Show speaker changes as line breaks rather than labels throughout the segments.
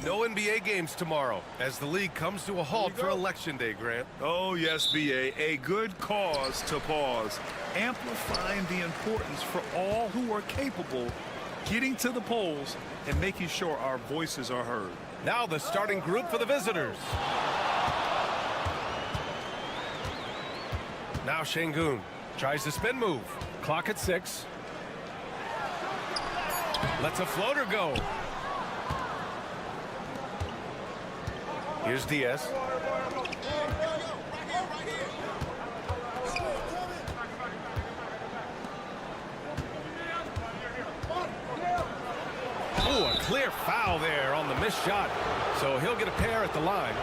No NBA games tomorrow as the league comes to a halt for Election Day, Grant.
Oh, yes, B.A. A good cause to pause, amplifying the importance for all who are capable getting to the polls and making sure our voices are heard.
Now the starting group for the visitors. Now Şengün tries the spin move. Clock at 6. Lets a floater go. Here's Diaz. Oh, a clear foul there on the missed shot. So he'll get a pair at the line.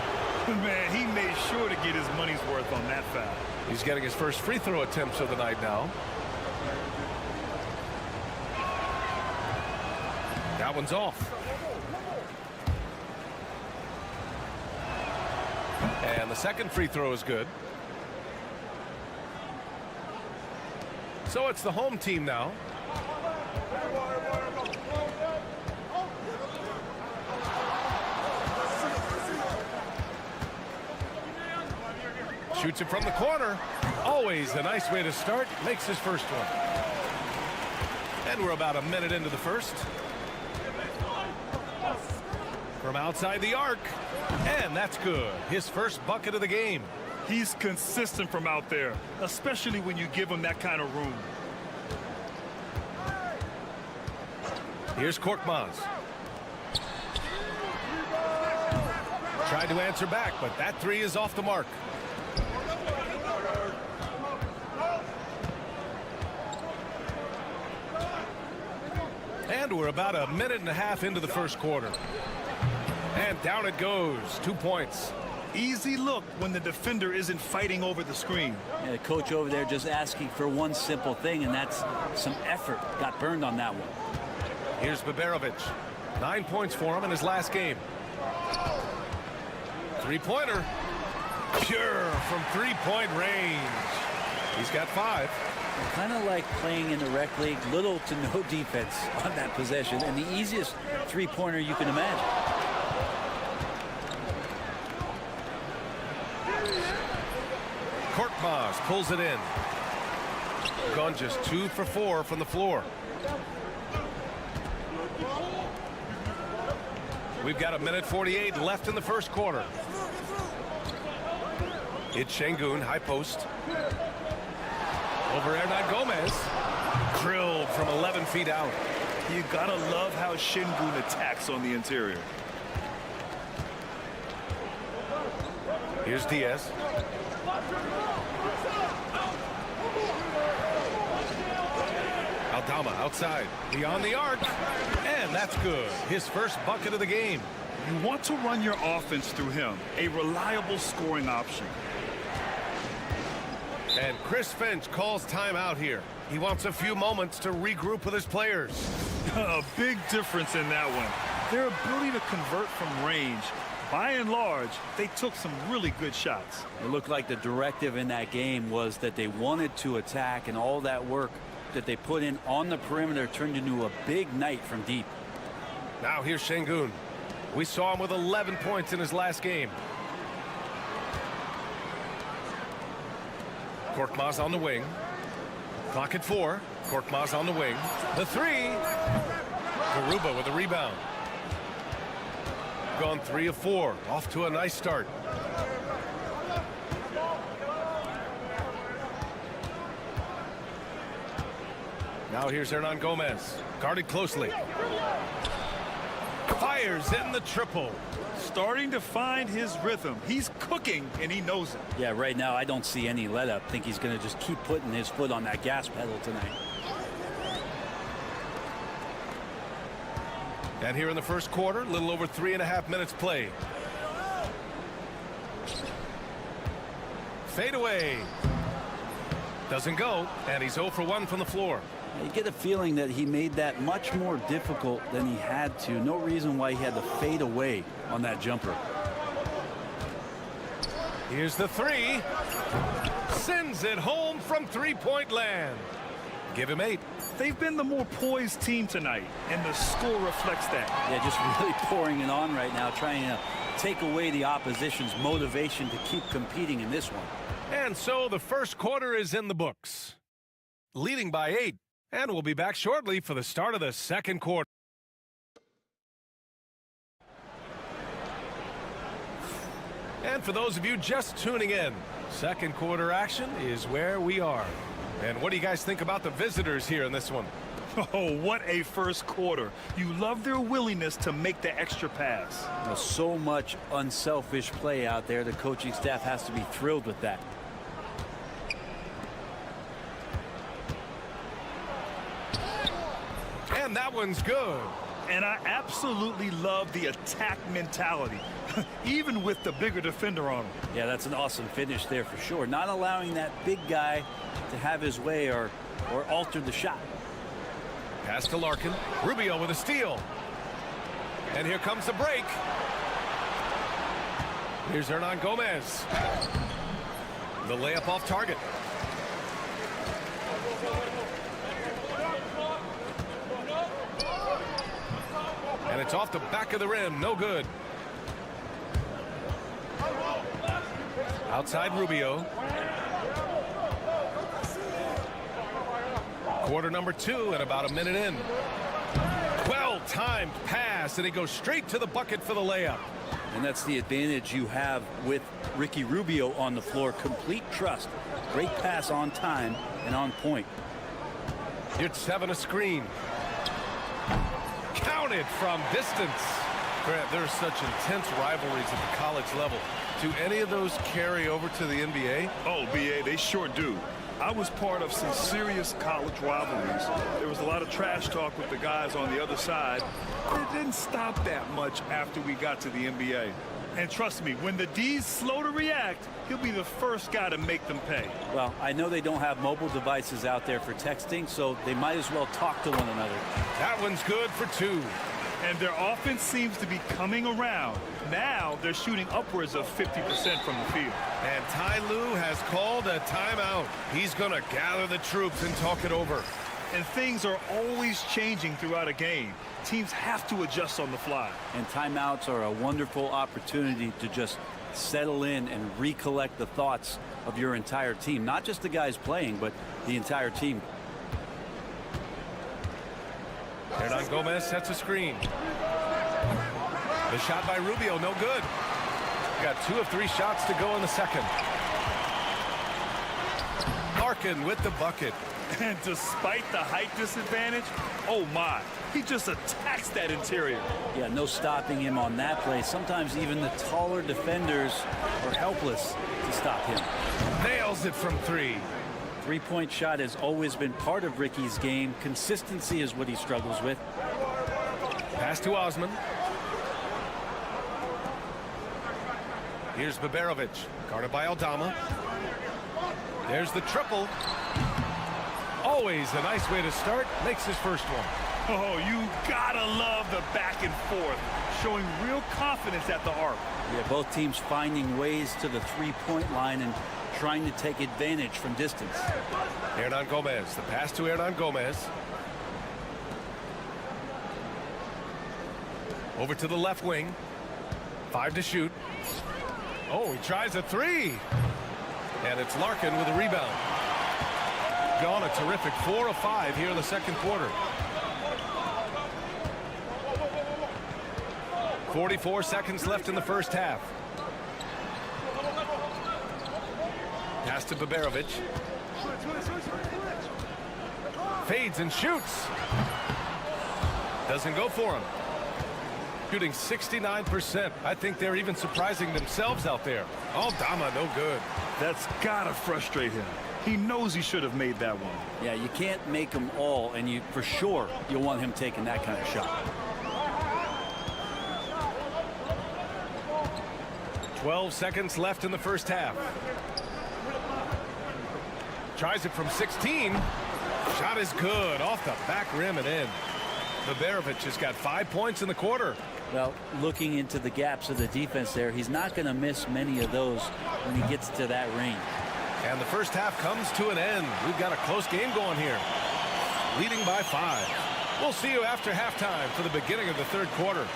Man, he made sure to get his money's worth on that foul.
He's getting his first free throw attempts of the night now. That one's off. And the second free throw is good. So it's the home team now. Shoots it from the corner. Always a nice way to start. Makes his first one. And we're about a minute into the first. From outside the arc. And that's good. His first bucket of the game.
He's consistent from out there, especially when you give him that kind of room.
Here's Korkmaz. Tried to answer back, but that three is off the mark. And we're about a minute and a half into the first quarter. And down it goes. 2 points.
Easy look when the defender isn't fighting over the screen.
Yeah, the coach over there just asking for one simple thing, and that's some effort. Got burned on that one.
Here's Baberovic. 9 points for him in his last game. Three-pointer. Pure from three-point range. He's got 5.
Kind of like playing in the rec league, little to no defense on that possession, and the easiest three-pointer you can imagine.
Korkmaz pulls it in. Gone just 2 for 4 from the floor. We've got a minute 48 left in the first quarter. It's Şengün, high post. Over Hernan Gomez. Drilled from 11 feet out.
You gotta love how Şengün attacks on the interior.
Here's Diaz. Aldama outside. Beyond the arc. And that's good. His first bucket of the game.
You want to run your offense through him. A reliable scoring option.
And Chris Finch calls timeout here. He wants a few moments to regroup with his players.
A big difference in that one. Their ability to convert from range. By and large, they took some really good shots.
It looked like the directive in that game was that they wanted to attack, and all that work that they put in on the perimeter turned into a big night from deep.
Now here's Şengün. We saw him with 11 points in his last game. Korkmaz on the wing. Clock at 4. Korkmaz on the wing. The three. Garuba with a rebound. Gone 3 of 4. Off to a nice start. Now here's Hernan Gomez. Guarded closely. Fires in the triple.
Starting to find his rhythm. He's cooking, and he knows it.
Yeah, right now I don't see any let up. Think he's going to just keep putting his foot on that gas pedal tonight.
And here in the first quarter, a little over 3.5 minutes played. Fade away. Doesn't go, and he's 0 for 1 from the floor.
You get a feeling that he made that much more difficult than he had to. No reason why he had to fade away on that jumper.
Here's the three. Sends it home from three-point land. Give him 8.
They've been the more poised team tonight, and the score reflects that.
Yeah, just really pouring it on right now, trying to take away the opposition's motivation to keep competing in this one.
And so the first quarter is in the books. Leading by 8. And we'll be back shortly for the start of the second quarter. And for those of you just tuning in, second quarter action is where we are. And what do you guys think about the visitors here in this one?
Oh, what a first quarter. You love their willingness to make the extra pass.
There's so much unselfish play out there. The coaching staff has to be thrilled with that.
And that one's good.
And I absolutely love the attack mentality, even with the bigger defender on him.
Yeah, that's an awesome finish there for sure. Not allowing that big guy to have his way or alter the shot.
Pass to Larkin. Rubio with a steal. And here comes the break. Here's Hernan Gomez. The layup off target. And it's off the back of the rim. No good. Outside Rubio. Quarter number 2 and about a minute in. Well-timed pass, and he goes straight to the bucket for the layup.
And that's the advantage you have with Ricky Rubio on the floor. Complete trust. Great pass on time and on point.
Here's 7 a screen. Counted from distance. Grant, there's such intense rivalries at the college level. Do any of those carry over to the NBA?
Oh, BA, they sure do. I was part of some serious college rivalries. There was a lot of trash talk with the guys on the other side. It didn't stop that much after we got to the NBA. And trust me, when the D's slow to react, he'll be the first guy to make them pay.
Well, I know they don't have mobile devices out there for texting, so they might as well talk to one another.
That one's good for 2.
And their offense seems to be coming around. Now they're shooting upwards of 50% from the field.
And Ty Lue has called a timeout. He's going to gather the troops and talk it over.
And things are always changing throughout a game. Teams have to adjust on the fly.
And timeouts are a wonderful opportunity to just settle in and recollect the thoughts of your entire team. Not just the guys playing, but the entire team.
Hernan Gomez sets a screen. The shot by Rubio, no good. Got 2 of 3 shots to go in the second. Larkin with the bucket.
And despite the height disadvantage, oh my, he just attacks that interior.
Yeah, no stopping him on that play. Sometimes even the taller defenders are helpless to stop him.
Nails it from 3.
Three-point shot has always been part of Ricky's game. Consistency is what he struggles with.
Pass to Osman. Here's Baberovic, guarded by Aldama. There's the triple. Always a nice way to start. Makes his first one.
Oh, you gotta love the back and forth, showing real confidence at the arc.
Yeah, both teams finding ways to the three-point line and trying to take advantage from distance.
Hernan Gomez, the pass to Hernan Gomez. Over to the left wing. 5 to shoot. Oh, he tries a 3. And it's Larkin with a rebound. gone a terrific 4 of 5 here in the second quarter. 44 seconds left in the first half. Pass to Baberovic. Fades and shoots. Doesn't go for him. Shooting 69%. I think they're even surprising themselves out there. Aldama, no good.
That's gotta frustrate him. He knows he should have made that one.
Yeah, you can't make them all, and you for sure you'll want him taking that kind of shot.
12 seconds left in the first half. Tries it from 16. Shot is good. Off the back rim and in. Baberovic has got 5 points in the quarter.
Well, looking into the gaps of the defense there, he's not going to miss many of those when he gets to that range.
And the first half comes to an end. We've got a close game going here. Leading by 5. We'll see you after halftime for the beginning of the third quarter.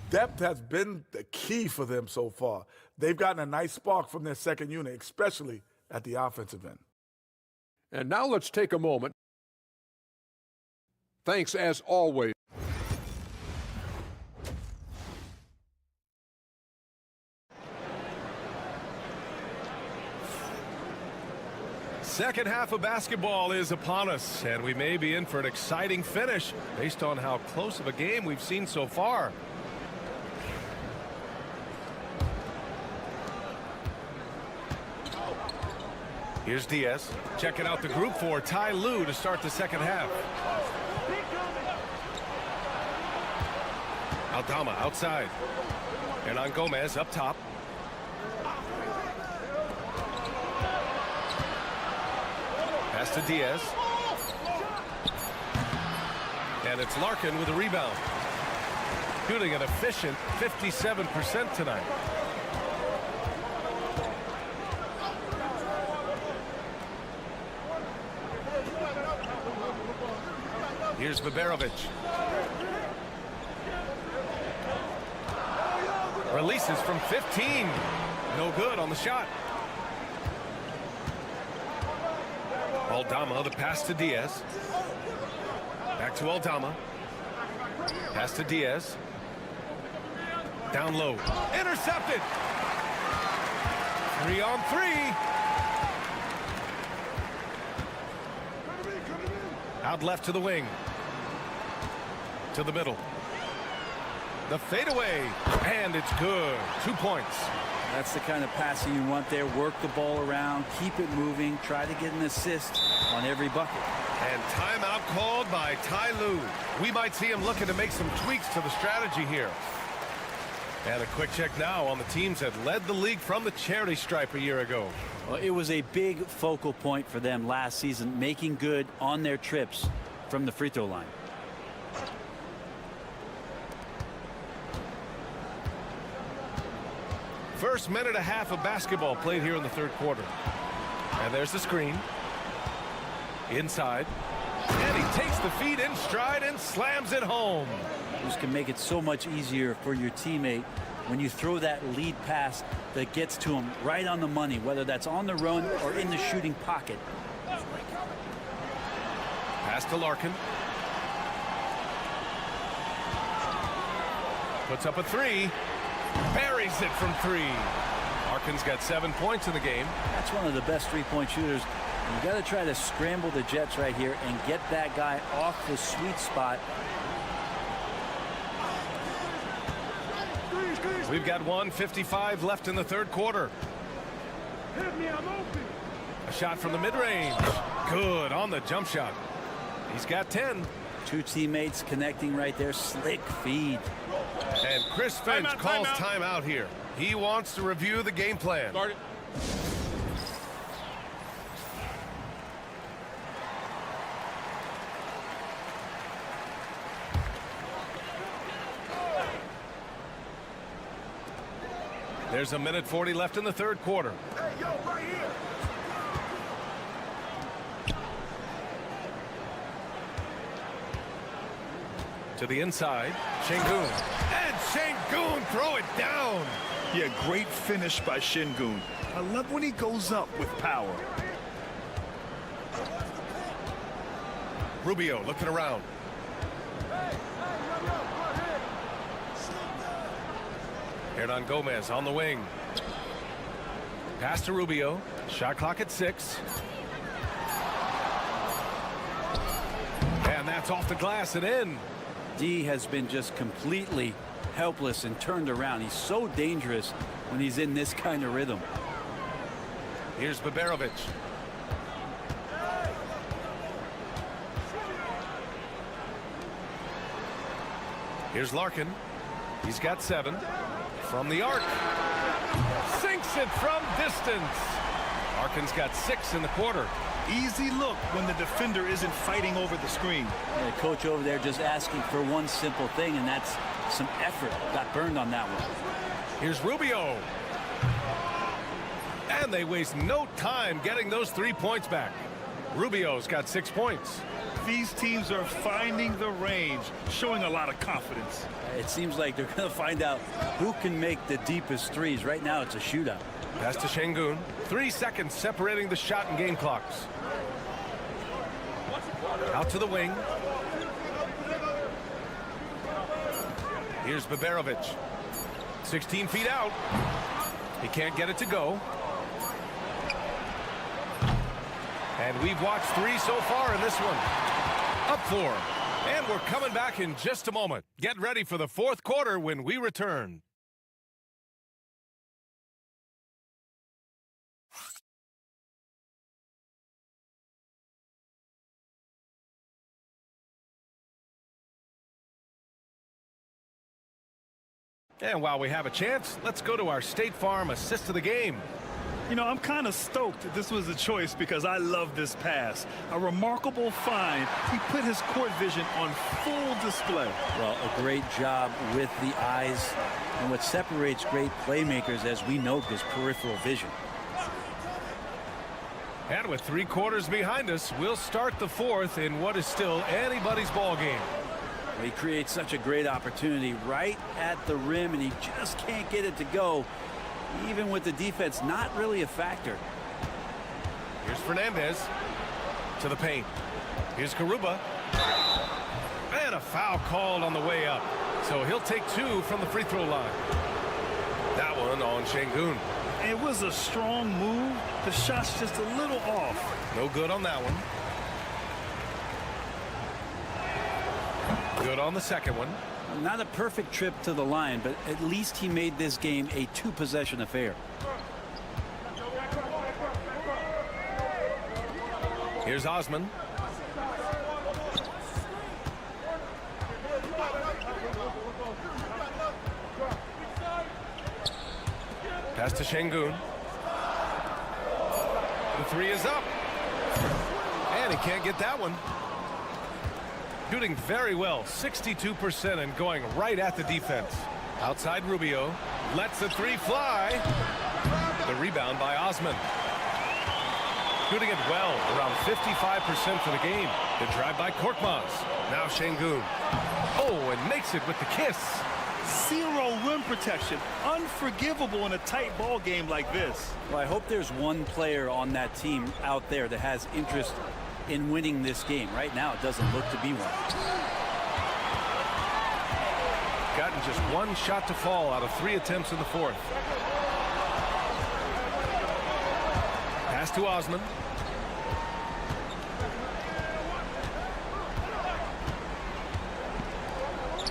Depth has been the key for them so far. They've gotten a nice spark from their second unit, especially at the offensive end.
And now let's take a moment. Thanks as always.
Second half of basketball is upon us, and we may be in for an exciting finish based on how close of a game we've seen so far. Here's Diaz checking out the group for Ty Lue to start the second half. Aldama outside. Hernan Gomez up top. Pass to Diaz. And it's Larkin with a rebound. Shooting an efficient 57% tonight. Here's Baberovic. Releases from 15. No good on the shot. Aldama, the pass to Diaz. Back to Aldama. Pass to Diaz. Down low. Intercepted. 3 on 3. Out left to the wing. To the middle. The fadeaway. And it's good. 2 points.
That's the kind of passing you want there. Work the ball around, keep it moving, try to get an assist on every bucket.
And timeout called by Ty Lue. We might see him looking to make some tweaks to the strategy here. And a quick check now on the teams that led the league from the charity stripe a year ago.
Well, it was a big focal point for them last season, making good on their trips from the free throw line.
First minute and a half of basketball played here in the third quarter. And there's the screen. Inside. And he takes the feed in stride and slams it home.
This can make it so much easier for your teammate when you throw that lead pass that gets to him right on the money, whether that's on the run or in the shooting pocket.
Pass to Larkin. Puts up a 3. Buries it from 3. Larkin's got 7 points in the game.
That's one of the best three-point shooters. You got to try to scramble the Jets right here and get that guy off the sweet spot.
We've got 1:55 left in the third quarter. A shot from the mid-range. Good on the jump shot. He's got 10.
Two teammates connecting right there. Slick feed.
And Chris Finch calls timeout here. He wants to review the game plan.
Start it.
There's 1:40 left in the third quarter.
Hey, yo, right here.
To the inside, Şengün. And Şengün throw it down.
Yeah, great finish by Şengün. I love when he goes up with power.
Rubio looking around. Hernan Gomez on the wing. Pass to Rubio. Shot clock at 6. And that's off the glass and in.
D has been just completely helpless and turned around. He's so dangerous when he's in this kind of rhythm.
Here's Baberovic. Here's Larkin. He's got 7. From the arc. Sinks it from distance. Larkin's got 6 in the quarter.
Easy look when the defender isn't fighting over the screen.
The coach over there just asking for one simple thing, and that's some effort. Got burned on that one.
Here's Rubio. And they waste no time getting those 3 points back. Rubio's got 6 points.
These teams are finding the range, showing a lot of confidence.
It seems like they're going to find out who can make the deepest threes. Right now, it's a shootout.
Pass to Şengün. 3 seconds separating the shot and game clocks. Out to the wing. Here's Baberovic. 16 feet out. He can't get it to go. And we've watched 3 so far in this one. Up 4. And we're coming back in just a moment. Get ready for the 4th quarter when we return. And while we have a chance, let's go to our State Farm assist of the game.
You know, I'm kind of stoked that this was a choice because I love this pass. A remarkable find. He put his court vision on full display.
Well, a great job with the eyes. And what separates great playmakers, as we know, is peripheral vision.
And with 3 quarters behind us, we'll start the 4th in what is still anybody's ball game.
He creates such a great opportunity right at the rim, and he just can't get it to go, even with the defense not really a factor.
Here's Fernandez to the paint. Here's Garuba. And a foul called on the way up. So he'll take 2 from the free throw line. That one on Şengün.
It was a strong move. The shot's just a little off.
No good on that one. Good on the second one.
Not a perfect trip to the line, but at least he made this game a 2-possession affair.
Here's Osman. Pass to Şengün. The 3 is up. And he can't get that one. Shooting very well, 62%, and going right at the defense. Outside Rubio. Lets the 3 fly. The rebound by Osman. Shooting it well, around 55% for the game. The drive by Korkmaz. Now Şengün. Oh, and makes it with the kiss.
0 rim protection. Unforgivable in a tight ball game like this.
Well, I hope there's one player on that team out there that has interest in winning this game. Right now, it doesn't look to be one.
Gotten just 1 shot to fall out of 3 attempts in the 4th. Pass to Osman.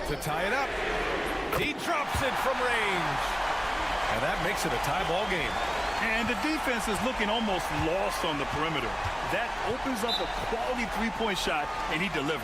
To tie it up. He drops it from range. And that makes it a tie ball game.
And the defense is looking almost lost on the perimeter. That opens up a quality 3-point shot, and he delivers.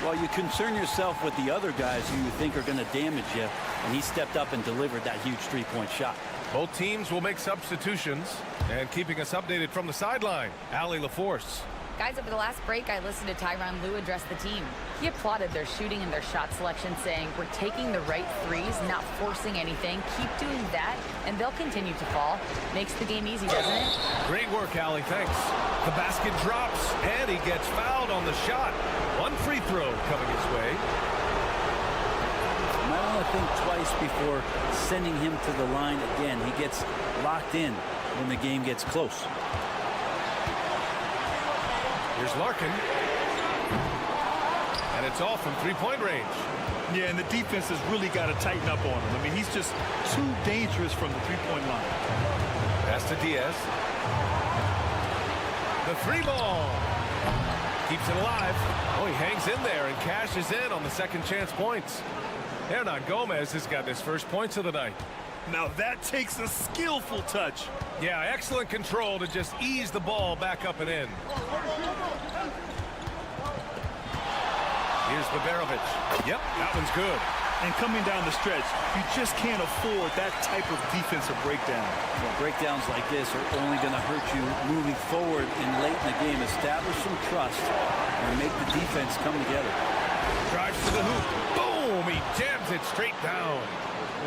Well, you concern yourself with the other guys who you think are going to damage you, and he stepped up and delivered that huge 3-point shot.
Both teams will make substitutions. And keeping us updated from the sideline, Allie LaForce.
Guys, over the last break, I listened to Tyronn Lue address the team. He applauded their shooting and their shot selection, saying, "We're taking the right threes, not forcing anything. Keep doing that, and they'll continue to fall." Makes the game easy, doesn't it?
Great work, Allie. Thanks. The basket drops, and he gets fouled on the shot. 1 free throw coming his way.
to think twice before sending him to the line again. He gets locked in when the game gets close.
Here's Larkin. And it's all from three-point range.
Yeah, and the defense has really got to tighten up on him. I mean, he's just too dangerous from the three-point line.
Pass to Diaz. The three ball. Keeps it alive. Oh, he hangs in there and cashes in on the second chance points. Hernan Gomez has got his first points of the night.
Now that takes a skillful touch.
Yeah, excellent control to just ease the ball back up and in. Here's Baberovic. Yep, that one's good.
And coming down the stretch, you just can't afford that type of defensive breakdown.
Well, breakdowns like this are only going to hurt you moving forward and late in the game. Establish some trust and make the defense come together.
Drives to the hoop. Boom! He jams it straight down.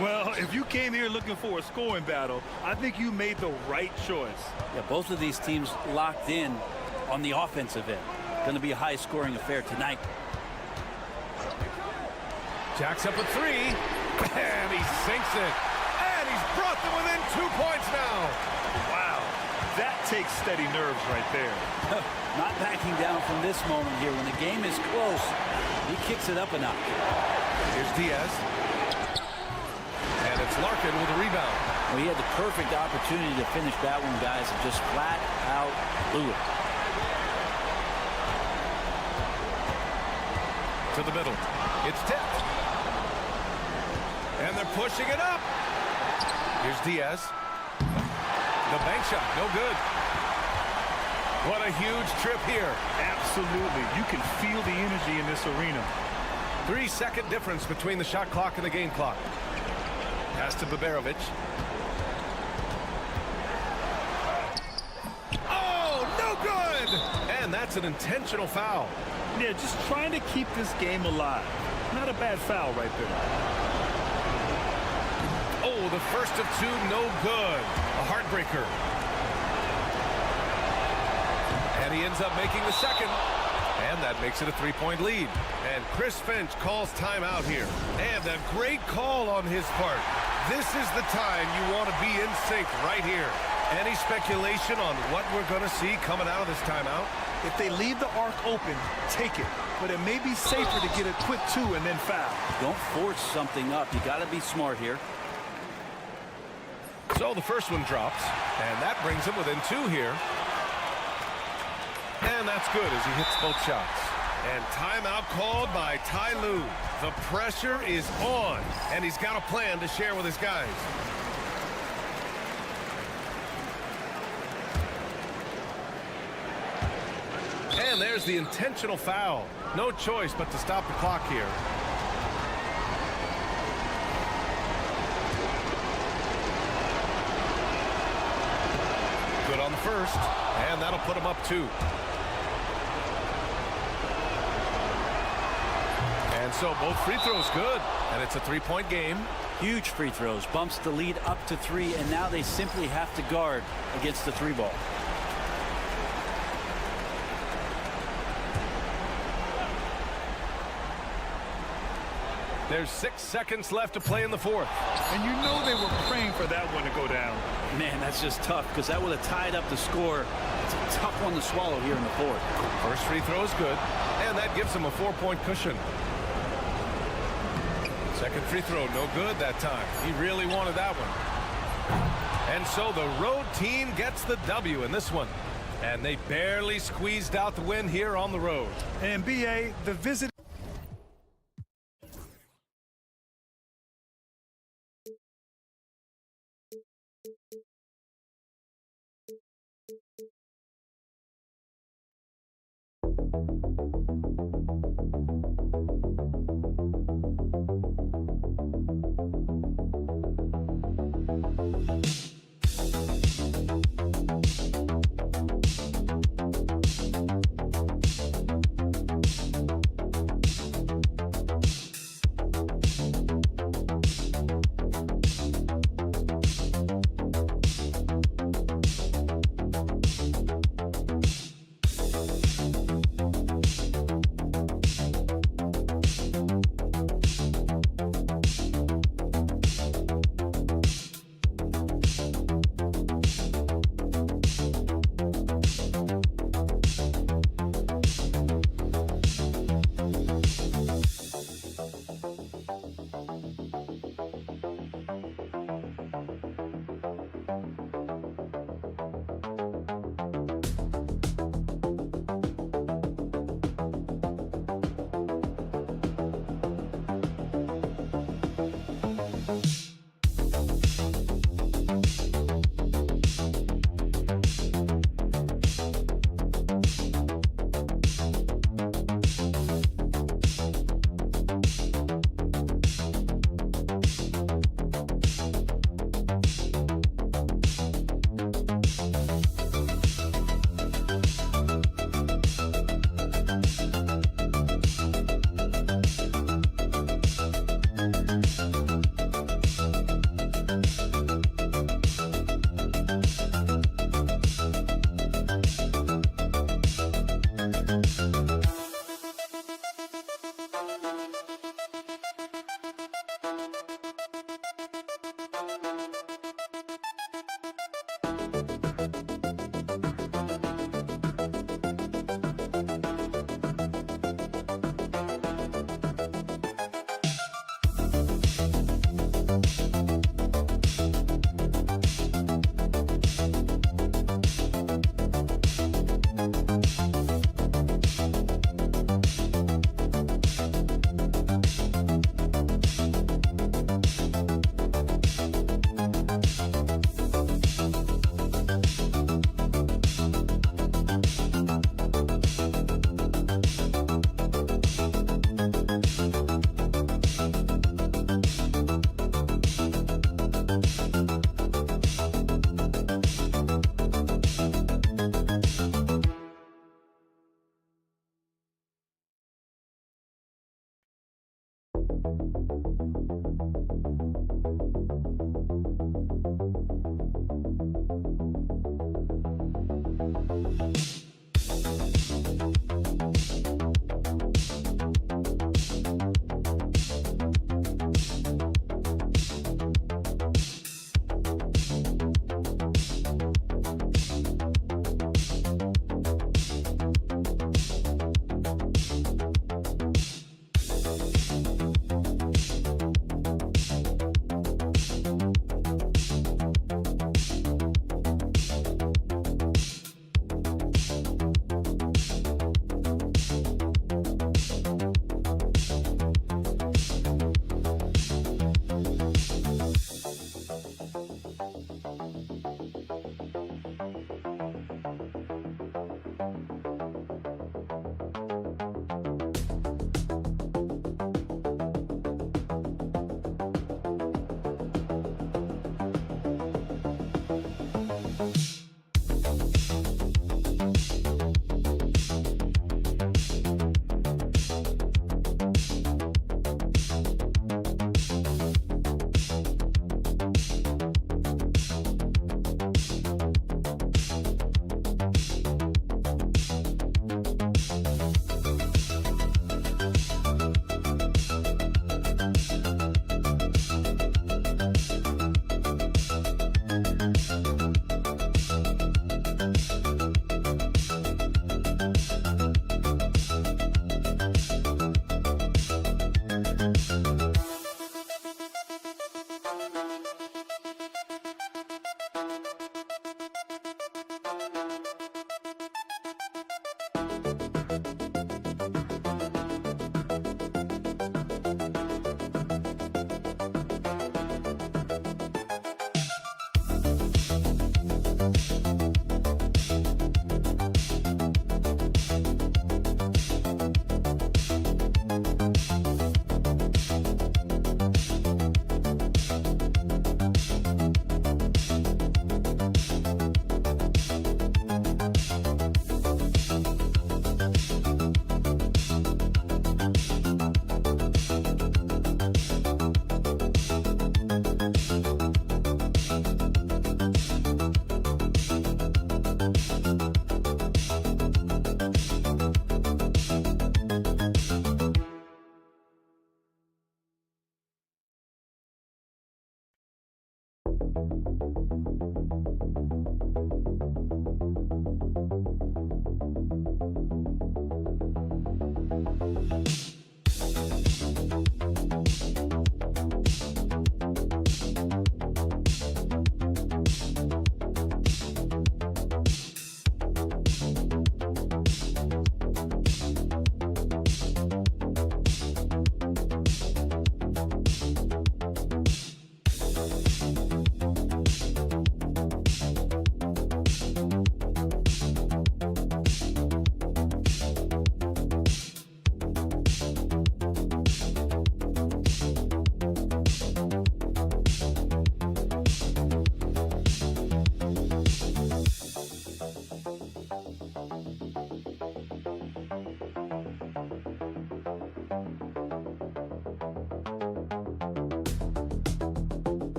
Well, if you came here looking for a scoring battle, I think you made the right choice.
Yeah, both of these teams locked in on the offensive end. Going to be a high-scoring affair tonight.
Jacks up a three, and he sinks it. And he's brought them within 2 points now.
Wow, that takes steady nerves right there.
Not backing down from this moment here. When the game is close, he kicks it up a notch.
Here's Diaz. And it's Larkin with a rebound.
Well, he had the perfect opportunity to finish that one, guys, and just flat out blew it.
To the middle. It's tipped. And they're pushing it up. Here's Diaz. The bank shot, no good. What a huge trip here.
Absolutely. You can feel the energy in this arena.
3-second difference between the shot clock and the game clock. Pass to Baberovic. Oh, no good! And that's an intentional foul.
Yeah, just trying to keep this game alive. Not a bad foul right there.
Oh, the first of two, no good. A heartbreaker. And he ends up making the second. And that makes it a three-point lead. And Chris Finch calls timeout here. And a great call on his part. This is the time you want to be in sync right here. Any speculation on what we're going to see coming out of this timeout?
If they leave the arc open, take it. But it may be safer to get a quick two and then foul.
Don't force something up. You got to be smart here.
So the first one drops, and that brings him within two here. And that's good as he hits both shots. And timeout called by Ty Lue. The pressure is on, and he's got a plan to share with his guys. And there's the intentional foul. No choice but to stop the clock here. Good on the first, and that'll put him up 2. And so both free throws good, and it's a 3-point game.
Huge free throws, bumps the lead up to 3, and now they simply have to guard against the 3-ball.
There's 6 seconds left to play in the fourth.
And you know they were praying for that one to go down.
Man, that's just tough because that would have tied up the score. It's a tough one to swallow here in the fourth.
First free throw is good, and that gives him a 4-point cushion. Second free throw, no good that time. He really wanted that one. And so the road team gets the W in this one. And they barely squeezed out the win here on the road.
And BA, the visit.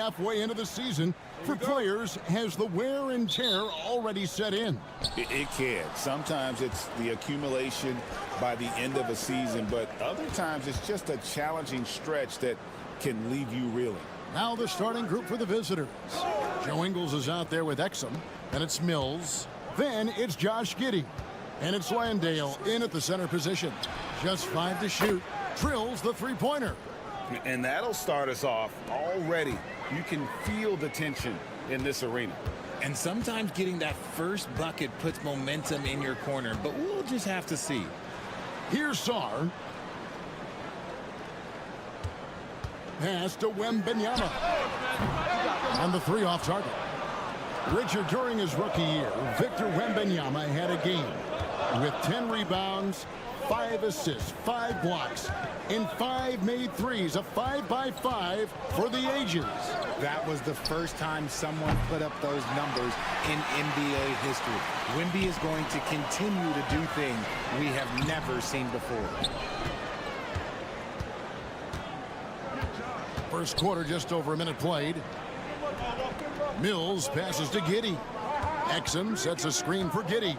Halfway into the season, for players, has the wear and tear already set in?
It can. Sometimes it's the accumulation by the end of a season, but other times it's just a challenging stretch that can leave you reeling.
Now the starting group for the visitors. Joe Ingles is out there with Exum, and it's Mills. Then it's Josh Giddey, and it's Landale in at the center position. Just 5 to shoot. Drills the three-pointer.
And that'll start us off already. You can feel the tension in this arena.
And sometimes getting that first bucket puts momentum in your corner, but we'll just have to see.
Here's Sarr. Pass to Wembanyama. And the three off target. Richard, during his rookie year, Victor Wembanyama had a game with 10 rebounds, 5 assists, 5 blocks, and 5 made threes. A 5-by-5 for the ages.
That was the first time someone put up those numbers in NBA history. Wemby is going to continue to do things we have never seen before.
First quarter, just over a minute played. Mills passes to Giddey. Exum sets a screen for Giddey.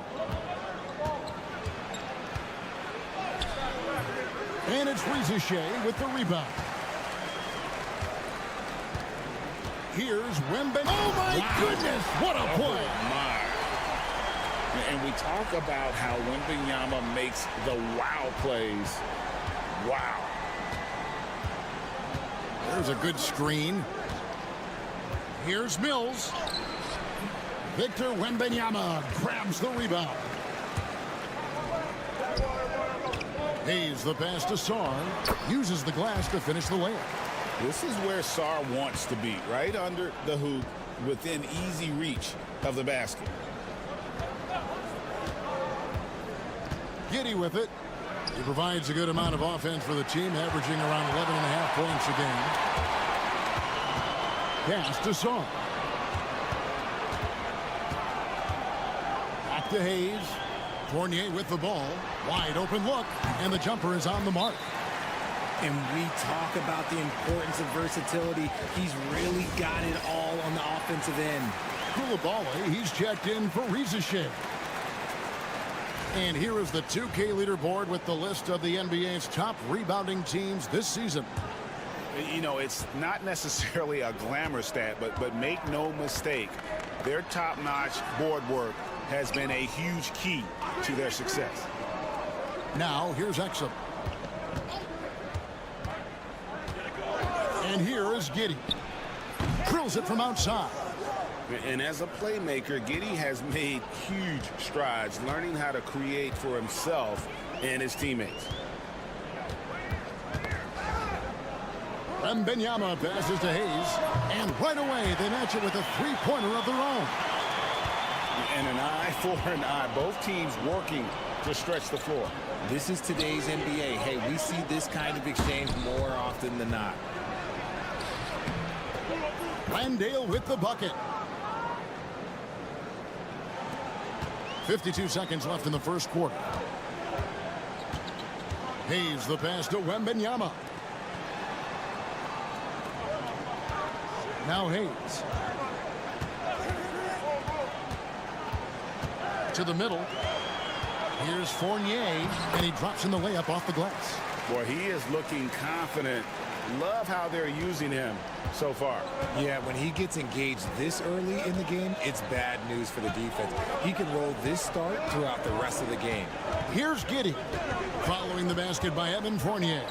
And it's Rizachet with the rebound. Here's Wemby. Oh, my goodness. What a play.
My. And we talk about how Wembanyama makes the wow plays. Wow.
There's a good screen. Here's Mills. Victor Wembanyama grabs the rebound. Hayes the pass to Sarr. Uses the glass to finish the layup.
This is where Sarr wants to be, right under the hoop, within easy reach of the basket.
Giddey with it. He provides a good amount of offense for the team, averaging around 11.5 points a game. Pass to Sarr. Back to Hayes. Fournier with the ball. Wide open look, and the jumper is on the mark.
And we talk about the importance of versatility. He's really got it all on the offensive end.
Koulibaly, he's checked in for Rizachet. And here is the 2K leaderboard with the list of the NBA's top rebounding teams this season.
You know, it's not necessarily a glamour stat, but make no mistake, their top-notch board work has been a huge key to their success.
Now, here's Exum. And here is Giddey. Drills it from outside.
And as a playmaker, Giddey has made huge strides learning how to create for himself and his teammates.
Wembanyama passes to Hayes. And right away, they match it with a three-pointer of their own.
And an eye for an eye. Both teams working to stretch the floor.
This is today's NBA. Hey, we see this kind of exchange more often than not.
Landale with the bucket. 52 seconds left in the first quarter. Hayes the pass to Wembanyama. Now Hayes. To the middle. Here's Fournier, and he drops in the layup off the glass.
Boy, he is looking confident. Love how they're using him so far.
Yeah, when he gets engaged this early in the game, it's bad news for the defense. He can roll this start throughout the rest of the game.
Here's Giddey. Following the basket by Evan Fournier.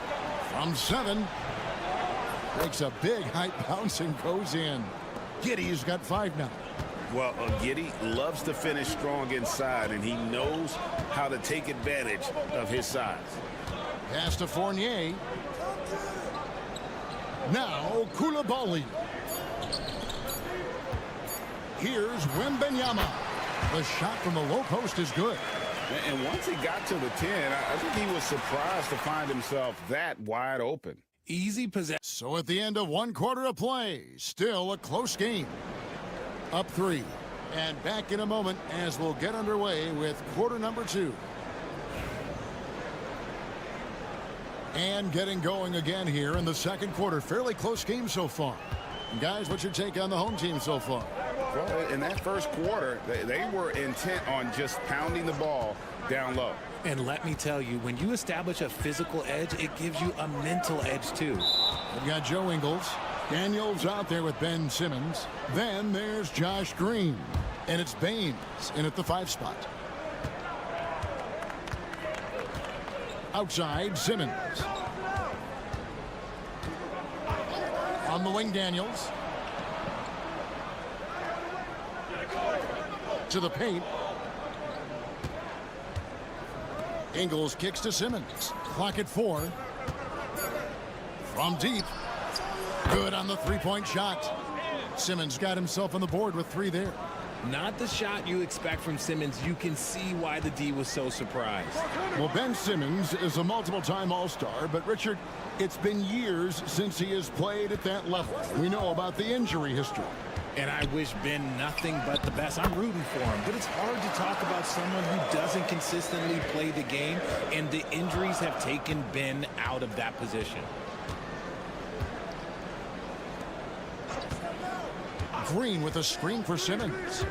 From 7. Makes a big height bounce and goes in. Giddey's got 5 now.
Well, Giddey loves to finish strong inside, and he knows how to take advantage of his size.
Pass to Fournier. Now Koulibaly. Here's Wembanyama. The shot from the low post is good.
And once he got to the 10, I think he was surprised to find himself that wide open.
Easy possession.
So at the end of 1 quarter of play, still a close game. Up 3. And back in a moment as we'll get underway with quarter number 2. And getting going again here in the second quarter. Fairly close game so far. Guys, what's your take on the home team so far?
Well, in that first quarter, they were intent on just pounding the ball down low.
And let me tell you, when you establish a physical edge, it gives you a mental edge too.
We've got Joe Ingles. Daniels out there with Ben Simmons. Then there's Josh Green. And it's Baines in at the 5 spot. Outside, Simmons. On the wing, Daniels. To the paint. Ingles kicks to Simmons. Clock at 4. From deep. Good on the three-point shot. Simmons got himself on the board with 3 there.
Not the shot you expect from Simmons. You can see why the D was so surprised.
Well, Ben Simmons is a multiple-time All-Star, but Richard, it's been years since he has played at that level. We know about the injury history.
And I wish Ben nothing but the best. I'm rooting for him, but it's hard to talk about someone who doesn't consistently play the game, and the injuries have taken Ben out of that position.
Green with a screen for Simmons.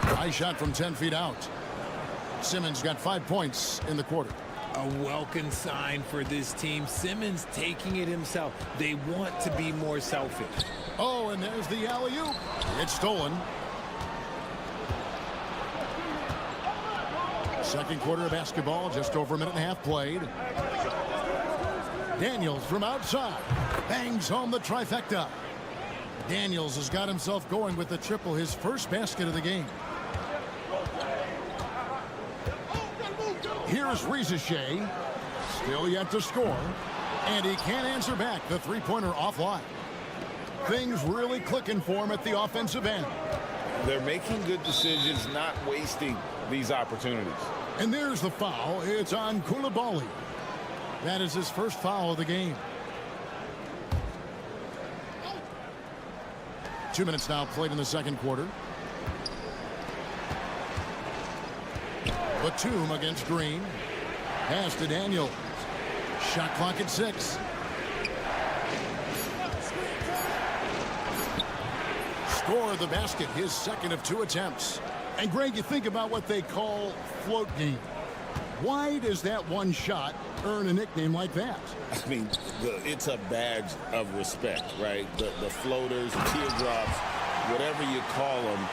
High shot from 10 feet out. Simmons got 5 points in the quarter.
A welcome sign for this team. Simmons taking it himself. They want to be more selfish.
Oh, and there's the alley-oop. It's stolen. Second quarter of basketball, just over a minute and a half played. Daniels from outside bangs home the trifecta. Daniels has got himself going with the triple, his first basket of the game. Here's Rizachet, still yet to score, and he can't answer back. The three-pointer offline. Things really clicking for him at the offensive end.
They're making good decisions, not wasting these opportunities.
And there's the foul. It's on Koulibaly. That is his first foul of the game. 2 minutes now played in the second quarter. Batum against Green. Pass to Daniels. Shot clock at 6. Score the basket, his second of 2 attempts. And Greg, you think about what they call float game. Why does that one shot earn a nickname like that?
I mean, it's a badge of respect, right? The floaters, teardrops, whatever you call them,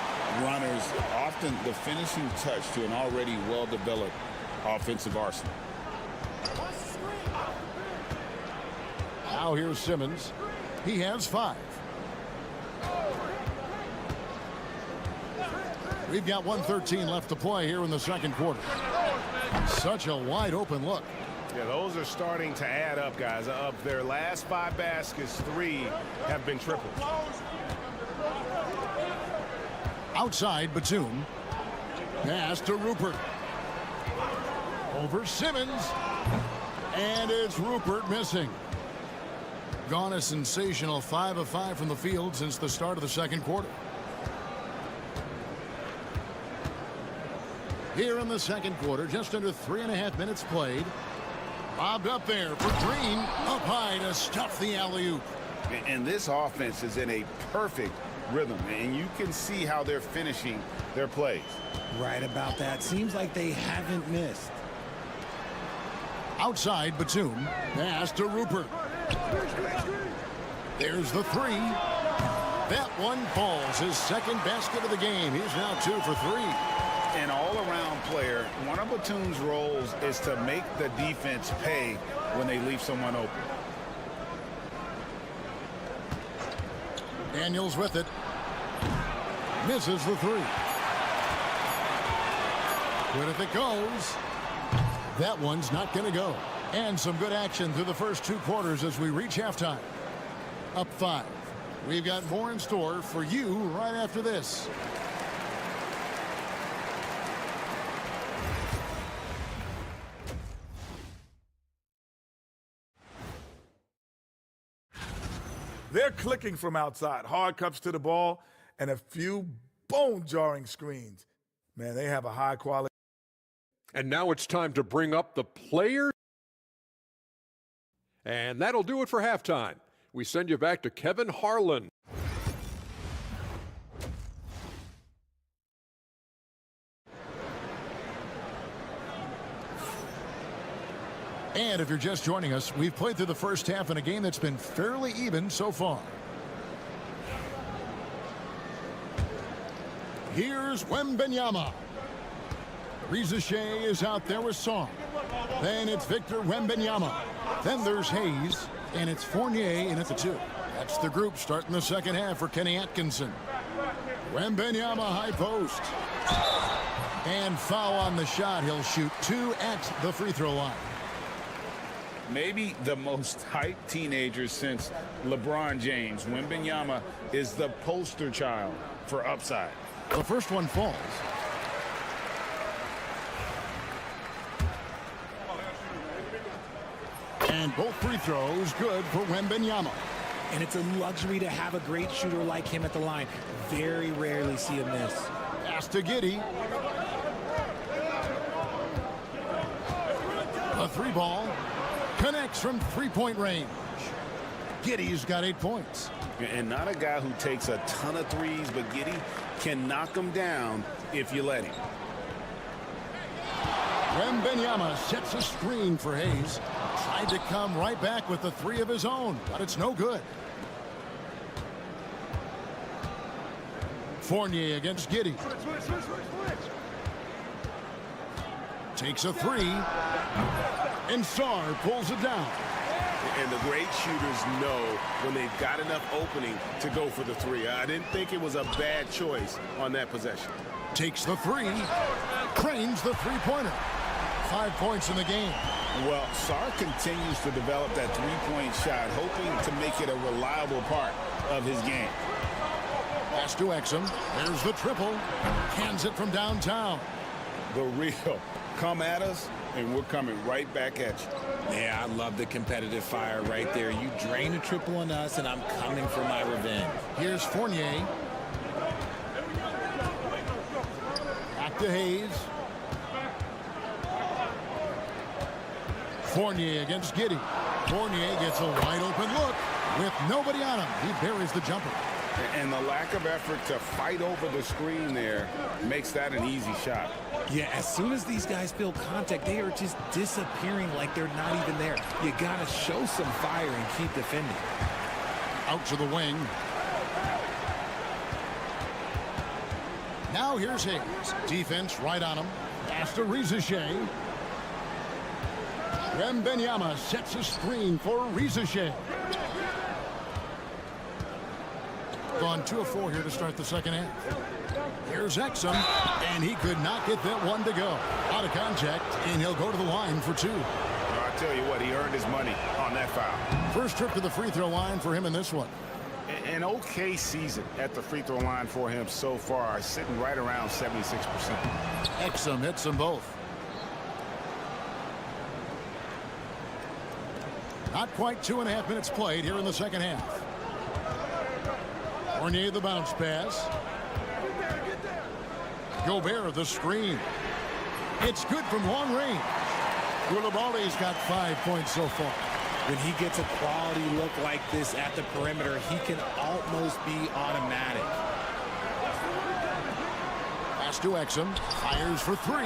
runners, often the finishing touch to an already well-developed offensive arsenal.
Now here's Simmons. He has 5. We've got 1:13 left to play here in the second quarter. Such a wide open look.
Yeah, those are starting to add up, guys. Of their last 5 baskets, 3 have been triples.
Outside Batum. Pass to Rupert. Over Simmons. And it's Rupert missing. Gone a sensational 5 of 5 from the field since the start of the second quarter. Here in the second quarter, just under 3.5 minutes played. Bobbed up there for Green. Up high to stuff the alley-oop.
And this offense is in a perfect rhythm, and you can see how they're finishing their plays.
Right about that. Seems like they haven't missed.
Outside Batum. Pass to Rupert. There's the 3. That one falls. His second basket of the game. He's now 2 for 3.
An all-around player, one of Batum's roles is to make the defense pay when they leave someone open.
Daniels with it. Misses the 3. Good if it goes. That one's not going to go. And some good action through the first 2 quarters as we reach halftime. Up 5. We've got more in store for you right after this.
They're clicking from outside. Hard cups to the ball and a few bone-jarring screens. Man, they have a high quality.
And now it's time to bring up the players. And that'll do it for halftime. We send you back to Kevin Harlan.
And if you're just joining us, we've played through the first half in a game that's been fairly even so far. Here's Wembanyama. Rizachet is out there with Song. Then it's Victor Wembanyama. Then there's Hayes, and it's Fournier in at the 2. That's the group starting the second half for Kenny Atkinson. Wembanyama high post. And foul on the shot. He'll shoot 2 at the free throw line.
maybe the most hyped teenager since LeBron James. Wembanyama is the poster child for upside.
The first one falls. And both free throws good for Wembanyama.
And it's a luxury to have a great shooter like him at the line. Very rarely see him miss.
Pass to Giddey. A three ball connects from three-point range. Giddey's got 8 points.
And not a guy who takes a ton of threes, but Giddey can knock them down if you let him.
Wembanyama sets a screen for Hayes. Tried to come right back with the three of his own, but it's no good. Fournier against Giddey. Takes a three. And Sarr pulls it down.
And the great shooters know when they've got enough opening to go for the three. I didn't think it was a bad choice on that possession.
Takes the three. Cranes the three-pointer. 5 points in the game.
Well, Sarr continues to develop that three-point shot, hoping to make it a reliable part of his game.
Pass to Exum. There's the triple. Hands it from downtown.
The real. Come at us, and we're coming right back at you.
Yeah, I love the competitive fire right there. You drain a triple on us, and I'm coming for my revenge.
Here's Fournier. Back to Hayes. Fournier against Giddey. Fournier gets a wide open look with nobody on him. He buries the jumper.
And the lack of effort to fight over the screen there makes that an easy shot.
Yeah, as soon as these guys feel contact, they are just disappearing like they're not even there. You got to show some fire and keep defending.
Out to the wing. Now here's Hayes. Defense right on him. Pass to Rizichet. Wembanyama sets a screen for Rizichet. Gone 2 of 4 here to start the second half. Here's Exum, and he could not get that one to go. Out of contact, and he'll go to the line for 2.
I tell you what, he earned his money on that foul.
First trip to the free throw line for him in this one.
An okay season at the free throw line for him so far, sitting right around 76%.
Exum hits them both. Not quite 2.5 minutes played here in the second half. Fournier the bounce pass. Gobert the screen. It's good from long range. Koulibaly's got 5 points so far.
When he gets a quality look like this at the perimeter, he can almost be automatic.
Pass to Exum. Fires for 3.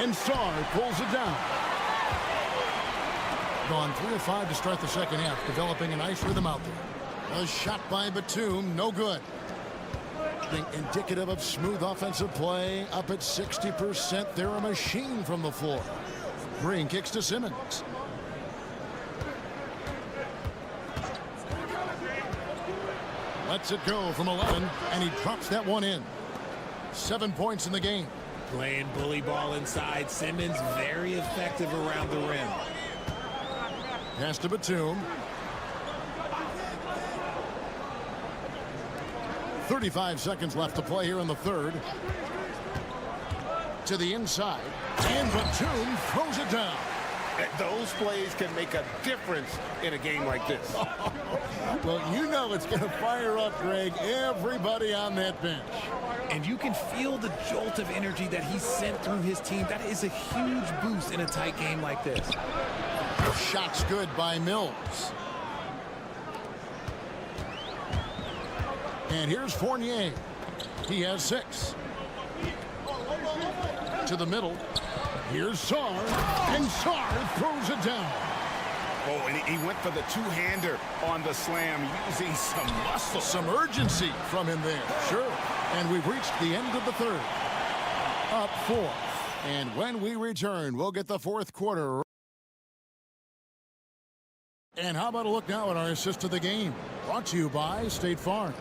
And Sarr pulls it down. Gone 3 of 5 to start the second half, developing a nice rhythm out there. A shot by Batum, no good. Being indicative of smooth offensive play, up at 60%. They're a machine from the floor. Green kicks to Simmons. Lets it go from 11, and he drops that one in. 7 points in the game.
Playing bully ball inside. Simmons very effective around the rim.
Pass to Batum. 35 seconds left to play here in the third. To the inside. And Batum throws it down.
Those plays can make a difference in a game like this.
Well, you know it's going to fire up, Greg, everybody on that bench.
And you can feel the jolt of energy that he sent through his team. That is a huge boost in a tight game like this.
Shot's good by Mills. And here's Fournier. He has 6. To the middle. Here's Sarr. And Sarr throws it down.
Oh, and he went for the two-hander on the slam, using some muscle.
Some urgency from him there. Sure. And we've reached the end of the third. Up 4. And when we return, we'll get the fourth quarter. And how about a look now at our assist of the game? Brought to you by State Farm.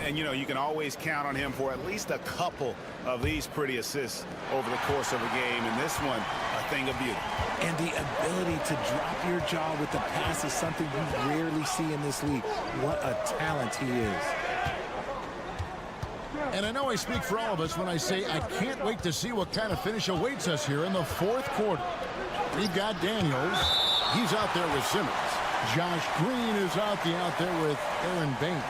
And, you know, you can always count on him for at least a couple of these pretty assists over the course of a game. And this one, a thing of beauty.
And the ability to drop your jaw with the pass is something you rarely see in this league. What a talent he is.
And I know I speak for all of us when I say I can't wait to see what kind of finish awaits us here in the fourth quarter. We've got Daniels. He's out there with Simmons. Josh Green is out there with Aaron Baines.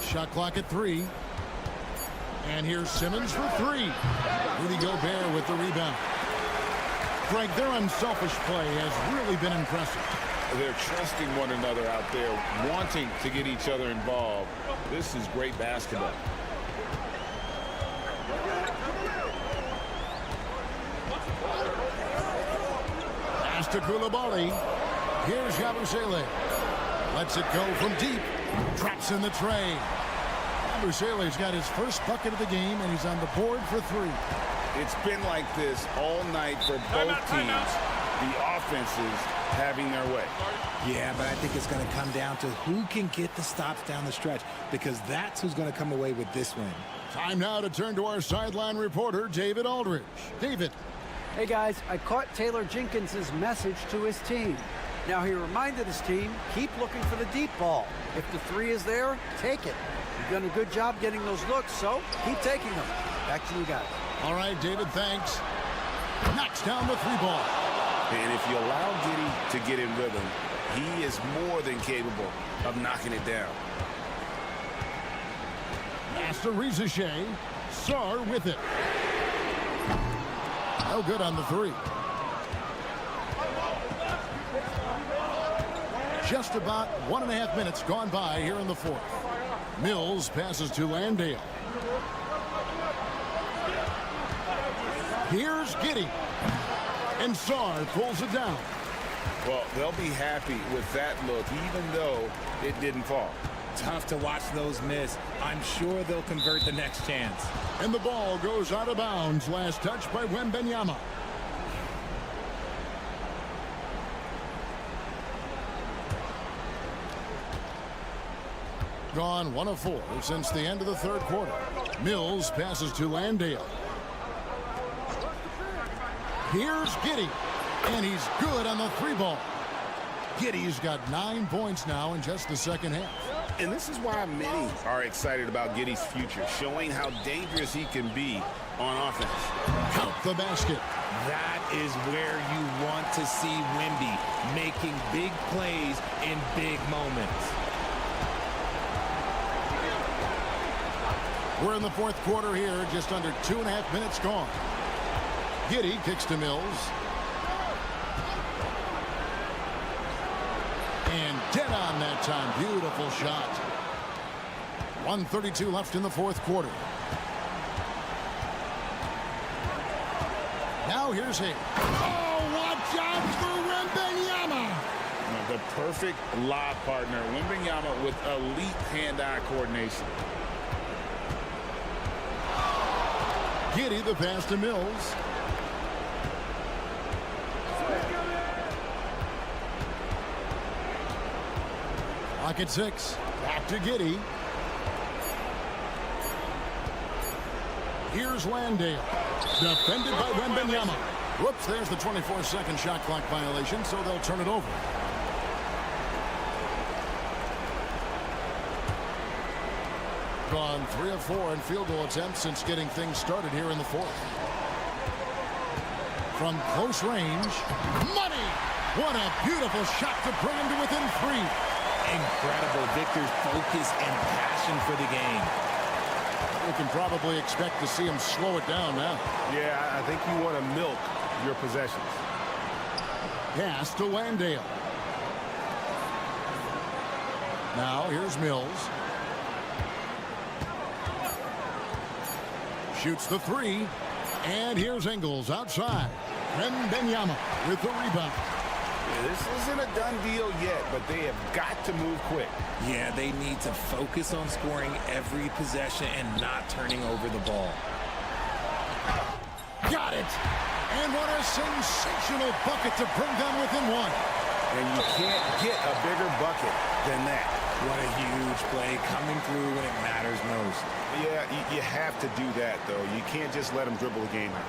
Shot clock at 3. And here's Simmons for 3. Rudy Gobert with the rebound. Greg, their unselfish play has really been impressive.
They're trusting one another out there, wanting to get each other involved. This is great basketball.
Pass to Koulibaly. Here's Yabusele. Lets it go from deep. Traps in the tray. Yabusele's got his first bucket of the game, and he's on the board for 3.
It's been like this all night for both teams. The offenses having their way.
Yeah, but I think it's going to come down to who can get the stops down the stretch, because that's who's going to come away with this win.
Time now to turn to our sideline reporter, David Aldridge. David.
Hey, guys, I caught Taylor Jenkins' message to his team. Now, he reminded his team, keep looking for the deep ball. If the 3 is there, take it. You've done a good job getting those looks, so keep taking them. Back to you guys.
All right, David, thanks. Knocks down the 3 ball.
And if you allow Giddey to get in rhythm, he is more than capable of knocking it down.
Pass to Rizachet. Sarr with it. No good on the 3. Just about 1.5 minutes gone by here in the fourth. Mills passes to Landale. Here's Giddey. And Sarr pulls it down.
Well, they'll be happy with that look, even though it didn't fall.
Tough to watch those miss. I'm sure they'll convert the next chance.
And the ball goes out of bounds. Last touch by Wembanyama. Gone 1 of 4 since the end of the third quarter. Mills passes to Landale. Here's Giddey. And he's good on the 3 ball. Giddey's got 9 points now in just the second half.
And this is why many are excited about Giddey's future, showing how dangerous he can be on offense.
Count the basket.
That is where you want to see Wemby, making big plays in big moments.
We're in the fourth quarter here, just under 2.5 minutes gone. Giddey kicks to Mills. And dead on that time. Beautiful shot. 1:32 left in the fourth quarter. Now here's Hayes. Oh, watch out for Wembanyama.
The perfect lob partner. Wembanyama with elite hand-eye coordination.
Giddey the pass to Mills. Clock at 6. Back to Giddey. Here's Landale. Defended by Wembanyama. Whoops, there's the 24-second shot clock violation, so they'll turn it over. Gone 3 of 4 in field goal attempts since getting things started here in the fourth. From close range. Money! What a beautiful shot to bring him to within 3.
Incredible. Victor's focus and passion for the game.
We can probably expect to see him slow it down now.
Yeah, I think you want to milk your possessions.
Pass to Landale. Now here's Mills. Shoots the 3. And here's Ingles outside. Wembanyama with the rebound.
This isn't a done deal yet, but they have got to move quick.
Yeah, they need to focus on scoring every possession and not turning over the ball.
Got it. And what a sensational bucket to bring them within one.
And you can't get a bigger bucket than that. What a huge play coming through when it matters most.
Yeah, you have to do that, though. You can't just let them dribble the game out.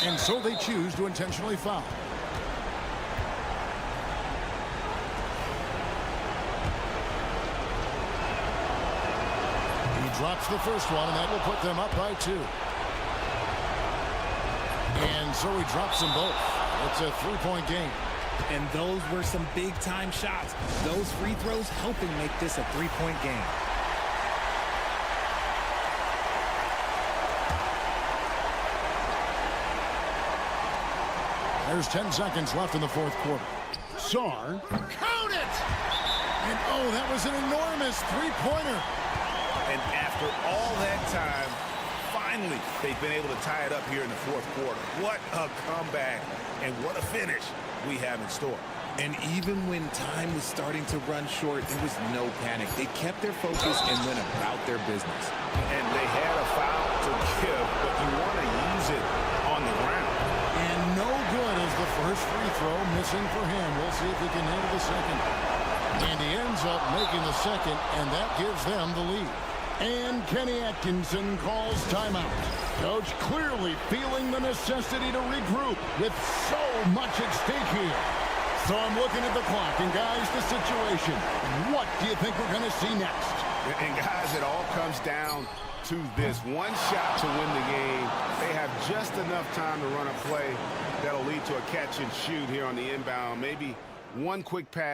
And so they choose to intentionally foul. He drops the first one, and that will put them up by 2. And so he drops them both. It's a 3-point game.
And those were some big-time shots. Those free throws helping make this a 3-point game.
There's 10 seconds left in the fourth quarter. Sarr. Count it! And oh, that was an enormous three-pointer.
And after all that time, finally, they've been able to tie it up here in the fourth quarter. What a comeback and what a finish we have in store.
And even when time was starting to run short, there was no panic. They kept their focus and went about their business.
And they had a foul to give, but you want to use it on the ground.
And no good as the first free throw missing for him. We'll see if he can handle the second. And he ends up making the second, and that gives them the lead. And Kenny Atkinson calls timeout. Coach clearly feeling the necessity to regroup with so much at stake here. So I'm looking at the clock, and guys, the situation. What do you think we're going to see next?
And guys, it all comes down to this. One shot to win the game. They have just enough time to run a play that'll lead to a catch and shoot here on the inbound. Maybe one quick pass.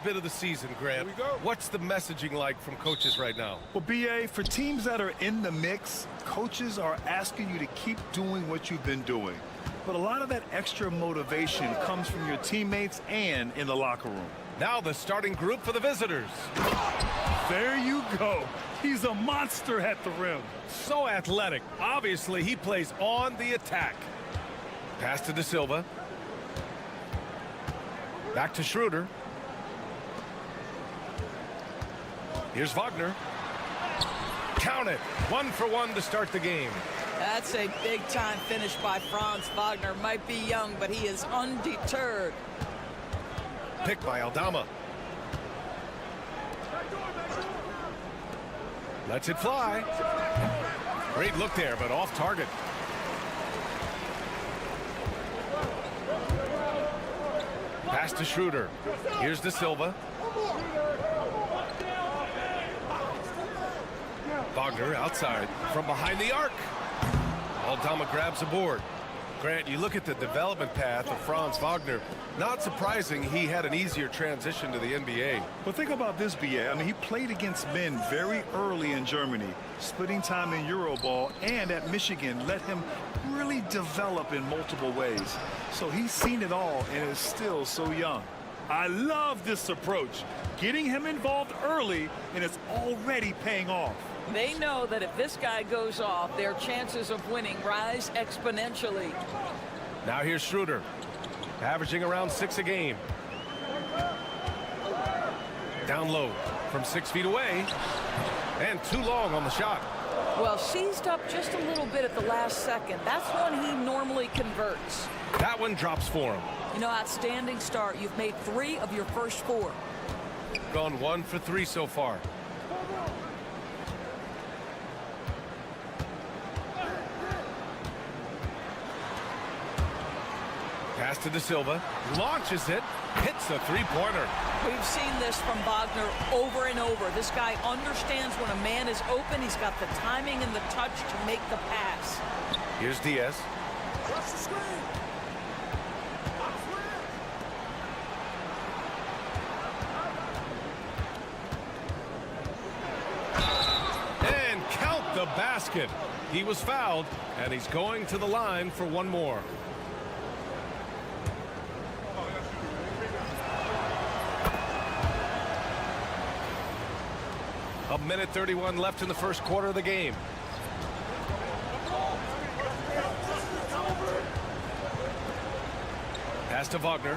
Bit of the season, Grant.
Here we go.
What's the messaging like from coaches right now?
Well, BA, for teams that are in the mix, coaches are asking you to keep doing what you've been doing. But a lot of that extra motivation comes from your teammates and in the locker room.
Now the starting group for the visitors.
There you go. He's a monster at the rim.
So athletic. Obviously, he plays on the attack. Pass to De Silva. Back to Schroeder. Here's Wagner. Count it. 1 for 1 to start the game.
That's a big-time finish by Franz Wagner. Might be young, but he is undeterred.
Pick by Aldama. Lets it fly. Great look there, but off target. Pass to Schroeder. Here's De Silva. Wagner outside from behind the arc. Aldama grabs a board. Grant, you look at the development path of Franz Wagner. Not surprising he had an easier transition to the NBA.
But think about this, BA. I mean, he played against men very early in Germany, splitting time in Euroball, and at Michigan let him really develop in multiple ways. So he's seen it all and is still so young. I love this approach. Getting him involved early, and it's already paying off.
They know that if this guy goes off, their chances of winning rise exponentially.
Now here's Schroeder, averaging around 6 a game. Down low from 6 feet away, and too long on the shot.
Well, seized up just a little bit at the last second. That's one he normally converts.
That one drops for him.
You know, outstanding start. You've made 3 of your first 4.
Gone 1 for 3 so far. Pass to De Silva, launches it, hits a three-pointer.
We've seen this from Wagner over and over. This guy understands when a man is open. He's got the timing and the touch to make the pass.
Here's Diaz. And count the basket. He was fouled, and he's going to the line for one more. A minute 31 left in the first quarter of the game. Pass to Wagner.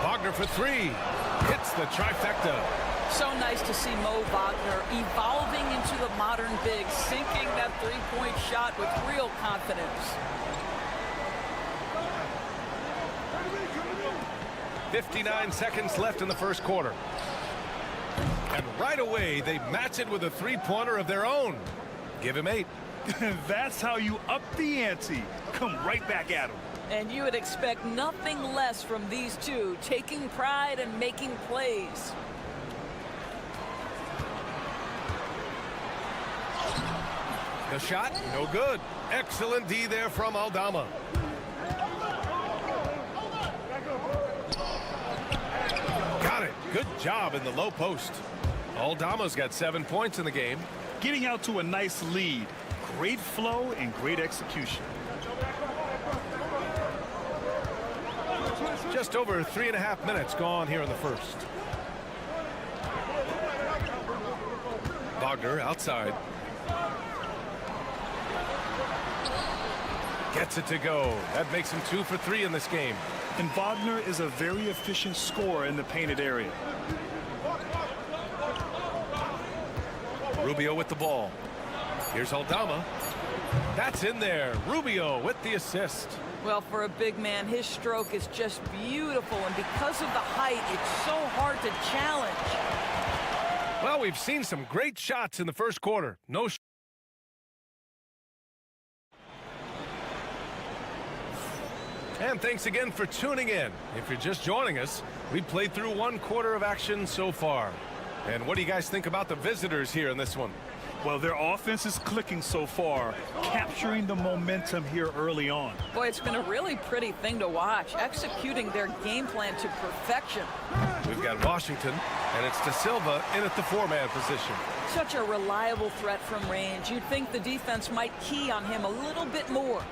Wagner for 3. Hits the trifecta.
So nice to see Mo Wagner evolving into the modern big, sinking that three-point shot with real confidence.
59 seconds left in the first quarter. And right away, they match it with a three-pointer of their own. Give him 8.
That's how you up the ante. Come right back at him.
And you would expect nothing less from these two, taking pride and making plays.
The shot, no good. Excellent D there from Aldama. Got it. Good job in the low post. Aldama's got 7 points in the game.
Getting out to a nice lead. Great flow and great execution.
Just over 3.5 minutes gone here in the first. Wagner outside. Gets it to go. That makes him 2 for 3 in this game.
And Wagner is a very efficient scorer in the painted area.
Rubio with the ball. Here's Aldama. That's in there. Rubio with the assist.
Well, for a big man, his stroke is just beautiful, and because of the height, it's so hard to challenge.
Well, we've seen some great shots in the first quarter. No. And thanks again for tuning in. If you're just joining us, we played through 1 quarter of action so far. And what do you guys think about the visitors here in this one?
Well, their offense is clicking so far, capturing the momentum here early on.
Boy, it's been a really pretty thing to watch, executing their game plan to perfection.
We've got Washington, and it's De Silva in at the 4-man position.
Such a reliable threat from range. You'd think the defense might key on him a little bit more.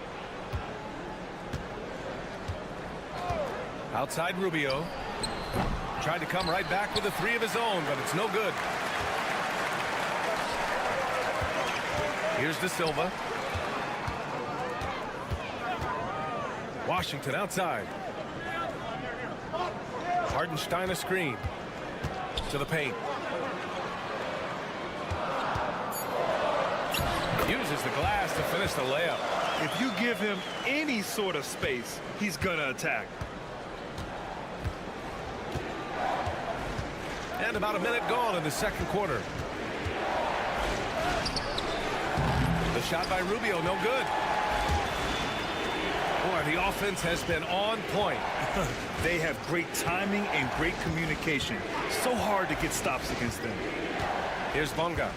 Outside Rubio. Tried to come right back with a 3 of his own, but it's no good. Here's De Silva. Washington outside. Hardenstein a screen. To the paint. Uses the glass to finish the layup.
If you give him any sort of space, he's gonna attack.
And about a minute gone in the second quarter. The shot by Rubio, no good. Boy, the offense has been on point.
They have great timing and great communication. So hard to get stops against them.
Here's Bonga.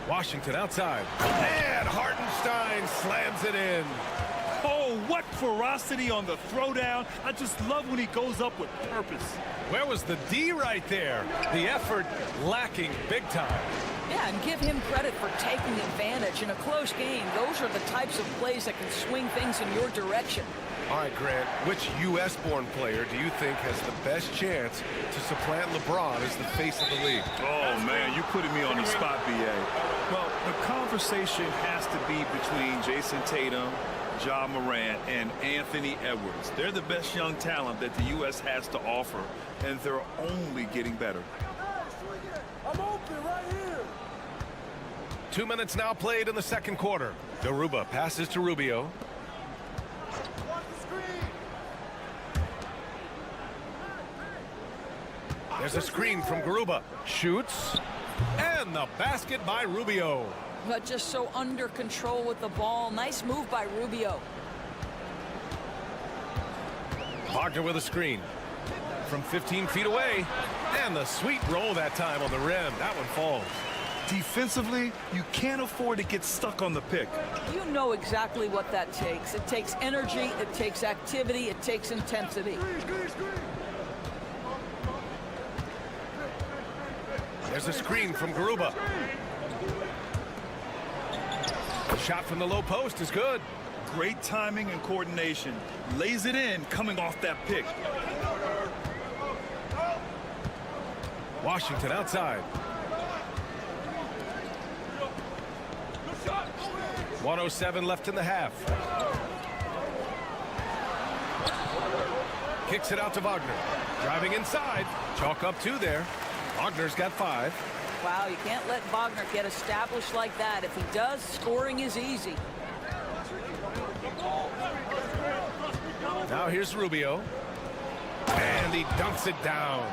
Washington outside. And Hardenstein slams it in.
Oh, what ferocity on the throwdown. I just love when he goes up with purpose.
Where was the D right there? The effort lacking big time.
Yeah, and give him credit for taking advantage in a close game. Those are the types of plays that can swing things in your direction.
All right, Grant, which U.S.-born player do you think has the best chance to supplant LeBron as the face of the league?
Oh, man, you're putting me on the spot, B.A. Well, the conversation has to be between Jason Tatum, Ja Morant, and Anthony Edwards. They're the best young talent that the U.S. has to offer, and they're only getting better.
I'm open right here.
2 minutes now played in the second quarter. Garuba passes to Rubio. There's a screen from Garuba. Shoots. And the basket by Rubio.
But just so under control with the ball. Nice move by Rubio.
Wagner with a screen. From 15 feet away. And the sweet roll that time on the rim. That one falls.
Defensively, you can't afford to get stuck on the pick.
You know exactly what that takes. It takes energy, it takes activity, it takes intensity.
There's a screen from Garuba. The shot from the low post is good.
Great timing and coordination. Lays it in coming off that pick.
Washington outside. 1:07 left in the half. Kicks it out to Wagner. Driving inside. Chalk up 2 there. Wagner's got 5.
Wow, you can't let Wagner get established like that. If he does, scoring is easy.
Now here's Rubio. And he dunks it down.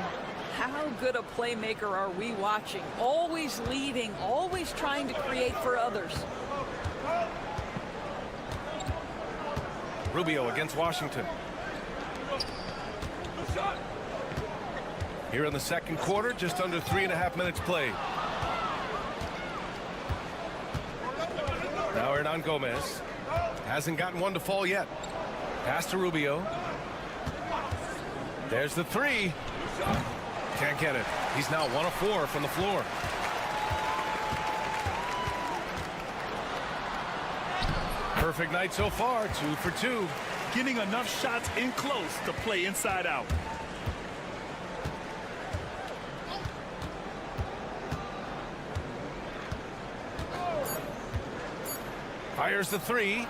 How good a playmaker are we watching? Always leading, always trying to create for others.
Rubio against Washington. Here in the second quarter, just under 3.5 minutes played. Now Hernan Gomez hasn't gotten one to fall yet. Pass to Rubio. There's the 3. Can't get it. He's now 1 of 4 from the floor. Perfect night so far, 2 for 2.
Getting enough shots in close to play inside out.
Fires the 3.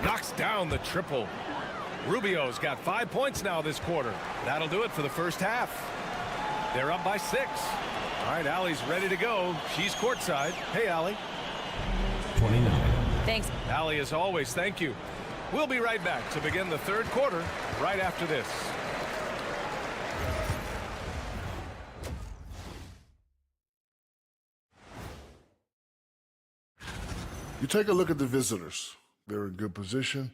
Knocks down the triple. Rubio's got 5 points now this quarter. That'll do it for the first half. They're up by 6. All right, Allie's ready to go. She's courtside. Hey, Allie.
29.
Thanks.
Allie, as always, thank you. We'll be right back to begin the third quarter right after this.
You take a look at the visitors. They're in good position,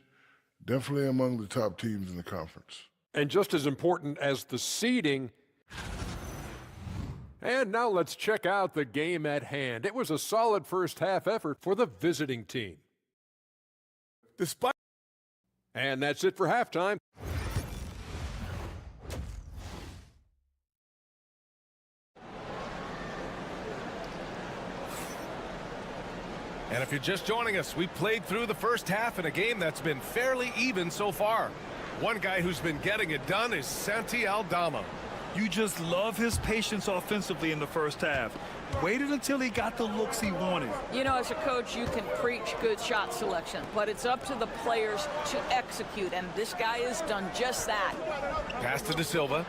definitely among the top teams in the conference.
And just as important as the seeding. And now let's check out the game at hand. It was a solid first half effort for the visiting team. And that's it for halftime.
And if you're just joining us, we played through the first half in a game that's been fairly even so far. One guy who's been getting it done is Santi Aldama.
You just love his patience offensively in the first half. Waited until he got the looks he wanted.
You know, as a coach, you can preach good shot selection, but it's up to the players to execute, and this guy has done just that.
Pass to De Silva.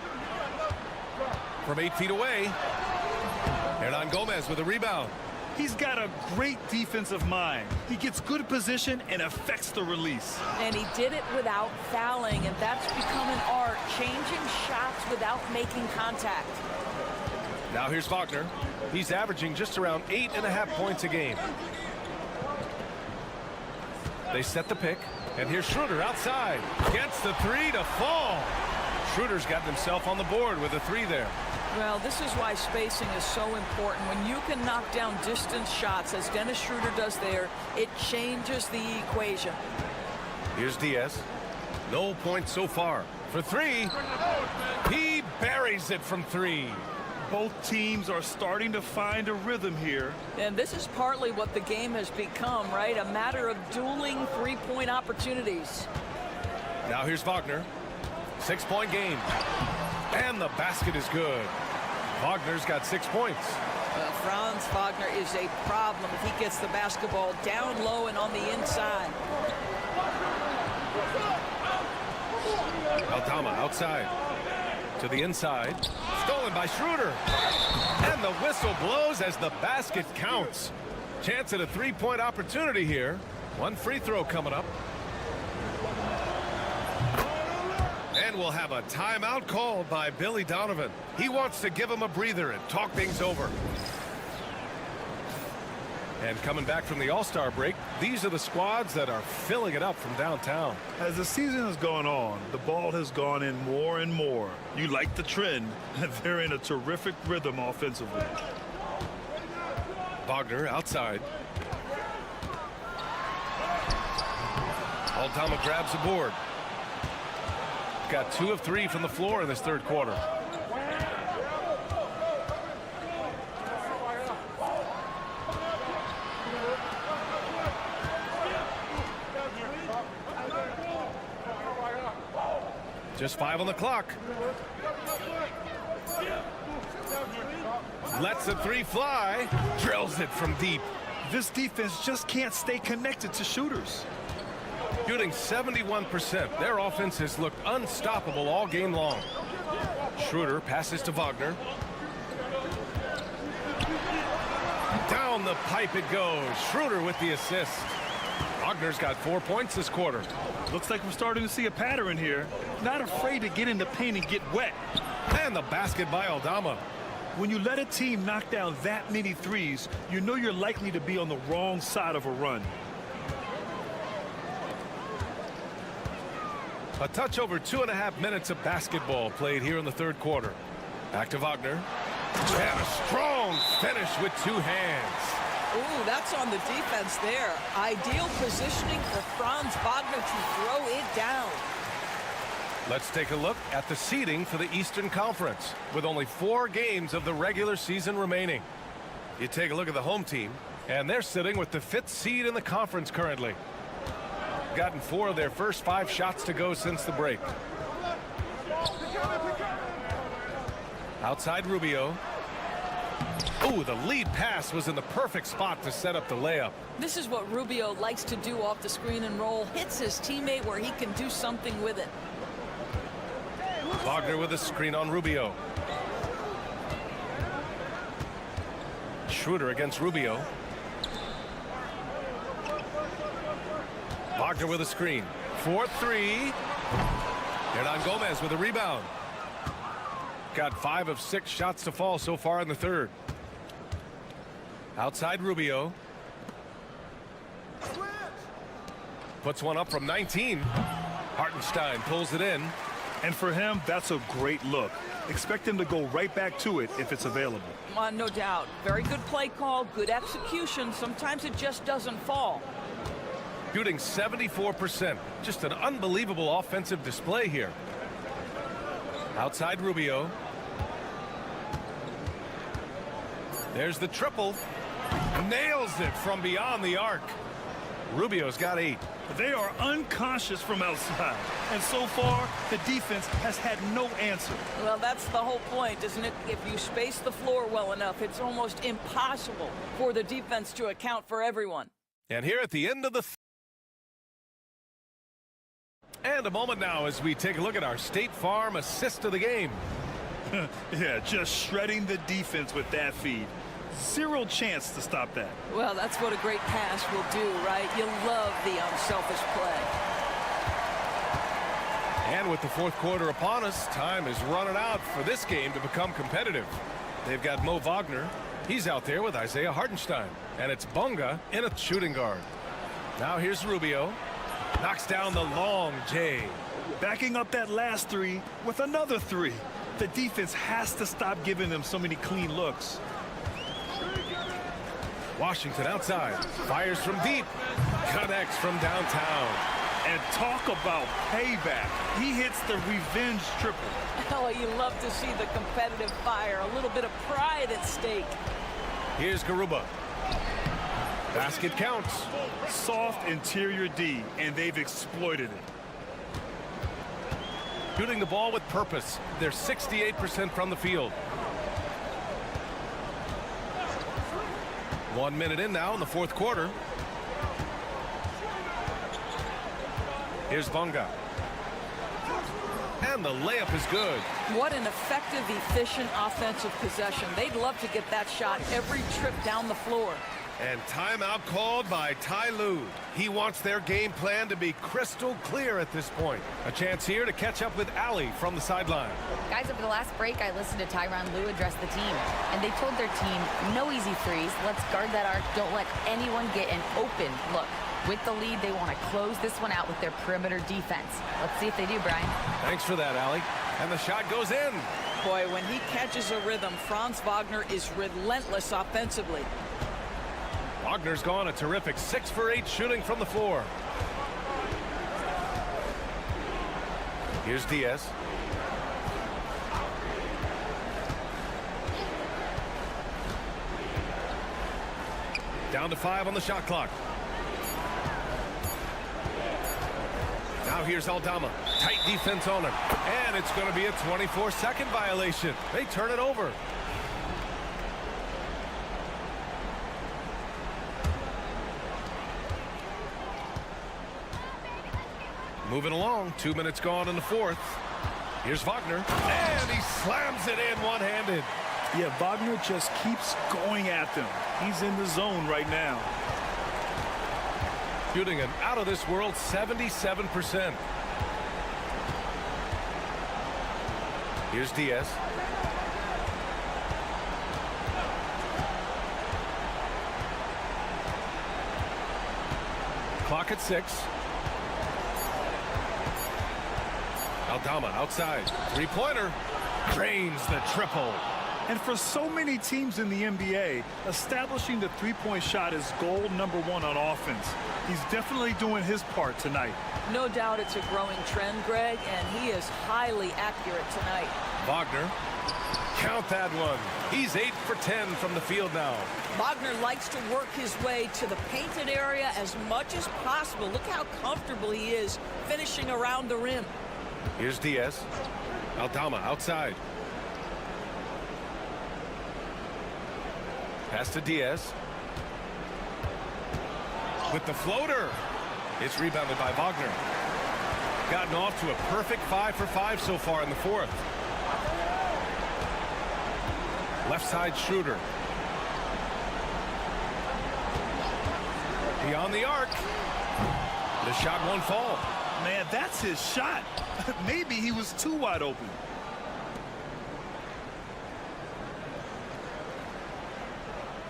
From 8 feet away. Hernan Gomez with a rebound.
He's got a great defensive mind. He gets good position and affects the release.
And he did it without fouling, and that's become an art, changing shots without making contact.
Now here's Wagner. He's averaging just around 8.5 points a game. They set the pick, and here's Schroeder outside. Gets the 3 to fall. Schroeder's gotten himself on the board with a 3 there.
Well, this is why spacing is so important. When you can knock down distance shots, as Dennis Schroeder does there, it changes the equation.
Here's Diaz. No points so far. For 3, he buries it from 3.
Both teams are starting to find a rhythm here.
And this is partly what the game has become, right? A matter of dueling three-point opportunities.
Now here's Wagner. 6-point game. And the basket is good. Wagner's got 6 points.
Franz Wagner is a problem if he gets the basketball down low and on the inside.
Aldama outside to the inside. Stolen by Schroeder. And the whistle blows as the basket counts. Chance at a 3-point opportunity here. One free throw coming up. And we'll have a timeout called by Billy Donovan. He wants to give him a breather and talk things over. And coming back from the All-Star break, these are the squads that are filling it up from downtown.
As the season has gone on, the ball has gone in more and more. You like the trend. They're in a terrific rhythm offensively.
Wagner outside. Aldama grabs the board. Got 2 of 3 from the floor in this third quarter. Just 5 on the clock. Lets the 3 fly. Drills it from deep.
This defense just can't stay connected to shooters.
Shooting 71%. Their offense has looked unstoppable all game long. Schroeder passes to Wagner. Down the pipe it goes. Schroeder with the assist. Wagner's got 4 points this quarter.
Looks like we're starting to see a pattern here. Not afraid to get in the paint and get wet.
And the basket by Aldama.
When you let a team knock down that many threes, you know you're likely to be on the wrong side of a run.
A touch over 2.5 minutes of basketball played here in the third quarter. Back to Wagner. And a strong finish with 2 hands.
Ooh, that's on the defense there. Ideal positioning for Franz Wagner to throw it down.
Let's take a look at the seeding for the Eastern Conference with only 4 games of the regular season remaining. You take a look at the home team, and they're sitting with the 5th seed in the conference currently. Gotten 4 of their first 5 shots to go since the break. Outside Rubio. Oh, the lead pass was in the perfect spot to set up the layup.
This is what Rubio likes to do off the screen and roll. Hits his teammate where he can do something with it.
Wagner with a screen on Rubio. Schroeder against Rubio. Wagner with a screen. 4-3. Hernan Gomez with a rebound. Got 5 of 6 shots to fall so far in the third. Outside Rubio. Puts one up from 19. Hartenstein pulls it in.
And for him, that's a great look. Expect him to go right back to it if it's available.
No doubt. Very good play call, good execution. Sometimes it just doesn't fall.
Shooting 74%. Just an unbelievable offensive display here. Outside Rubio. There's the triple. Nails it from beyond the arc. Rubio's got 8.
They are unconscious from outside. And so far, the defense has had no answer.
Well, that's the whole point, isn't it? If you space the floor well enough, it's almost impossible for the defense to account for everyone.
And here at the end of the and a moment now as we take a look at our State Farm assist of the game.
Yeah, just shredding the defense with that feed. 0 chance to stop that.
Well, that's what a great pass will do, right? You love the unselfish play.
And with the fourth quarter upon us, time is running out for this game to become competitive. They've got Mo Wagner. He's out there with Isaiah Hartenstein. And it's Bunga in a shooting guard. Now here's Rubio. Knocks down the long J.
Backing up that last 3 with another 3. The defense has to stop giving them so many clean looks.
Washington outside. Fires from deep. Connects from downtown.
And talk about payback. He hits the revenge triple.
Oh, you love to see the competitive fire. A little bit of pride at stake.
Here's Garuba. Basket counts.
Soft interior D, and they've exploited it.
Shooting the ball with purpose. They're 68% from the field. 1 minute in now in the fourth quarter. Here's Bonga. And the layup is good.
What an effective, efficient offensive possession. They'd love to get that shot every trip down the floor.
And timeout called by Ty Lue. He wants their game plan to be crystal clear at this point. A chance here to catch up with Allie from the sideline.
Guys, over the last break, I listened to Tyronn Lue address the team, and they told their team, no easy threes. Let's guard that arc. Don't let anyone get an open look. With the lead, they want to close this one out with their perimeter defense. Let's see if they do, Brian.
Thanks for that, Allie. And the shot goes in.
Boy, when he catches a rhythm, Franz Wagner is relentless offensively.
Wagner's gone a terrific 6 for 8 shooting from the floor. Here's Diaz. Down to 5 on the shot clock. Now here's Aldama. Tight defense on him. And it's going to be a 24-second violation. They turn it over. Moving along, 2 minutes gone in the fourth. Here's Wagner, and he slams it in one-handed.
Yeah, Wagner just keeps going at them. He's in the zone right now.
Shooting an out-of-this-world 77%. Here's Diaz. Clock at 6. Aldama outside. Three-pointer. Drains the triple.
And for so many teams in the NBA, establishing the three-point shot is goal number 1 on offense. He's definitely doing his part tonight.
No doubt it's a growing trend, Greg, and he is highly accurate tonight.
Wagner. Count that one. He's 8 for 10 from the field now.
Wagner likes to work his way to the painted area as much as possible. Look how comfortable he is finishing around the rim.
Here's Diaz. Aldama outside. Pass to Diaz. With the floater. It's rebounded by Wagner. Gotten off to a perfect 5 for 5 so far in the fourth. Left side Schroeder. Beyond the arc. The shot won't fall.
Man, that's his shot. Maybe he was too wide open.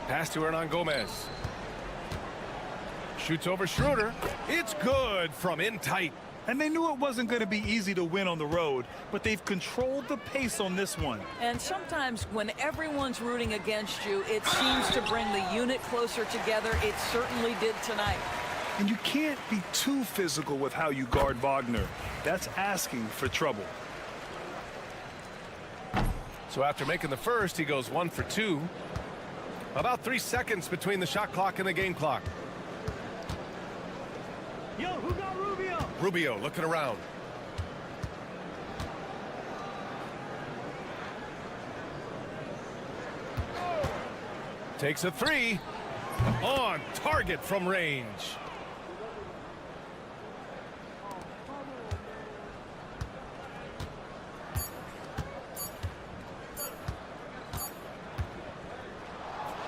Pass to Hernan Gomez. Shoots over Schroeder. It's good from in tight.
And they knew it wasn't going to be easy to win on the road, but they've controlled the pace on this one.
And sometimes when everyone's rooting against you, it seems to bring the unit closer together. It certainly did tonight.
And you can't be too physical with how you guard Wagner. That's asking for trouble.
So after making the first, he goes 1 for 2. About 3 seconds between the shot clock and the game clock.
Yo, who got Rubio?
Rubio looking around. Takes a 3. On target from range.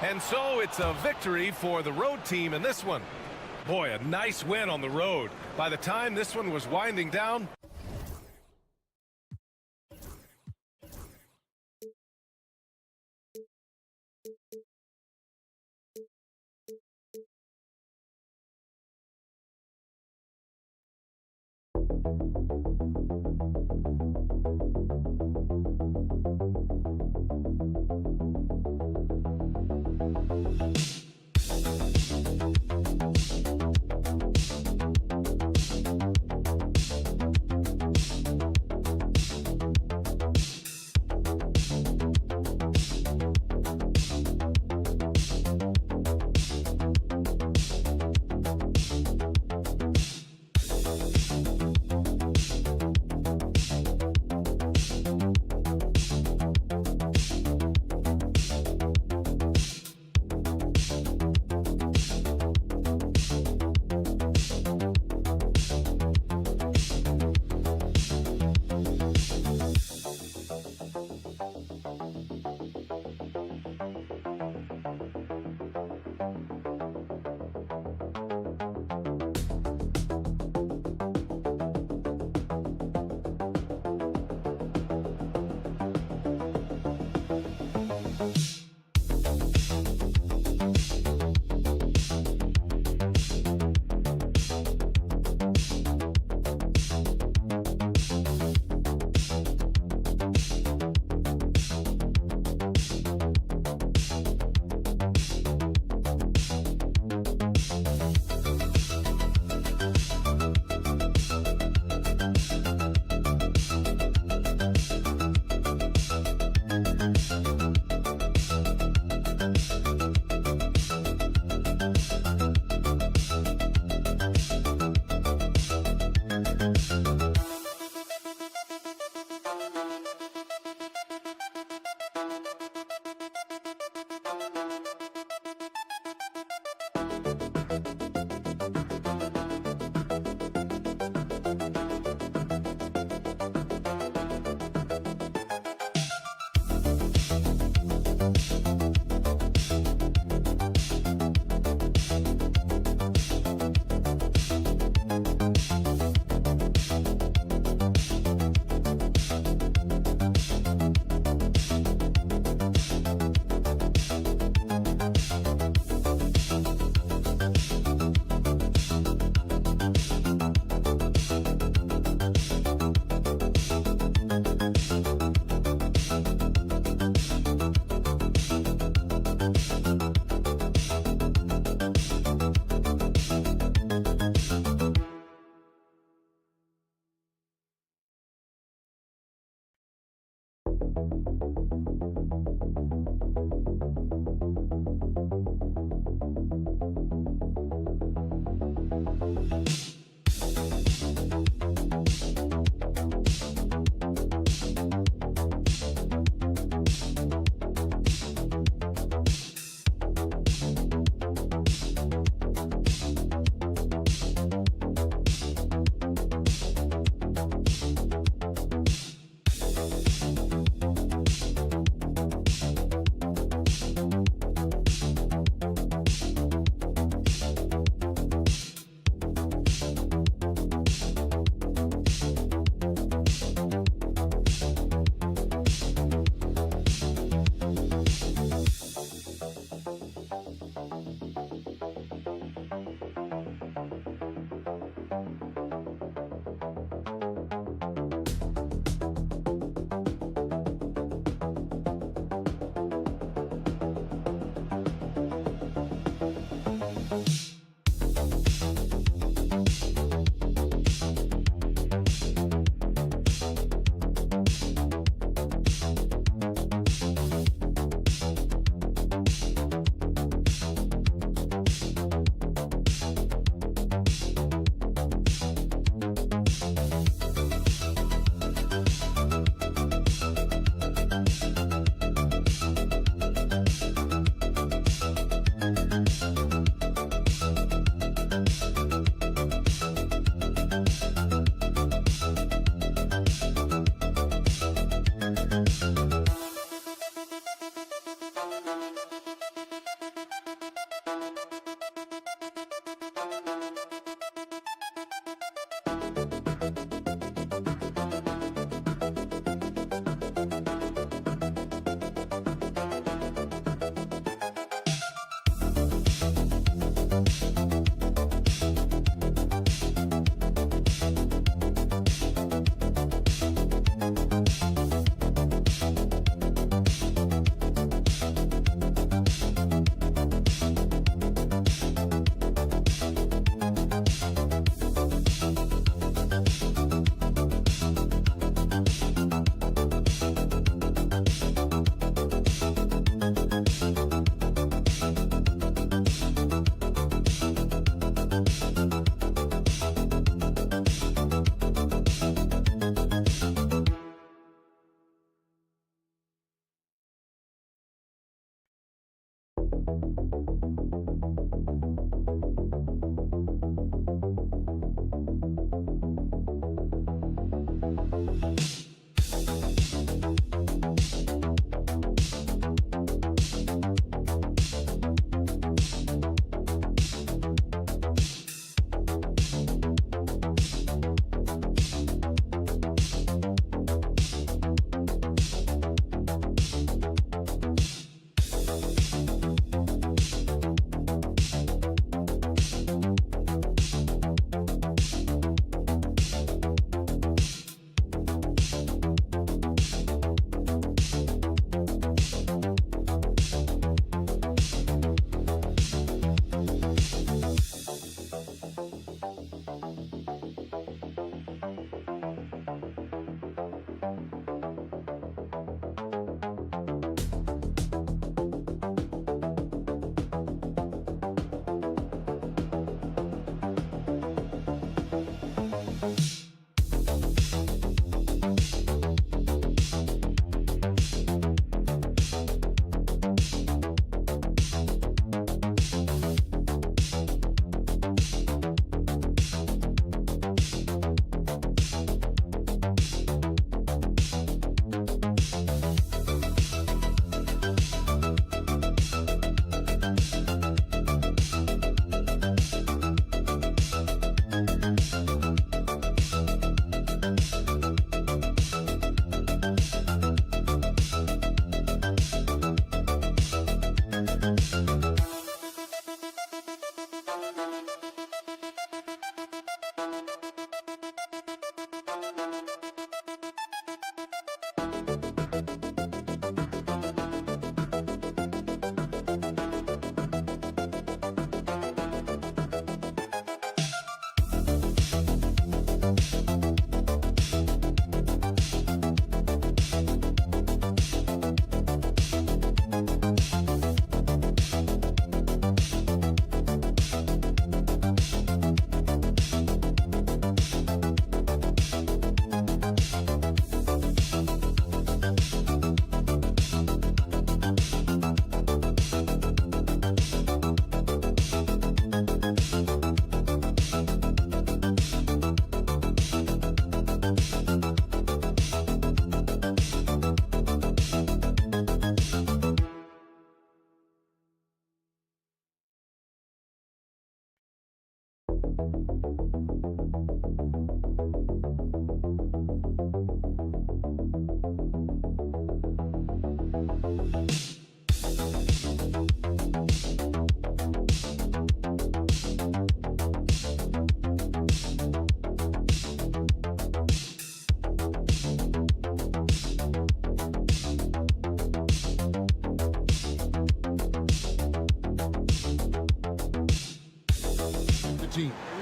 And so it's a victory for the road team in this one. Boy, a nice win on the road. By the time this one was winding down,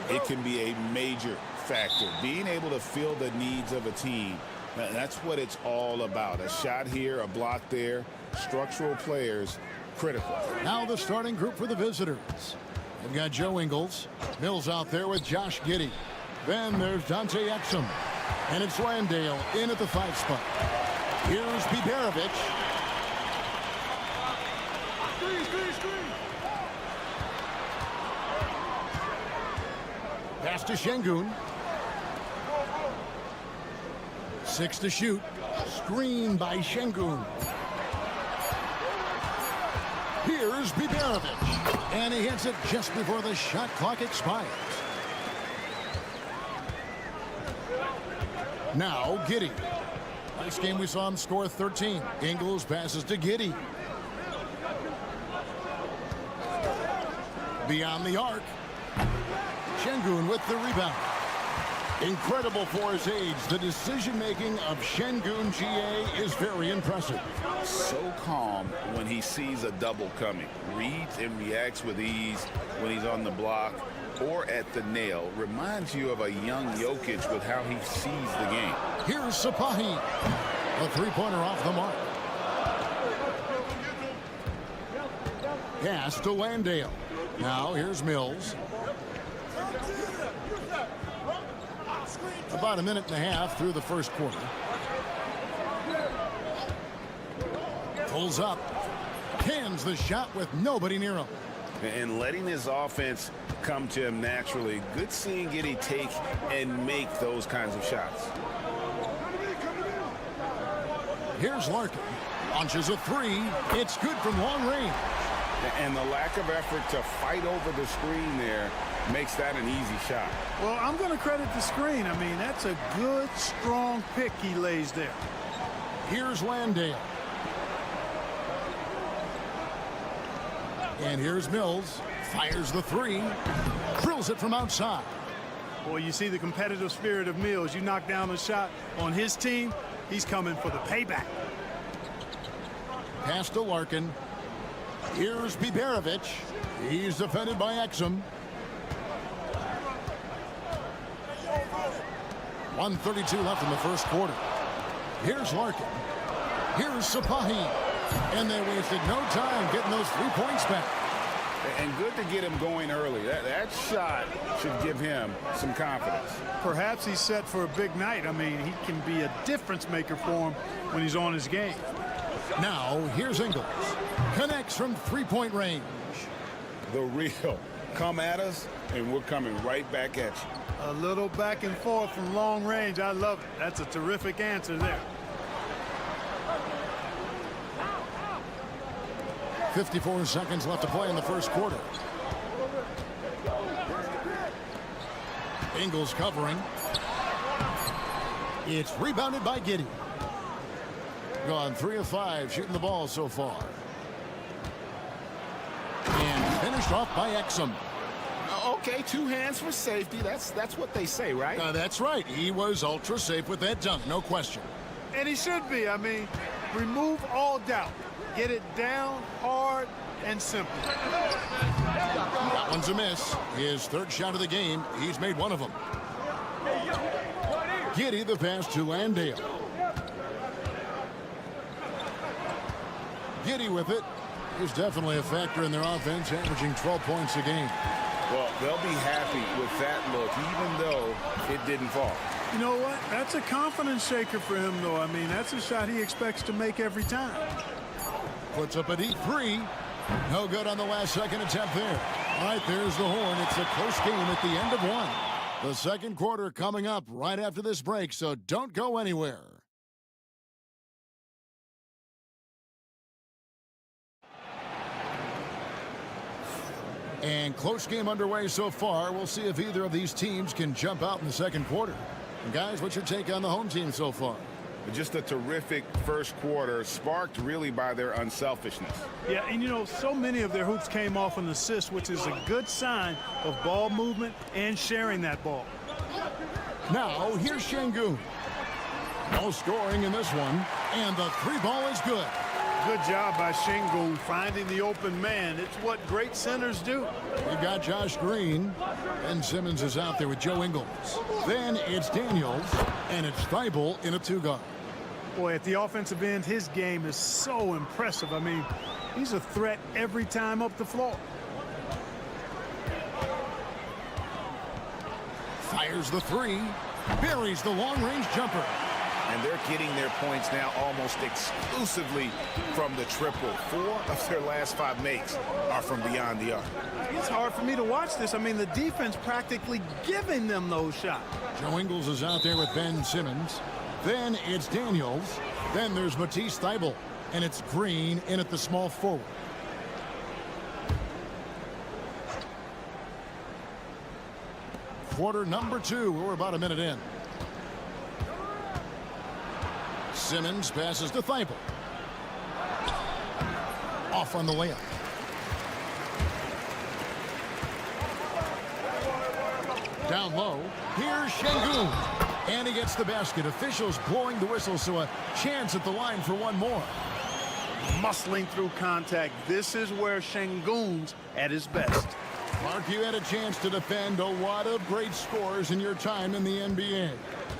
It can be a major factor. Being able to feel the needs of a team, that's what it's all about. A shot here, a block there, structural players, critical.
Now the starting group for the visitors. They've got Joe Ingles. Mills out there with Josh Giddey. Then there's Dante Exum. And it's Landale in at the 5 spot. Here's Biberovic. Pass to Şengün. 6 to shoot. Screen by Şengün. Here's Biberovic. And he hits it just before the shot clock expires. Now Giddey. Last game we saw him score 13. Ingles passes to Giddey. Beyond the arc. Şengün with the rebound. Incredible for his age. The decision-making of Şengün GA is very impressive.
So calm when he sees a double coming. Reads and reacts with ease when he's on the block or at the nail. Reminds you of a young Jokic with how he sees the game.
Here's Sapahi. A three-pointer off the mark. Pass to Landale. Now here's Mills. About a minute and a half through the first quarter. Pulls up. Cans the shot with nobody near him.
And letting his offense come to him naturally. Good seeing Giddey take and make those kinds of shots.
Here's Larkin. Launches a three. It's good from long range.
And the lack of effort to fight over the screen there makes that an easy shot.
Well, I'm going to credit the screen. I mean, that's a good, strong pick he lays there.
Here's Landale. And here's Mills. Fires the three. Drills it from outside.
Boy, you see the competitive spirit of Mills. You knock down a shot on his team, he's coming for the payback.
Pass to Larkin. Here's Biberovic. He's defended by Exum. 1:32 left in the first quarter. Here's Larkin. Here's Sapahi. And they wasted no time getting those 3 points back.
And good to get him going early. That shot should give him some confidence.
Perhaps he's set for a big night. I mean, he can be a difference maker for him when he's on his game.
Now, here's Ingles. Connects from three-point range.
The real. Come at us, and we're coming right back at you.
A little back and forth from long range. I love it. That's a terrific answer there.
54 seconds left to play in the first quarter. Ingles covering. It's rebounded by Giddey. Gone 3 of 5 shooting the ball so far. And finished off by Exum.
Okay, 2 hands for safety. That's what they say, right?
That's right. He was ultra safe with that dunk, no question.
And he should be. I mean, remove all doubt. Get it down, hard, and simple.
That one's a miss. His third shot of the game. He's made one of them. Giddey the pass to Landale. Giddey with it. He's definitely a factor in their offense, averaging 12 points a game.
Well, they'll be happy with that look, even though it didn't fall.
You know what? That's a confidence shaker for him, though. I mean, that's a shot he expects to make every time.
Puts up a deep three. No good on the last second attempt there. All right, there's the horn. It's a close game at the end of one. The second quarter coming up right after this break, so don't go anywhere. And close game underway so far. We'll see if either of these teams can jump out in the second quarter. And guys, what's your take on the home team so far?
Just a terrific first quarter, sparked really by their unselfishness.
Yeah, and you know, so many of their hoops came off an assist, which is a good sign of ball movement and sharing that ball.
Now, here's Şengün. No scoring in this one, and the three ball is good.
Good job by Şengün finding the open man. It's what great centers do.
We've got Josh Green, and Simmons is out there with Joe Ingles. Then it's Daniels, and it's Thibault in a two-guard.
Boy, at the offensive end, his game is so impressive. I mean, he's a threat every time up the floor.
Fires the three, buries the long-range jumper.
And they're getting their points now almost exclusively from the triple. 4 of their last 5 makes are from beyond the arc.
It's hard for me to watch this. I mean, the defense practically giving them those shots.
Joe Ingles is out there with Ben Simmons. Then it's Daniels. Then there's Matisse Thybulle. And it's Green in at the small forward. Quarter number 2. We're about a minute in. Simmons passes to Thybulle. Off on the layup. Down low. Here's Şengün. And he gets the basket. Officials blowing the whistle, so a chance at the line for one more.
Muscling through contact. This is where Şengün's at his best.
Mark, you had a chance to defend a lot of great scores in your time in the NBA.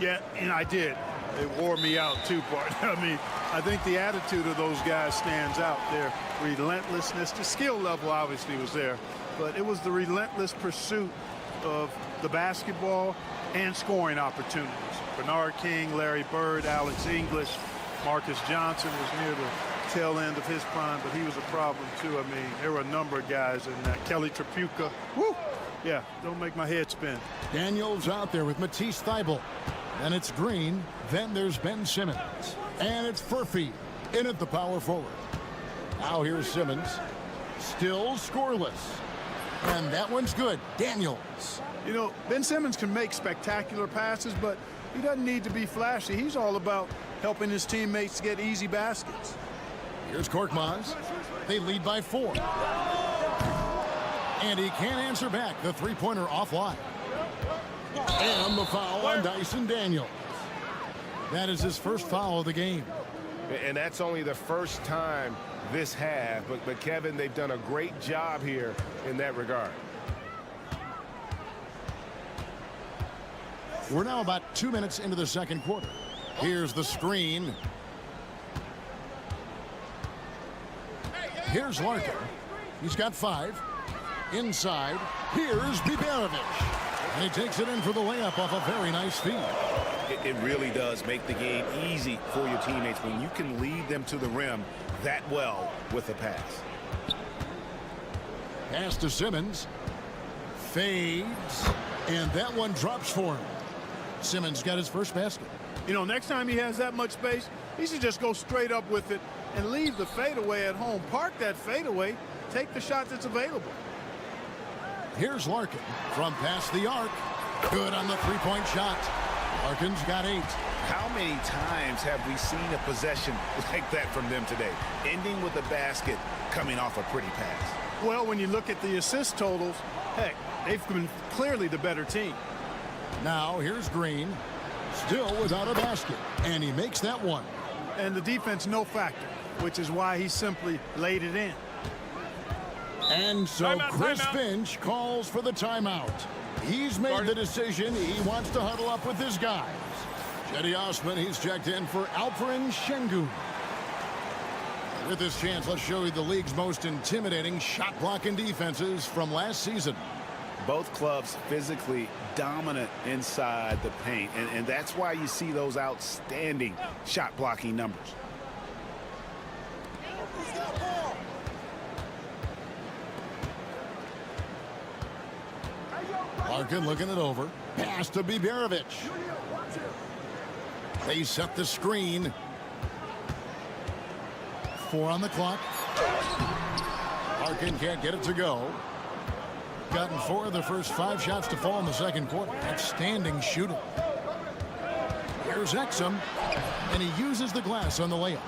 Yeah, and I did. It wore me out too, Bart. I mean, I think the attitude of those guys stands out. Their relentlessness, the skill level obviously was there, but it was the relentless pursuit of the basketball and scoring opportunities. Bernard King, Larry Bird, Alex English, Marcus Johnson was near the tail end of his prime, but he was a problem too. I mean, there were a number of guys in that. Kelly Tripucka. Woo! Yeah, don't make my head spin.
Daniels out there with Matisse Thybulle. Then it's Green. Then there's Ben Simmons. And it's Furphy in at the power forward. Now here's Simmons. Still scoreless. And that one's good. Daniels.
You know, Ben Simmons can make spectacular passes, but he doesn't need to be flashy. He's all about helping his teammates get easy baskets.
Here's Korkmaz. They lead by 4. And he can't answer back. The three-pointer offline. And the foul on Dyson Daniels. That is his first foul of the game.
And that's only the first time this half. But Kevin, they've done a great job here in that regard.
We're now about 2 minutes into the second quarter. Here's the screen. Here's Larkin. He's got 5. Inside. Here's Biberovic. And he takes it in for the layup off a very nice feed.
It really does make the game easy for your teammates when you can lead them to the rim that well with a pass.
Pass to Simmons. Fades. And that one drops for him. Simmons got his first basket.
You know, next time he has that much space, he should just go straight up with it and leave the fadeaway at home. Park that fadeaway. Take the shot that's available.
Here's Larkin from past the arc. Good on the three-point shot. Larkin's got 8.
How many times have we seen a possession like that from them today? Ending with a basket, coming off a pretty pass.
Well, when you look at the assist totals, heck, they've been clearly the better team.
Now here's Green. Still without a basket. And he makes that one.
And the defense no factor, which is why he simply laid it in.
And so Chris Finch calls for the timeout. He's made the decision. He wants to huddle up with his guys. Cedi Osman, he's checked in for Alperen Şengün. With this chance, let's show you the league's most intimidating shot blocking defenses from last season.
Both clubs physically dominant inside the paint, and that's why you see those outstanding shot blocking numbers.
Larkin looking it over. Pass to Biberovic. They set the screen. 4 on the clock. Larkin can't get it to go. Gotten 4 of the first 5 shots to fall in the second quarter. Outstanding shooting. Here's Exum, and he uses the glass on the layup.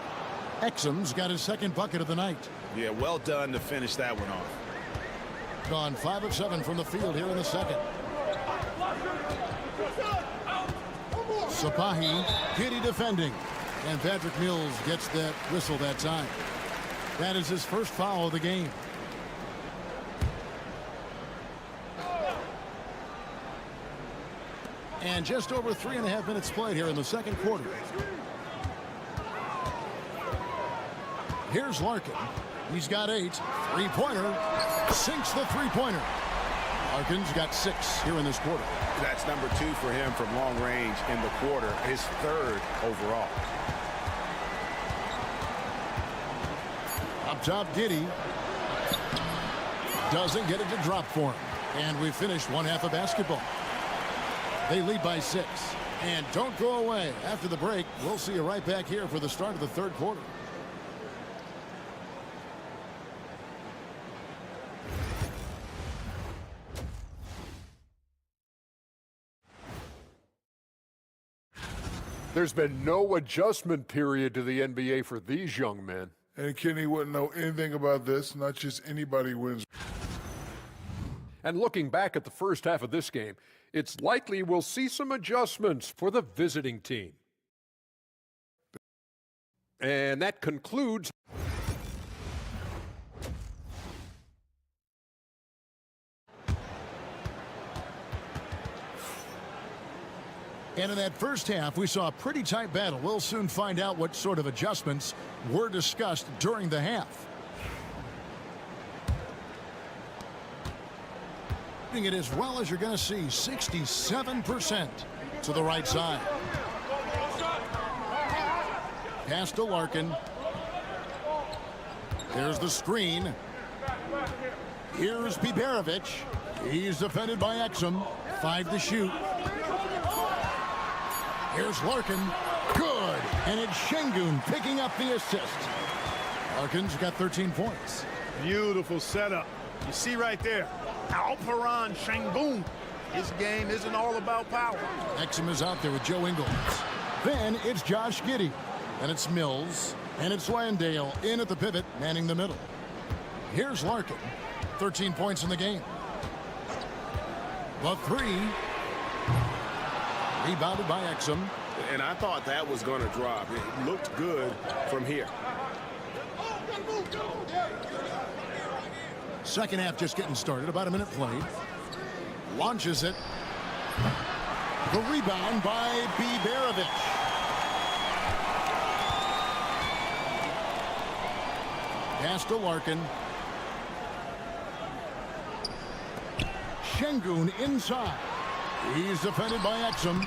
Exum's got his second bucket of the night.
Yeah, well done to finish that one off.
Gone 5 of 7 from the field here in the second. Sapahi, Giddy defending. And Patrick Mills gets that whistle that time. That is his first foul of the game. And just over 3.5 minutes played here in the second quarter. Here's Larkin. He's got 8. Three-pointer. Sinks the three-pointer. Larkin's got 6 here in this quarter.
That's number 2 for him from long range in the quarter. His 3rd overall.
Up top, Giddy. Doesn't get it to drop for him. And we finished one half of basketball. They lead by 6. And don't go away. After the break, we'll see you right back here for the start of the third quarter.
There's been no adjustment period to the NBA for these young men.
And Kenny wouldn't know anything about this. Not just anybody wins.
And looking back at the first half of this game, it's likely we'll see some adjustments for the visiting team. And that concludes.
And in that first half, we saw a pretty tight battle. We'll soon find out what sort of adjustments were discussed during the half. It as well as you're going to see, 67% to the right side. Pass to Larkin. There's the screen. Here's Biberovic. He's defended by Exum. 5 to shoot. Here's Larkin. Good. And it's Şengün picking up the assist. Larkin's got 13 points.
Beautiful setup. You see right there, Alperen Şengün. His game isn't all about power.
Exum is out there with Joe Ingles. Then it's Josh Giddey. And it's Mills. And it's Landale in at the pivot, manning the middle. Here's Larkin. 13 points in the game. The 3. Rebounded by Exum.
And I thought that was going to drop. It looked good from here.
Second half just getting started. About a minute played. Launches it. The rebound by Biberovic. Pass to Larkin. Şengün inside. He's defended by Exum.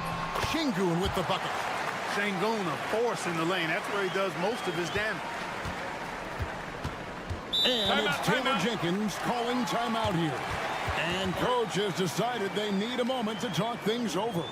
Şengün with the bucket.
Şengün a force in the lane. That's where he does most of his damage.
And it's Taylor Jenkins calling timeout here. And coach has decided they need a moment to talk things over.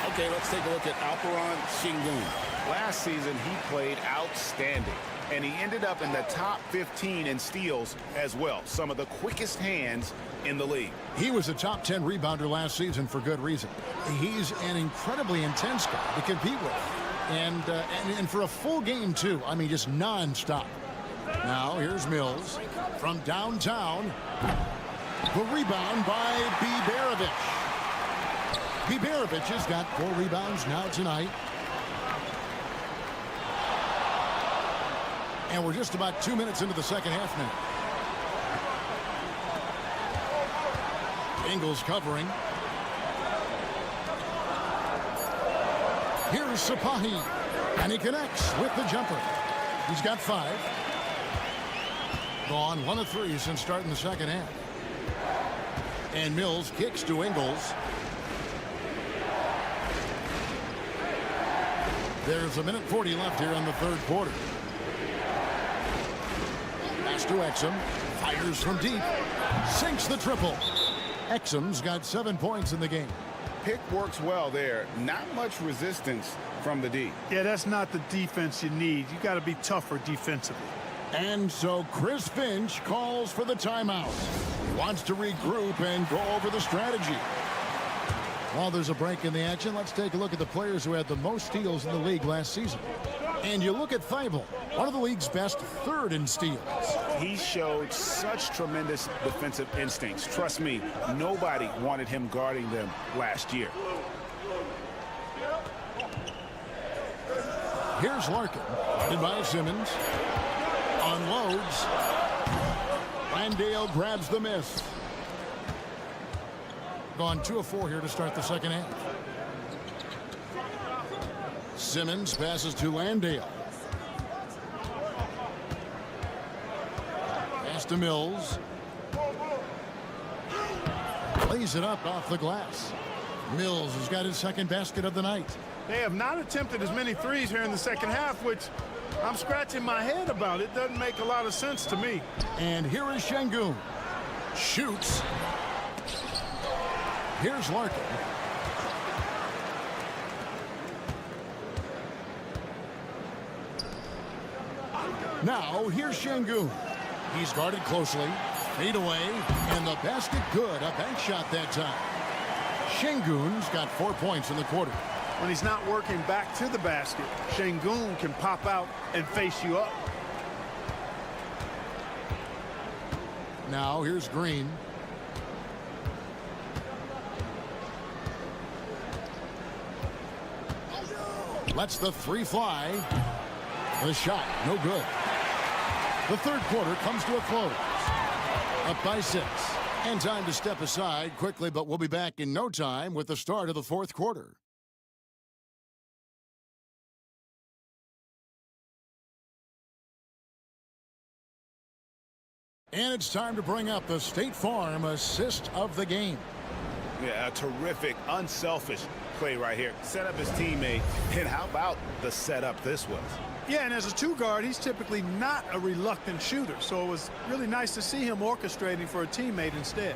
Okay, let's take a look at Alperen Şengün. Last season, he played outstanding, and he ended up in the top 15 in steals as well. Some of the quickest hands in the league.
He was a top 10 rebounder last season for good reason. He's an incredibly intense guy to compete with. And for a full game, too. I mean, just nonstop. Now, here's Mills from downtown. The rebound by Biberovic. Biberovic has got 4 rebounds now tonight. And we're just about 2 minutes into the second half now. Ingles covering. Here's Sapahi. And he connects with the jumper. He's got 5. Gone 1 of 3 since starting the second half. And Mills kicks to Ingles. There's a minute 40 left here in the third quarter. Pass to Exum. Fires from deep. Sinks the triple. Exum's got 7 points in the game.
pick works well there. Not much resistance from the D.
Yeah, that's not the defense you need. You got to be tougher defensively.
And so Chris Finch calls for the timeout. He wants to regroup and go over the strategy. While there's a break in the action, let's take a look at the players who had the most steals in the league last season. And you look at Thibault, one of the league's best, third in steals.
He showed such tremendous defensive instincts. Trust me, nobody wanted him guarding them last year.
Here's Larkin, guarded by Simmons. Unloads. Landale grabs the miss. Gone 2 of 4 here to start the second half. Simmons passes to Landale. Pass to Mills. Lays it up off the glass. Mills has got his second basket of the night.
They have not attempted as many threes here in the second half, which I'm scratching my head about. It doesn't make a lot of sense to me.
And here is Şengün. Shoots. Here's Larkin. Now, here's Şengün. He's guarded closely. Fade away. And the basket good. A bank shot that time. Şengün's got 4 points in the quarter.
When he's not working back to the basket, Şengün can pop out and face you up.
Now, here's Green. Lets the three fly. The shot, no good. The third quarter comes to a close. Up by 6. And time to step aside quickly, but we'll be back in no time with the start of the fourth quarter. And it's time to bring up the State Farm assist of the game.
Yeah, a terrific, unselfish play right here. Set up his teammate, and how about the setup this was?
Yeah, and as a two guard, he's typically not a reluctant shooter, so it was really nice to see him orchestrating for a teammate instead.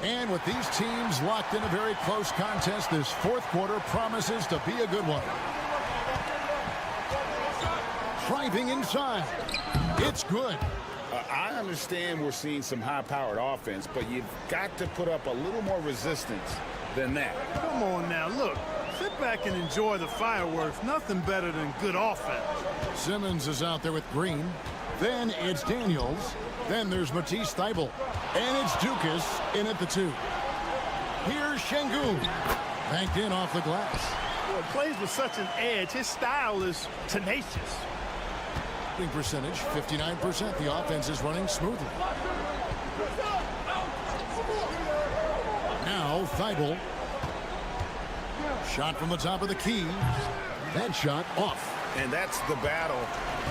And with these teams locked in a very close contest, this fourth quarter promises to be a good one. Driving inside. It's good.
I understand we're seeing some high-powered offense, but you've got to put up a little more resistance than that.
Come on now, look. Sit back and enjoy the fireworks. Nothing better than good offense.
Simmons is out there with Green. Then it's Daniels. Then there's Matisse Thybulle. And it's Dukas in at the 2. Here's Şengün. Banked in off the glass.
Well, plays with such an edge. His style is tenacious.
Percentage 59%. The offense is running smoothly. Now Thybulle. Shot from the top of the key. That shot off.
And that's the battle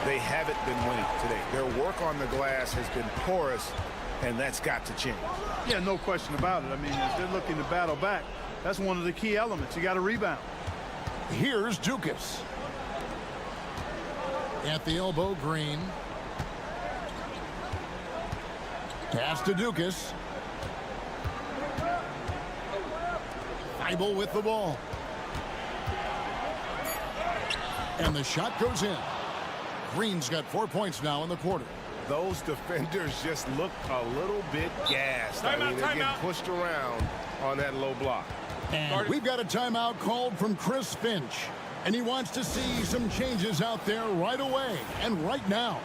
they haven't been winning today. Their work on the glass has been porous, and that's got to change.
Yeah, no question about it. I mean, as they're looking to battle back, that's one of the key elements. You got to rebound.
Here's Dukas. At the elbow, Green. Pass to Dukas. Thybulle with the ball. And the shot goes in. Green's got 4 points now in the quarter.
Those defenders just look a little bit gassed. I mean, they're getting pushed around on that low block.
And we've got a timeout called from Chris Finch. And he wants to see some changes out there right away and right now.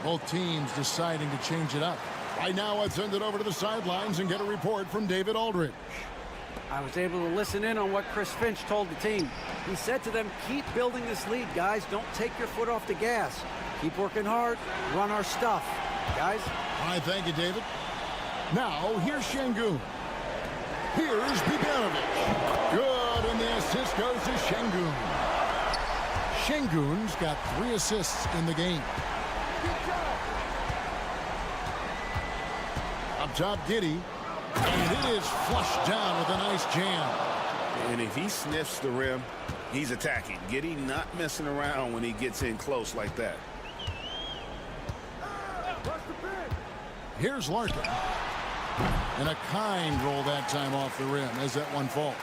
Both teams deciding to change it up. Right now, let's send it over to the sidelines and get a report from David Aldridge.
I was able to listen in on what Chris Finch told the team. He said to them, keep building this lead, guys. Don't take your foot off the gas. Keep working hard. Run our stuff. Guys?
All right, thank you, David. Now, here's Şengün. Here's Bogdanović. Good, and the assist goes to Şengün. Şengün's got 3 assists in the game. Up top, Giddey. And it is flushed down with a nice jam.
And if he sniffs the rim, he's attacking. Giddey not messing around when he gets in close like that.
Here's Larkin. And a kind roll that time off the rim as that one falls.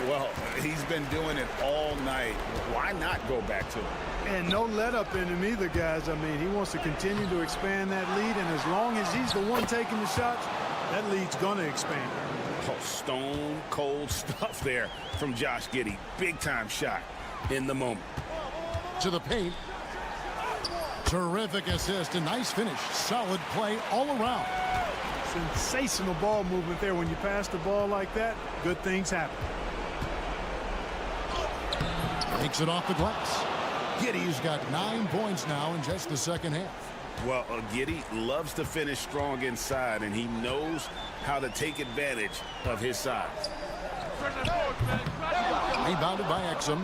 Well, he's been doing it all night. Why not go back to it?
And no let up in him either, guys. I mean, he wants to continue to expand that lead, and as long as he's the one taking the shots, that lead's going to expand.
Oh, stone cold stuff there from Josh Giddey. Big time shot in the moment.
To the paint. Terrific assist, a nice finish. Solid play all around.
Sensational ball movement there. When you pass the ball like that, good things happen.
Takes it off the glass. Giddey's got 9 points now in just the second half.
Well, Giddey loves to finish strong inside, and he knows how to take advantage of his size.
Rebounded by Exum.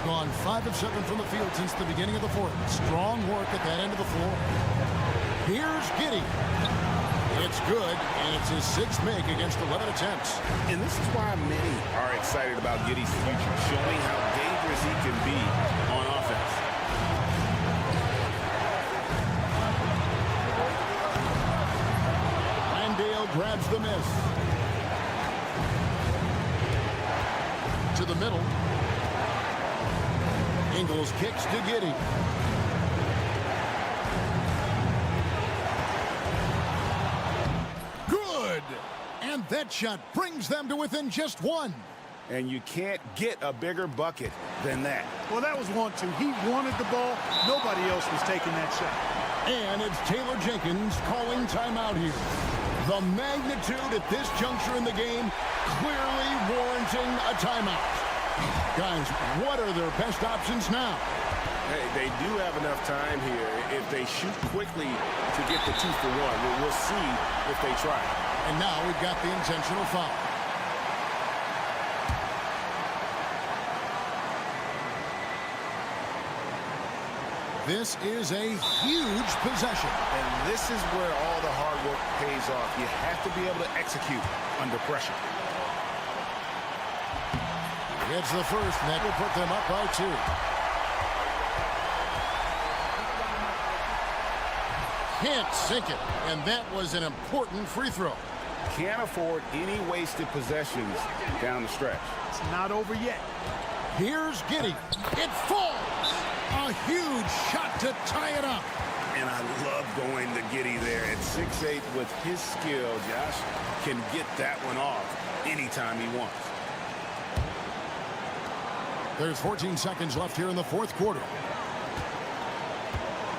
Gone 5 of 7 from the field since the beginning of the fourth. Strong work at that end of the floor. Here's Giddey. It's good, and it's his 6th make against 11 attempts.
And this is why many are excited about Giddey's future, showing how dangerous he can be on offense.
Landale grabs the miss. To the middle. Ingles kicks to Giddey. Good! And that shot brings them to within just 1.
And you can't get a bigger bucket than that.
Well, that was 1-2. He wanted the ball. Nobody else was taking that shot.
And it's Taylor Jenkins calling timeout here. The magnitude at this juncture in the game clearly warranting a timeout. Guys, what are their best options now?
Hey, they do have enough time here. If they shoot quickly to get the 2 for 1, we'll see if they try.
And now we've got the intentional foul. This is a huge possession.
And this is where all the hard work pays off. You have to be able to execute under pressure.
It's the first, and that will put them up by 2. Can't sink it, and that was an important free throw.
Can't afford any wasted possessions down the stretch.
It's not over yet.
Here's Giddey. It falls. A huge shot to tie it up.
And I love going to Giddey there at 6'8". With his skill, Josh can get that one off anytime he wants.
There's 14 seconds left here in the fourth quarter.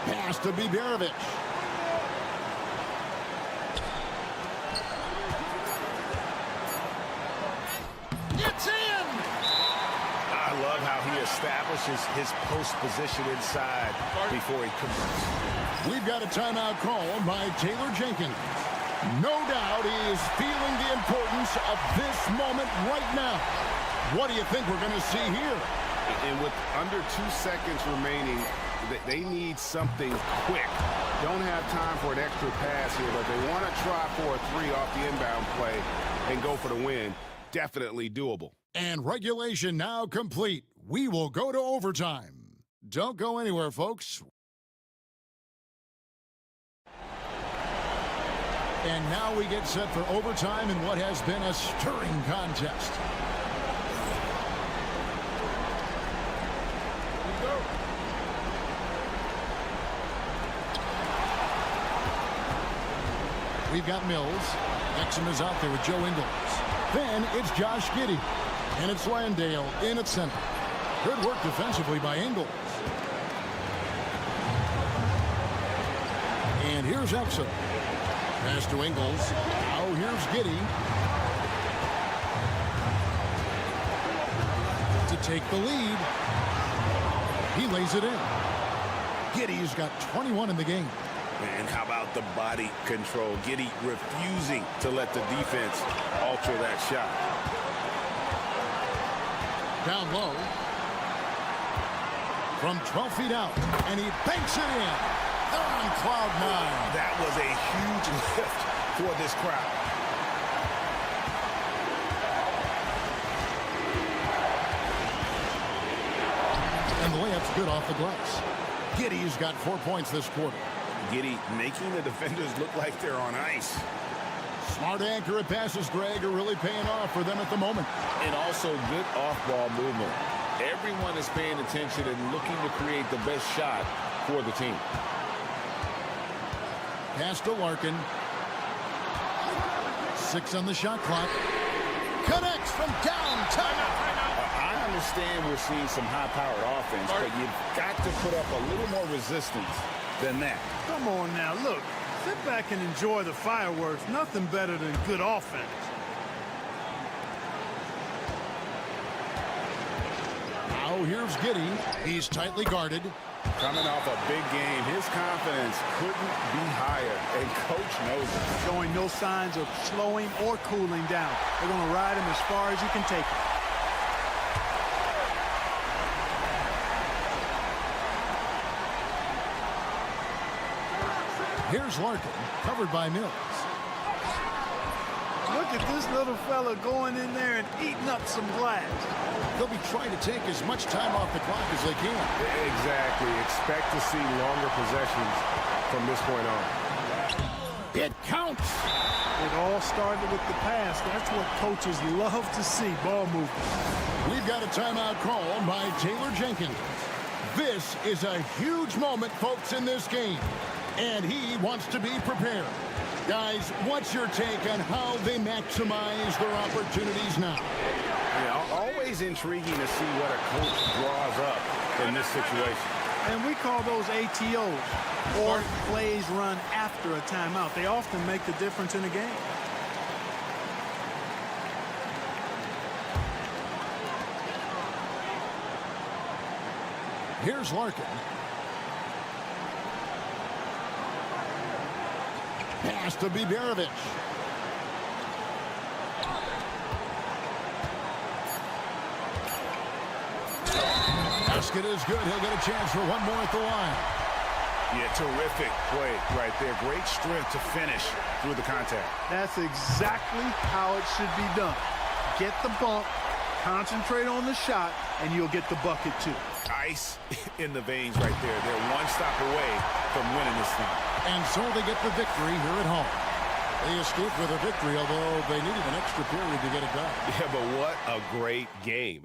Pass to Biberovic. It's in!
I love how he establishes his post position inside before he converts.
We've got a timeout called by Taylor Jenkins. No doubt he is feeling the importance of this moment right now. What do you think we're going to see here?
And with under 2 seconds remaining, they need something quick. Don't have time for an extra pass here, but they want to try for a 3 off the inbound play and go for the win. Definitely doable.
And regulation now complete. We will go to overtime. Don't go anywhere, folks. And now we get set for overtime in what has been a stirring contest. We've got Mills. Exum is out there with Joe Ingles. Then it's Josh Giddey. And it's Landale in at center. Good work defensively by Ingles. And here's Exum. Pass to Ingles. Now here's Giddey. To take the lead. He lays it in. Giddey's got 21 in the game.
And how about the body control? Giddey refusing to let the defense alter that shot.
Down low. From 12 feet out. And he banks it in. They're on cloud 9.
That was a huge lift for this crowd.
And the layup's good off the glass. Giddey's got 4 points this quarter.
Giddey making the defenders look like they're on ice.
Smart accurate passes, Greg, are really paying off for them at the moment.
And also good off-ball movement. Everyone is paying attention and looking to create the best shot for the team.
Pass to Larkin. 6 on the shot clock. Connects from downtown.
I understand we're seeing some high-powered offense, but you've got to put up a little more resistance than that.
Come on now, look. Sit back and enjoy the fireworks. Nothing better than good offense.
Now here's Giddey. He's tightly guarded.
Coming off a big game, his confidence couldn't be higher, and coach knows it.
Showing no signs of slowing or cooling down. They're going to ride him as far as you can take him.
Here's Larkin, covered by Mills.
Look at this little fella going in there and eating up some glass.
They'll be trying to take as much time off the clock as they can.
Exactly. Expect to see longer possessions from this point on.
It counts.
It all started with the pass. That's what coaches love to see, ball movement.
We've got a timeout called by Taylor Jenkins. This is a huge moment, folks, in this game. And he wants to be prepared. Guys, what's your take on how they maximize their opportunities now?
Yeah, always intriguing to see what a coach draws up in this situation.
And we call those ATOs, or plays run after a timeout. They often make the difference in a game.
Here's Larkin. Pass to Biberovich. Basket is good. He'll get a chance for one more at the line.
Yeah, terrific play right there. Great strength to finish through the contact.
That's exactly how it should be done. Get the bump, concentrate on the shot, and you'll get the bucket too.
Ice in the veins right there. They're one stop away from winning this thing.
And so they get the victory here at home. They escaped with a victory, although they needed an extra period to get it done.
Yeah, but what a great game.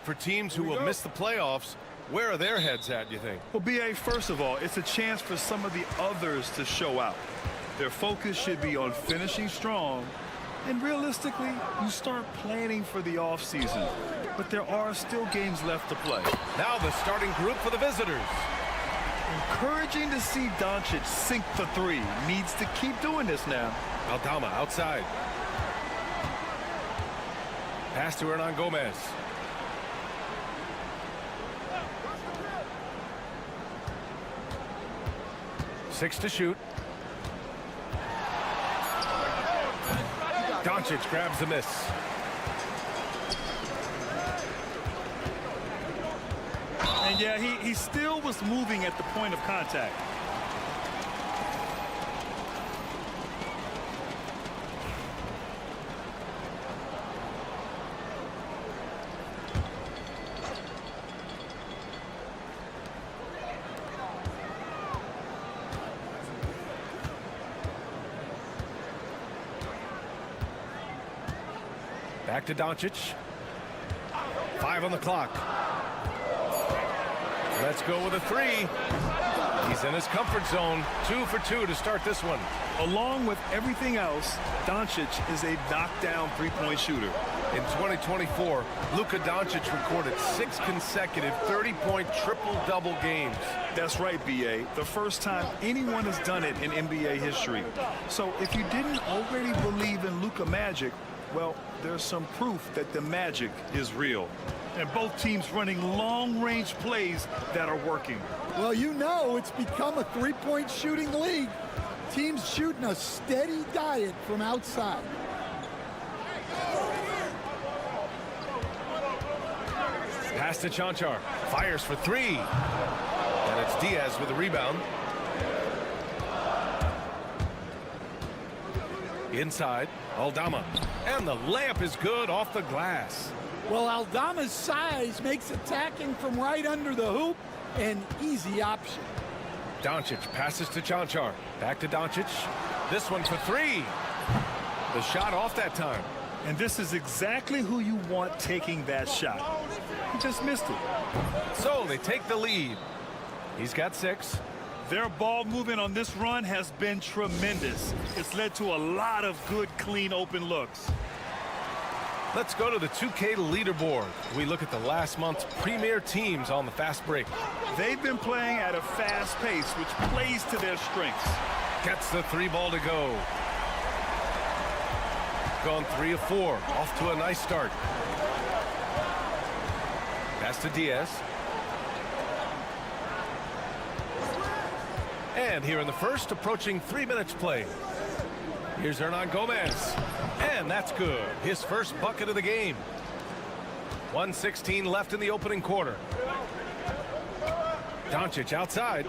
For teams who will miss the playoffs, where are their heads at, you think?
Well, B.A., first of all, it's a chance for some of the others to show out. Their focus should be on finishing strong. And realistically, you start planning for the offseason. But there are still games left to play.
Now the starting group for the visitors.
Encouraging to see Doncic sink the three. Needs to keep doing this now.
Aldama outside. Pass to Hernan Gomez. Six to shoot. Doncic grabs the miss.
And yeah, he still was moving at the point of contact.
Back to Doncic. 5 on the clock. Let's go with a three. He's in his comfort zone. 2 for 2 to start this one.
Along with everything else, Doncic is a knockdown three-point shooter.
In 2024, Luka Doncic recorded 6 consecutive 30-point triple-double games.
That's right, B.A. The first time anyone has done it in NBA history. So if you didn't already believe in Luka Magic, well, there's some proof that the magic is real. And both teams running long-range plays that are working.
Well, you know it's become a three-point shooting league. Teams shooting a steady diet from outside.
Pass to Chanchar. Fires for 3. And it's Diaz with the rebound. Inside, Aldama. And the layup is good off the glass.
Well, Aldama's size makes attacking from right under the hoop an easy option.
Doncic passes to Chanchar. Back to Doncic. This one for 3. The shot off that time.
And this is exactly who you want taking that shot. He just missed it.
So they take the lead. He's got 6.
Their ball movement on this run has been tremendous. It's led to a lot of good, clean, open looks.
Let's go to the 2K leaderboard. We look at the last month's premier teams on the fast break.
They've been playing at a fast pace, which plays to their strengths.
Gets the 3 ball to go. Gone 3 of 4. Off to a nice start. Pass to Diaz. And here in the first, approaching 3 minutes play. Here's Hernan Gomez. And that's good. His first bucket of the game. 1:16 left in the opening quarter. Doncic outside.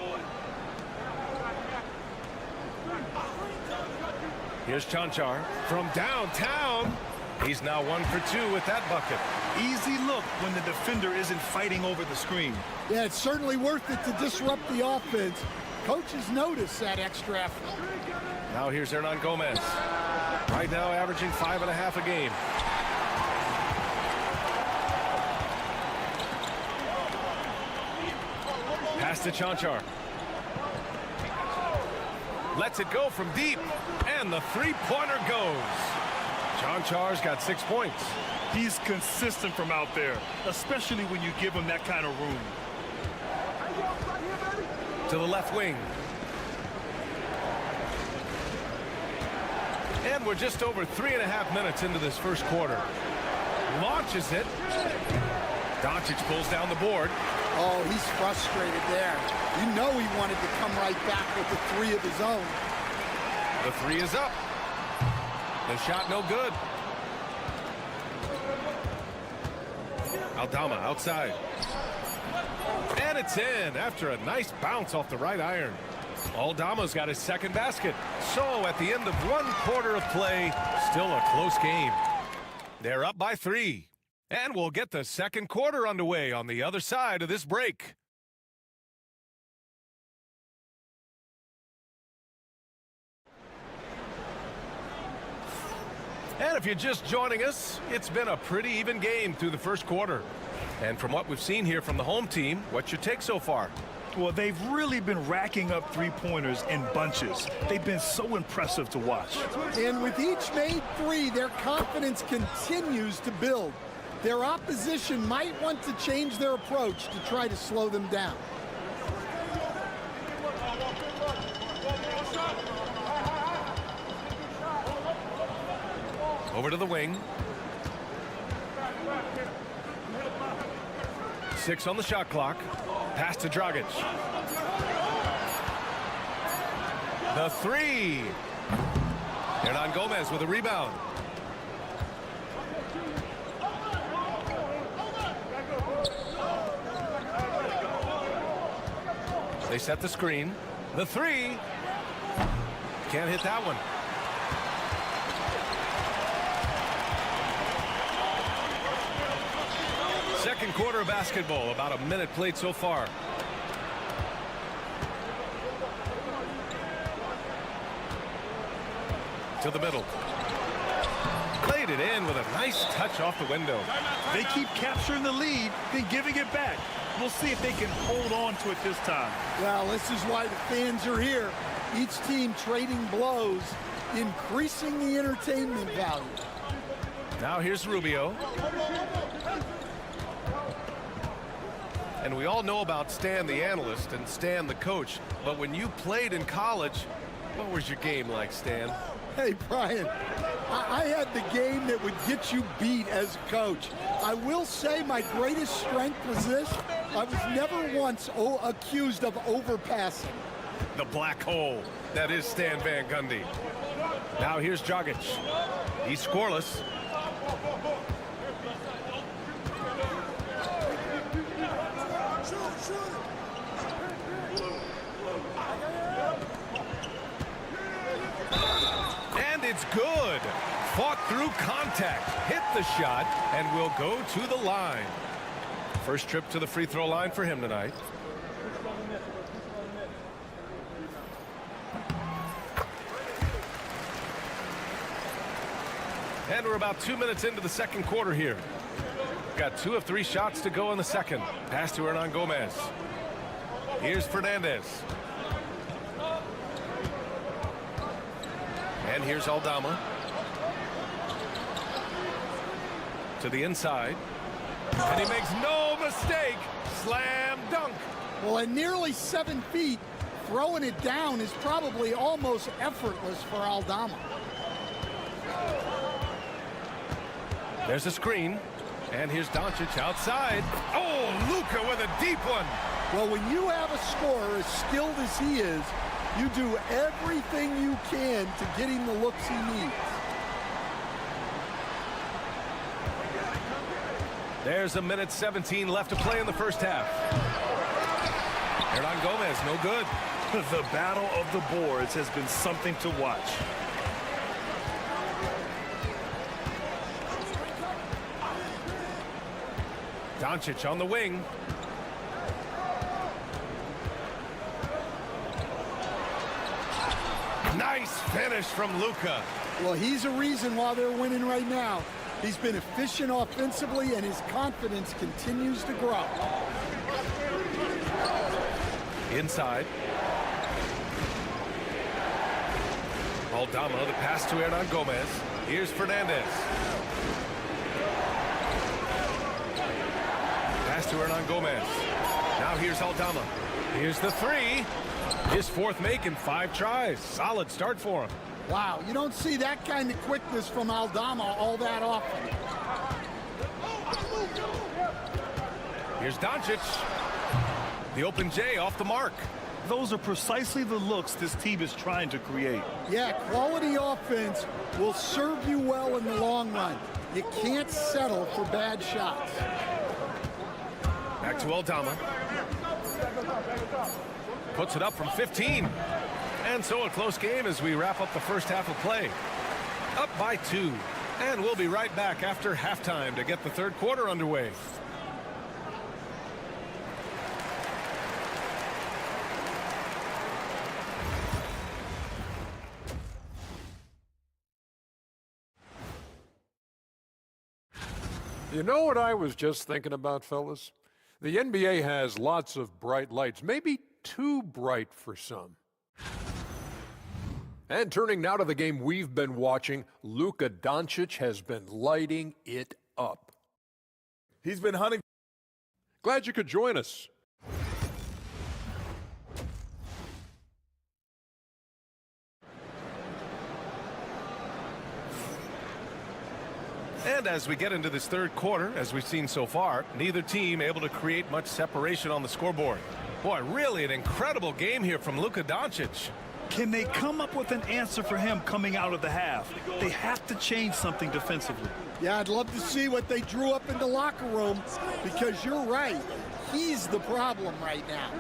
Here's Chanchar from downtown. He's now 1 for 2 with that bucket.
Easy look when the defender isn't fighting over the screen.
Yeah, it's certainly worth it to disrupt the offense. Coaches notice that extra effort.
Now here's Hernan Gomez. Right now averaging 5.5 a game. Pass to Chanchar. Lets it go from deep. And the three-pointer goes. Chanchar's got 6 points.
He's consistent from out there, especially when you give him that kind of room.
To the left wing. And we're just over 3.5 minutes into this first quarter. Launches it. Doncic pulls down the board.
Oh, he's frustrated there. You know he wanted to come right back with the 3 of his own.
The 3 is up. The shot no good. Aldama outside. And it's in after a nice bounce off the right iron. Aldama's got his second basket. So at the end of 1 quarter of play, still a close game. They're up by 3. And we'll get the second quarter underway on the other side of this break. And if you're just joining us, it's been a pretty even game through the first quarter. And from what we've seen here from the home team, what's your take so far?
Well, they've really been racking up three-pointers in bunches. They've been so impressive to watch.
And with each made three, their confidence continues to build. Their opposition might want to change their approach to try to slow them down.
Over to the wing. 6 on the shot clock. Pass to Dragic. The three. Hernan Gomez with a rebound. They set the screen. The three. Can't hit that one. Second quarter of basketball, about a minute played so far. To the middle. Played it in with a nice touch off the window.
They keep capturing the lead, then giving it back. We'll see if they can hold on to it this time.
Well, this is why the fans are here. Each team trading blows, increasing the entertainment value.
Now here's Rubio. And we all know about Stan the analyst and Stan the coach, but when you played in college, what was your game like, Stan?
Hey, Brian, I had the game that would get you beat as a coach. I will say my greatest strength was this. I was never once accused of overpassing.
The black hole. That is Stan Van Gundy. Now here's Dragic. He's scoreless. And it's good. Fought through contact, hit the shot, and will go to the line. First trip to the free throw line for him tonight. And we're about 2 minutes into the second quarter here. Got 2 of 3 shots to go in the second. Pass to Hernan Gomez. Here's Fernandez. And here's Aldama. To the inside. And he makes no mistake. Slam dunk.
Well, at nearly 7 feet, throwing it down is probably almost effortless for Aldama.
There's a screen. And here's Doncic outside. Oh, Luka with a deep one.
Well, when you have a scorer as skilled as he is, you do everything you can to get him the looks he needs.
There's a minute 17 left to play in the first half. Hernan Gomez, no good.
The battle of the boards has been something to watch.
Doncic on the wing. Nice finish from Luka.
Well, he's a reason why they're winning right now. He's been efficient offensively, and his confidence continues to grow.
Inside. Aldama, the pass to Hernan Gomez. Here's Fernandez. Pass to Hernan Gomez. Now here's Aldama. Here's the three. His fourth make in 5 tries. Solid start for him.
Wow, you don't see that kind of quickness from Aldama all that often.
Here's Doncic. The open J off the mark.
Those are precisely the looks this team is trying to create.
Yeah, quality offense will serve you well in the long run. You can't settle for bad shots.
Back to Aldama. Puts it up from 15. And so a close game as we wrap up the first half of play. Up by 2. And we'll be right back after halftime to get the third quarter underway.
You know what I was just thinking about, fellas? The NBA has lots of bright lights, maybe too bright for some. And turning now to the game we've been watching, Luka Doncic has been lighting it up.
He's been hunting.
Glad you could join us.
And as we get into this third quarter, as we've seen so far, neither team able to create much separation on the scoreboard. Boy, really an incredible game here from Luka Doncic.
Can they come up with an answer for him coming out of the half? They have to change something defensively.
Yeah, I'd love to see what they drew up in the locker room, because you're right. He's the problem right now.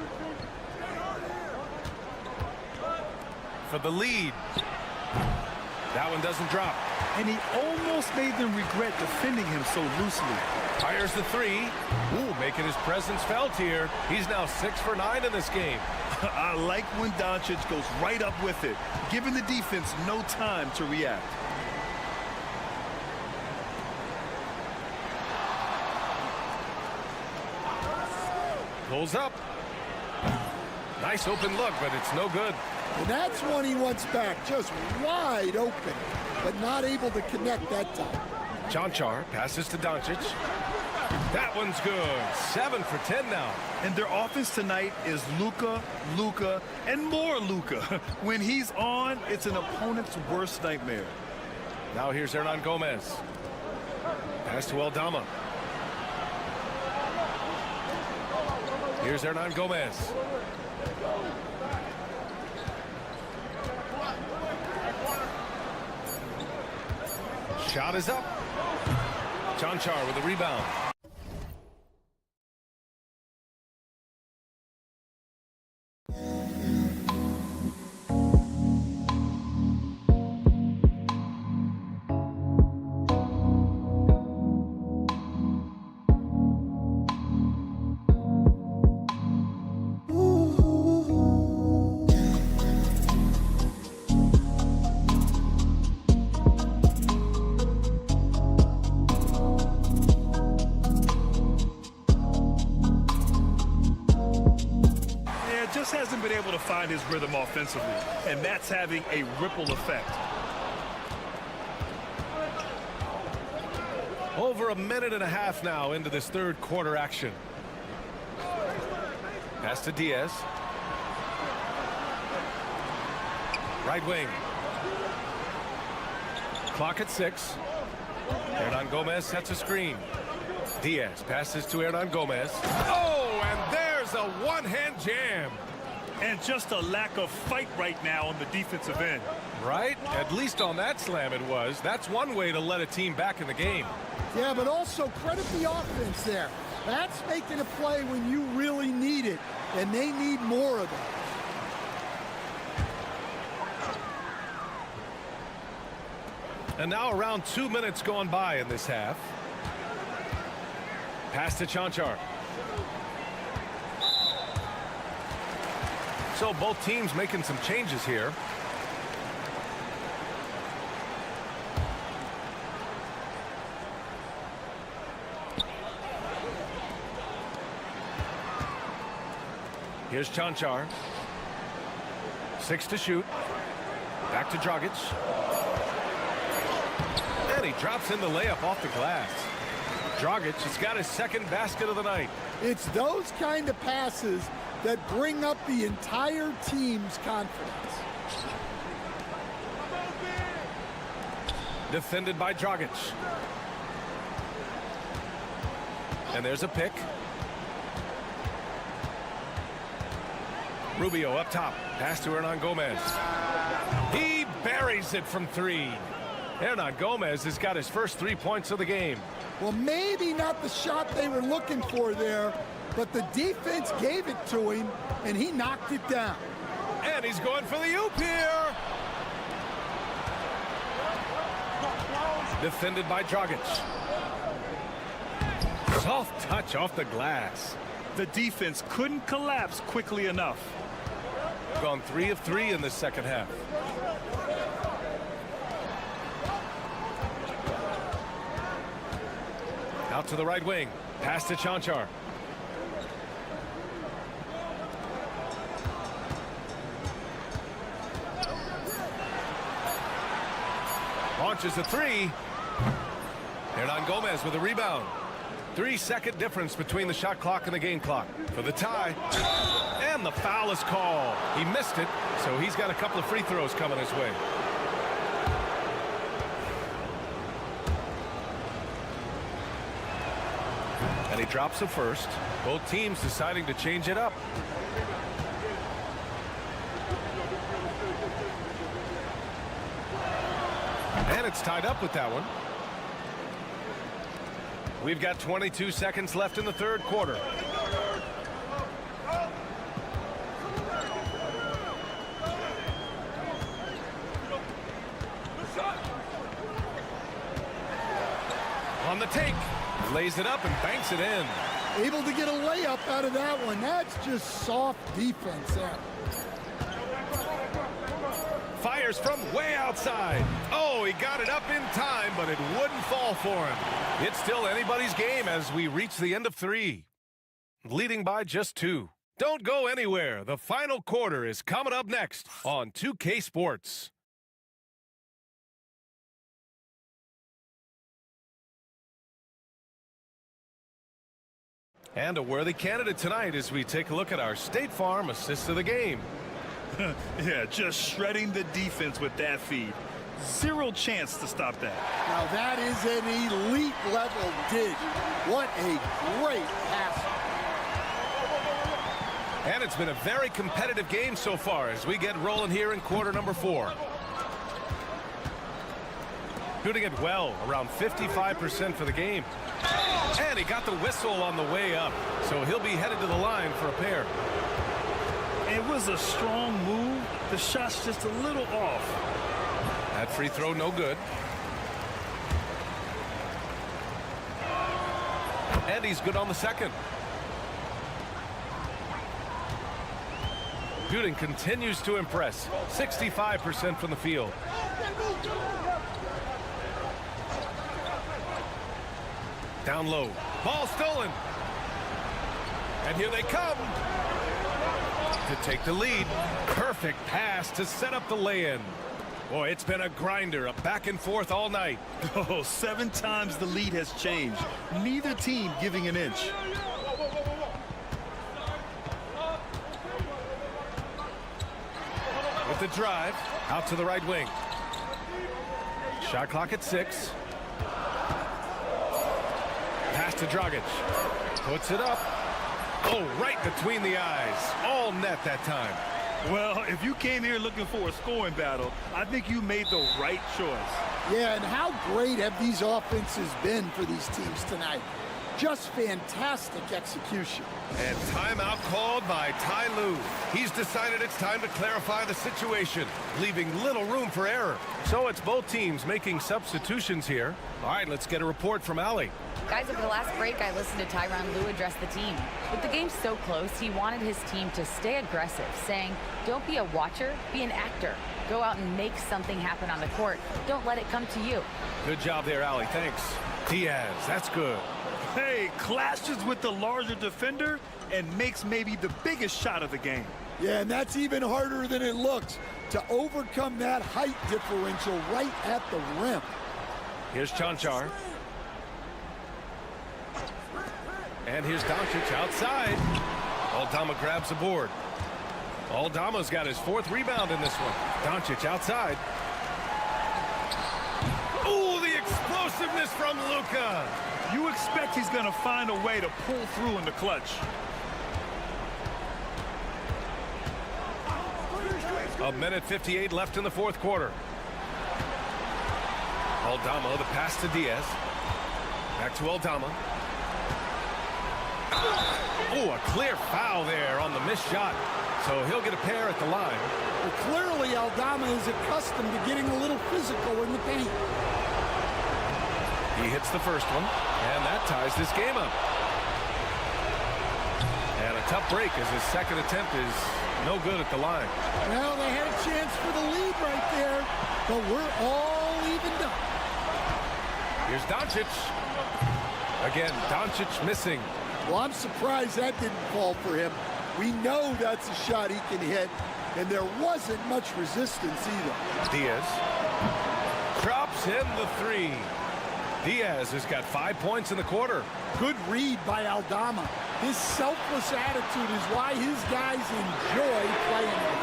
For the lead. That one doesn't drop.
And he almost made them regret defending him so loosely.
Fires the three. Ooh, making his presence felt here. He's now 6 for 9 in this game.
I like when Doncic goes right up with it, giving the defense no time to react.
Pulls up. Nice open look, but it's no good.
And that's one he wants back, just wide open, but not able to connect that time.
Chanchar passes to Doncic. That one's good. 7 for 10 now.
And their offense tonight is Luka, Luka, and more Luka. When he's on, it's an opponent's worst nightmare.
Now here's Hernan Gomez. Pass to Aldama. Here's Hernan Gomez. Shot is up. Chanchar with a rebound.
Hasn't been able to find his rhythm offensively, and that's having a ripple effect.
Over a minute and a half now into this third quarter action. Pass to Diaz. Right wing. Clock at 6. Hernan Gomez sets a screen. Diaz passes to Hernan Gomez. Oh, and there's a one-hand jam.
And just a lack of fight right now on the defensive end.
Right? At least on that slam it was. That's one way to let a team back in the game.
Yeah, but also credit the offense there. That's making a play when you really need it, and they need more of it.
And now around 2 minutes gone by in this half. Pass to Chanchar. So both teams making some changes here. Here's Chanchar. 6 to shoot. Back to Dragic. And he drops in the layup off the glass. Dragic has got his second basket of the night.
It's those kind of passes that bring up the entire team's confidence.
Defended by Dragic. And there's a pick. Rubio up top. Pass to Hernan Gomez. He buries it from 3. Hernan Gomez has got his first 3 points of the game.
Well, maybe not the shot they were looking for there, but the defense gave it to him, and he knocked it down.
And he's going for the oop here. Defended by Dragic. Soft touch off the glass.
The defense couldn't collapse quickly enough.
Gone 3 of 3 in this second half. Out to the right wing. Pass to Chanchar. Launches a three. Hernan Gomez with a rebound. 3-second difference between the shot clock and the game clock. For the tie. And the foul is called. He missed it, so he's got a couple of free throws coming his way. And he drops the first. Both teams deciding to change it up. And it's tied up with that one. We've got 22 seconds left in the third quarter. On the take. Lays it up and banks it in.
Able to get a layup out of that one. That's just soft defense there.
Fires from way outside. Oh, he got it up in time, but it wouldn't fall for him. It's still anybody's game as we reach the end of 3. Leading by just 2. Don't go anywhere. The final quarter is coming up next on 2K Sports. And a worthy candidate tonight as we take a look at our State Farm assist of the game.
Yeah, just shredding the defense with that feed. Zero chance to stop that.
Now that is an elite level dig. What a great pass.
And it's been a very competitive game so far as we get rolling here in quarter number 4. Shooting it well, around 55% for the game. And he got the whistle on the way up, so he'll be headed to the line for a pair.
It was a strong move. The shot's just a little off.
That free throw no good. And he's good on the second. Shooting continues to impress. 65% from the field. Down low. Ball stolen. And here they come to take the lead. Perfect pass to set up the lay-in. Boy, it's been a grinder, a back and forth all night.
Oh, 7 times the lead has changed. Neither team giving an inch.
With the drive, out to the right wing. Shot clock at 6. Pass to Dragic. Puts it up. Oh, right between the eyes. All net that time.
Well, if you came here looking for a scoring battle, I think you made the right choice.
Yeah, and how great have these offenses been for these teams tonight? Just fantastic execution.
And timeout called by Ty Lue. He's decided it's time to clarify the situation, leaving little room for error. So it's both teams making substitutions here. All right, let's get a report from Allie.
Guys, over the last break, I listened to Tyronn Lue address the team. With the game so close, he wanted his team to stay aggressive, saying, don't be a watcher, be an actor. Go out and make something happen on the court. Don't let it come to you.
Good job there, Allie. Thanks. Diaz, that's good.
Hey, clashes with the larger defender and makes maybe the biggest shot of the game.
Yeah, and that's even harder than it looks, to overcome that height differential right at the rim.
Here's Chanchar. And here's Doncic outside. Aldama grabs the board. Aldama's got his 4th rebound in this one. Doncic outside. Oh, the explosiveness from Luka.
You expect he's going to find a way to pull through in the clutch.
A minute 58 left in the 4th quarter. Aldama, the pass to Diaz. Back to Aldama. Oh, a clear foul there on the missed shot. So he'll get a pair at the line.
Well, clearly Aldama is accustomed to getting a little physical in the paint.
He hits the first one, and that ties this game up. And a tough break as his second attempt is no good at the line.
Well, they had a chance for the lead right there, but we're all evened up.
Here's Doncic. Again, Doncic missing.
Well, I'm surprised that didn't fall for him. We know that's a shot he can hit, and there wasn't much resistance either.
Diaz drops in the three. Diaz has got 5 points in the quarter.
Good read by Aldama. His selfless attitude is why his guys enjoy playing him.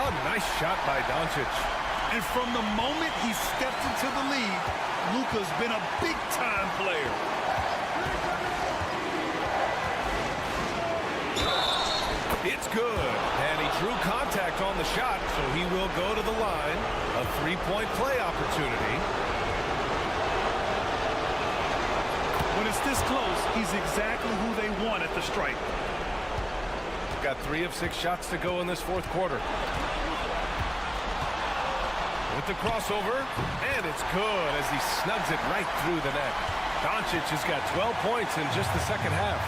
A nice shot by Doncic.
And from the moment he stepped into the league, Luka's been a big-time player.
It's good. And he drew contact on the shot, so he will go to the line. A three-point play opportunity.
When it's this close, he's exactly who they want at the stripe.
Got 3 of 6 shots to go in this fourth quarter. With the crossover, and it's good as he snugs it right through the net. Doncic has got 12 points in just the second half.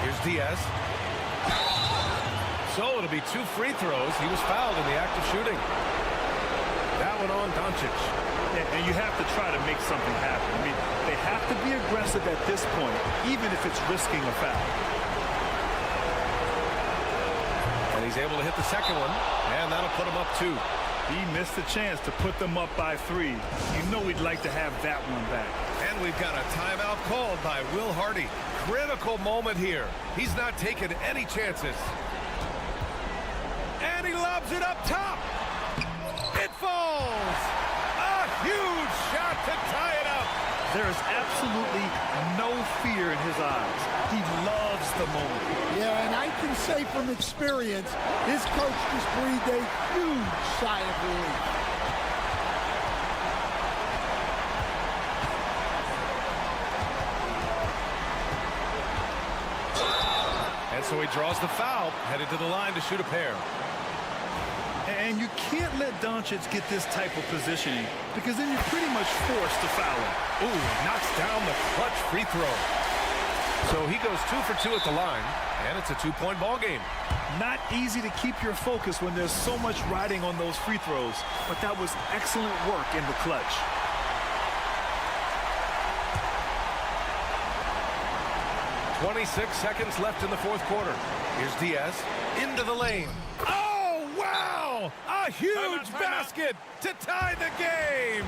Here's Diaz. So it'll be 2 free throws. He was fouled in the act of shooting. That one on Doncic.
Yeah, and you have to try to make something happen. I mean, they have to be aggressive at this point, even if it's risking a foul.
And he's able to hit the second one, and that'll put him up 2.
He missed a chance to put them up by 3. You know he'd like to have that one back.
And we've got a timeout called by Will Hardy. Critical moment here. He's not taking any chances. And he lobs it up top. It falls. A huge shot to tie it up.
There is absolutely no fear in his eyes. He loves the moment.
Yeah, and I can say from experience, his coach just breathed a huge sigh of relief.
And so he draws the foul, headed to the line to shoot a pair.
And you can't let Doncic get this type of positioning because then you're pretty much forced to foul him.
Ooh, knocks down the clutch free throw. So he goes 2 for 2 at the line, and it's a 2-point ball game.
Not easy to keep your focus when there's so much riding on those free throws, but that was excellent work in the clutch.
.26 seconds left in the fourth quarter. Here's Diaz into the lane. Oh, wow! A huge basket to tie the game.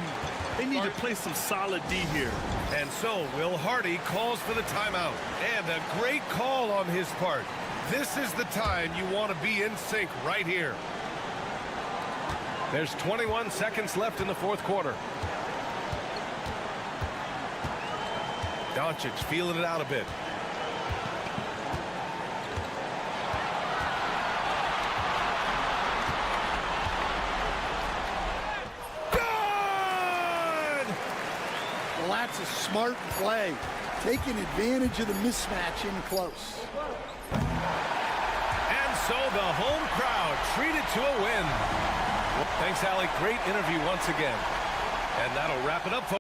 They need to play some solid D here.
And so Will Hardy calls for the timeout. And a great call on his part. This is the time you want to be in sync right here. There's 21 seconds left in the fourth quarter. Doncic feeling it out a bit.
Well, that's a smart play, taking advantage of the mismatch in close.
And so the home crowd treated to a win. Thanks, Allie. Great interview once again. And that'll wrap it up, folks.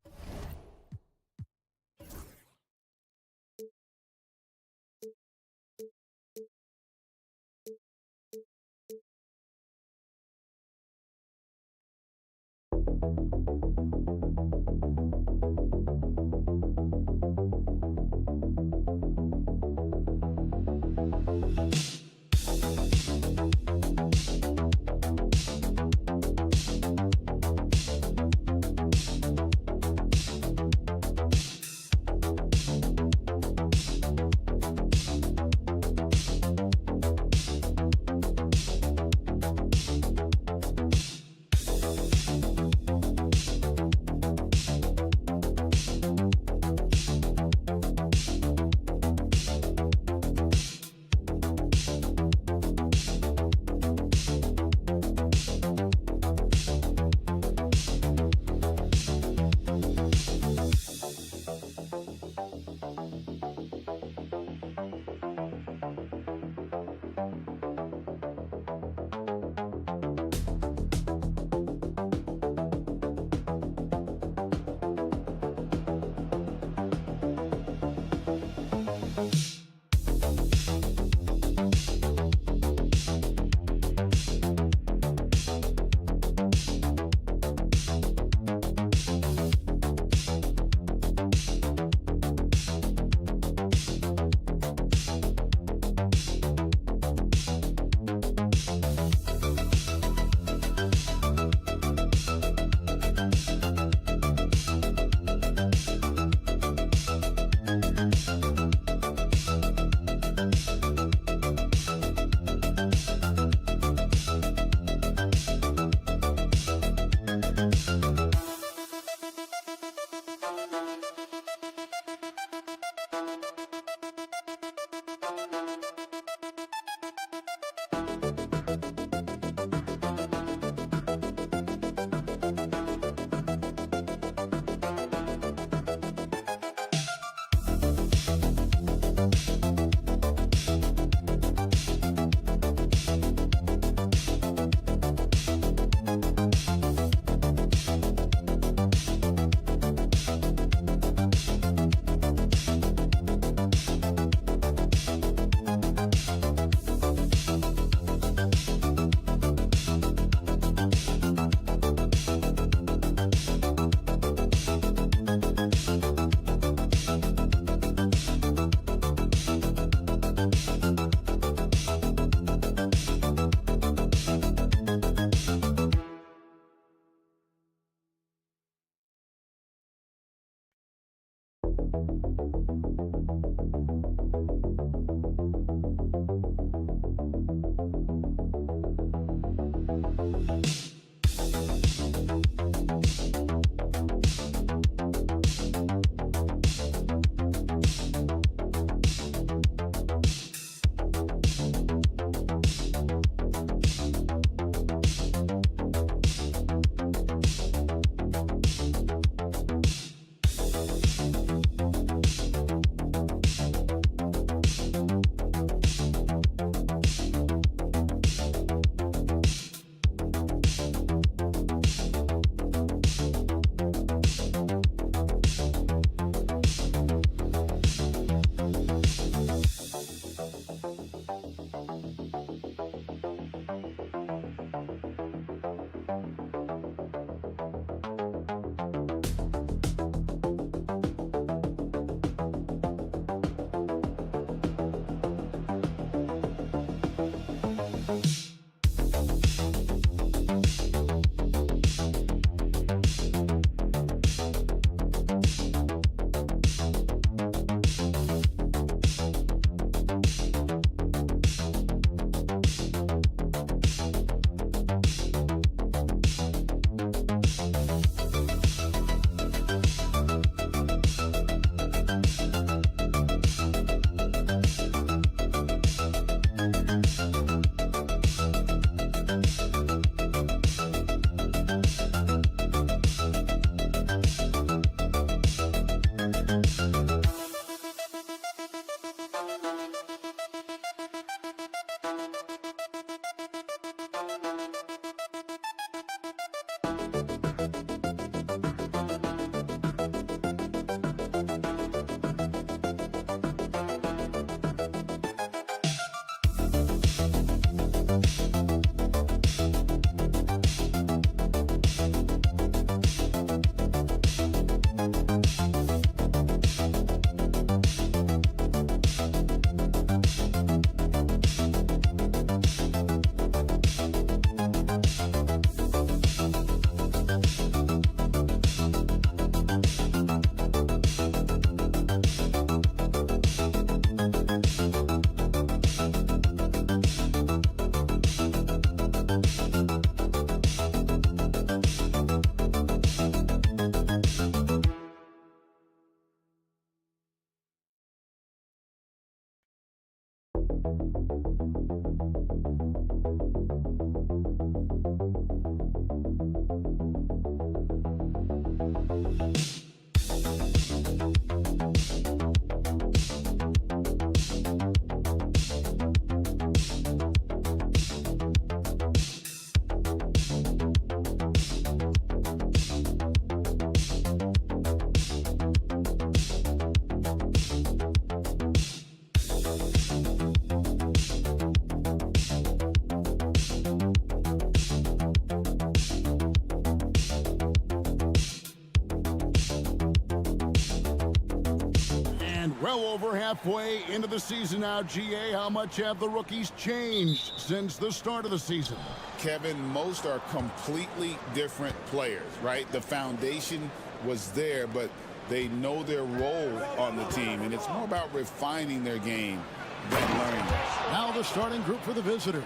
Well over halfway into the season now, GA, how much have the rookies changed since the start of the season?
Kevin, most are completely different players, right? The foundation was there, but they know their role on the team, and it's more about refining their game than learning.
Now the starting group for the visitors.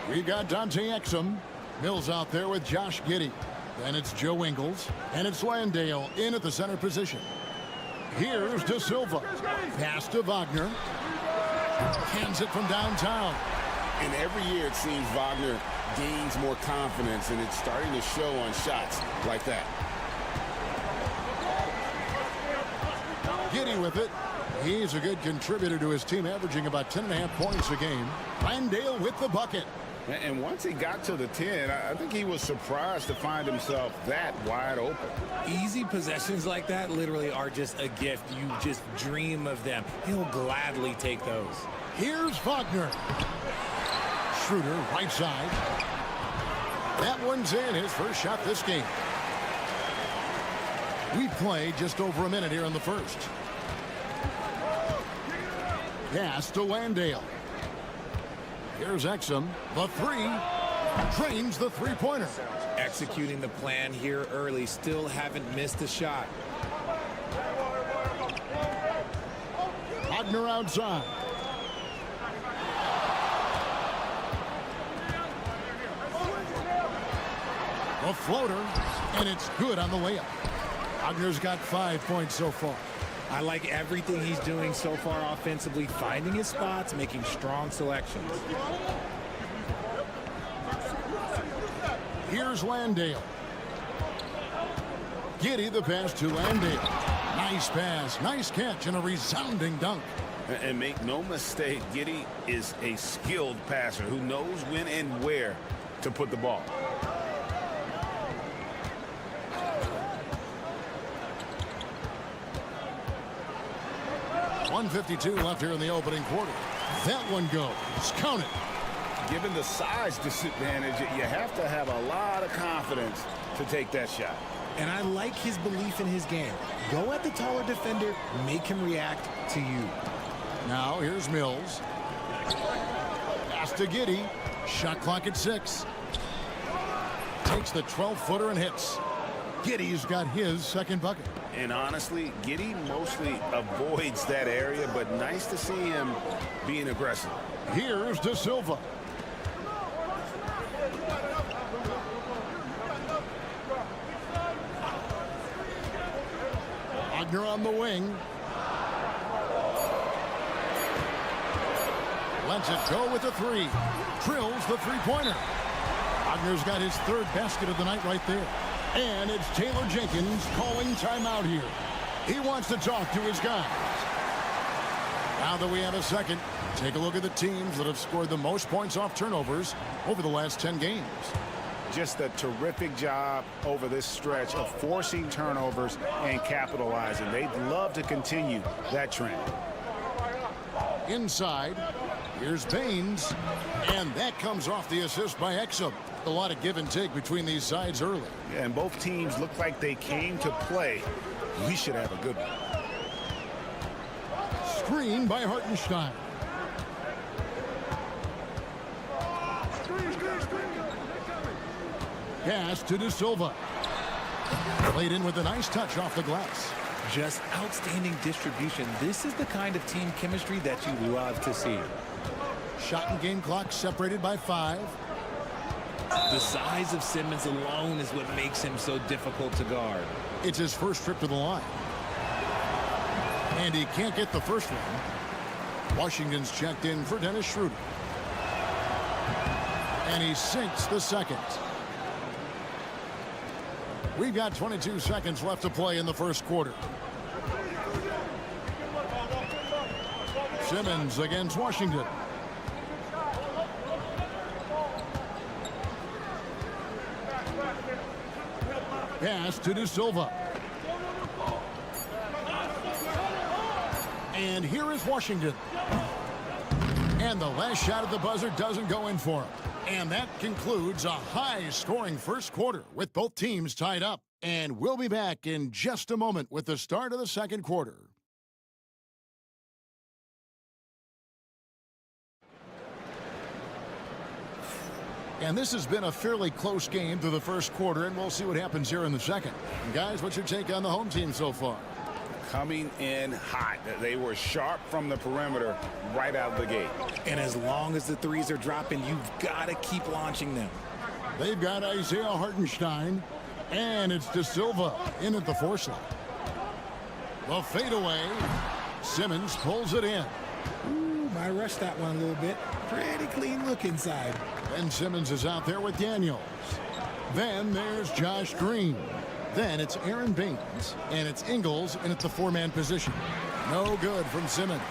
We've got Dante Exum. Mills out there with Josh Giddey. Then it's Joe Ingles, and it's Landale in at the center position. Here's De Silva. Pass to Wagner. Hands it from downtown.
And every year it seems Wagner gains more confidence, and it's starting to show on shots like that.
Giddey with it. He's a good contributor to his team, averaging about 10.5 points a game. Landale with the bucket.
And once he got to the 10, I think he was surprised to find himself that wide open.
Easy possessions like that literally are just a gift. You just dream of them. He'll gladly take those.
Here's Wagner. Schroeder, right side. That one's in, his first shot this game. We play just over a minute here in the first. Pass to Landale. Here's Exum. The three. Trains the three-pointer.
Executing the plan here early. Still haven't missed a shot.
Wagner outside. A floater, and it's good on the layup. Wagner's got 5 points so far.
I like everything he's doing so far offensively, finding his spots, making strong selections.
Here's Landale. Giddey the pass to Landale. Nice pass, nice catch, and a resounding dunk.
And make no mistake, Giddey is a skilled passer who knows when and where to put the ball.
.152 left here in the opening quarter. That one goes. Count it.
Given the size disadvantage, you have to have a lot of confidence to take that shot.
And I like his belief in his game. Go at the taller defender, make him react to you.
Now here's Mills. Pass to Giddey. Shot clock at 6. Takes the 12-footer and hits. Giddey's got his second bucket.
And honestly, Giddey mostly avoids that area, but nice to see him being aggressive.
Here's De Silva. Wagner on the wing. Lets it go with the 3. Drills the three-pointer. Wagner's got his third basket of the night right there. And it's Taylor Jenkins calling timeout here. He wants to talk to his guys. Now that we have a second, take a look at the teams that have scored the most points off turnovers over the last 10 games.
Just a terrific job over this stretch of forcing turnovers and capitalizing. They'd love to continue that trend.
Inside, here's Baines, and that comes off the assist by Exum. A lot of give and take between these sides early.
Yeah, and both teams look like they came to play. We should have a good one.
Screen by Hartenstein. Pass to De Silva. Played in with a nice touch off the glass.
Just outstanding distribution. This is the kind of team chemistry that you love to see.
Shot and game clock separated by 5.
The size of Simmons alone is what makes him so difficult to guard.
It's his first trip to the line. And he can't get the first one. Washington's checked in for Dennis Schroeder. And he sinks the second. We've got 22 seconds left to play in the first quarter. Simmons against Washington. Pass to De Silva. And here is Washington. And the last shot at the buzzer doesn't go in for him. And that concludes a high-scoring first quarter with both teams tied up. And we'll be back in just a moment with the start of the second quarter. And this has been a fairly close game through the first quarter, and we'll see what happens here in the second. And guys, what's your take on the home team so far?
Coming in hot. They were sharp from the perimeter right out of the gate.
And as long as the threes are dropping, you've got to keep launching them.
They've got Isaiah Hartenstein, and it's De Silva in at the 4 slot. The fadeaway. Simmons pulls it in.
Ooh, might rush that one a little bit. Pretty clean look inside.
And Simmons is out there with Daniels. Then there's Josh Green. Then it's Aaron Baines, and it's Ingles in at the 4-man position. No good from Simmons.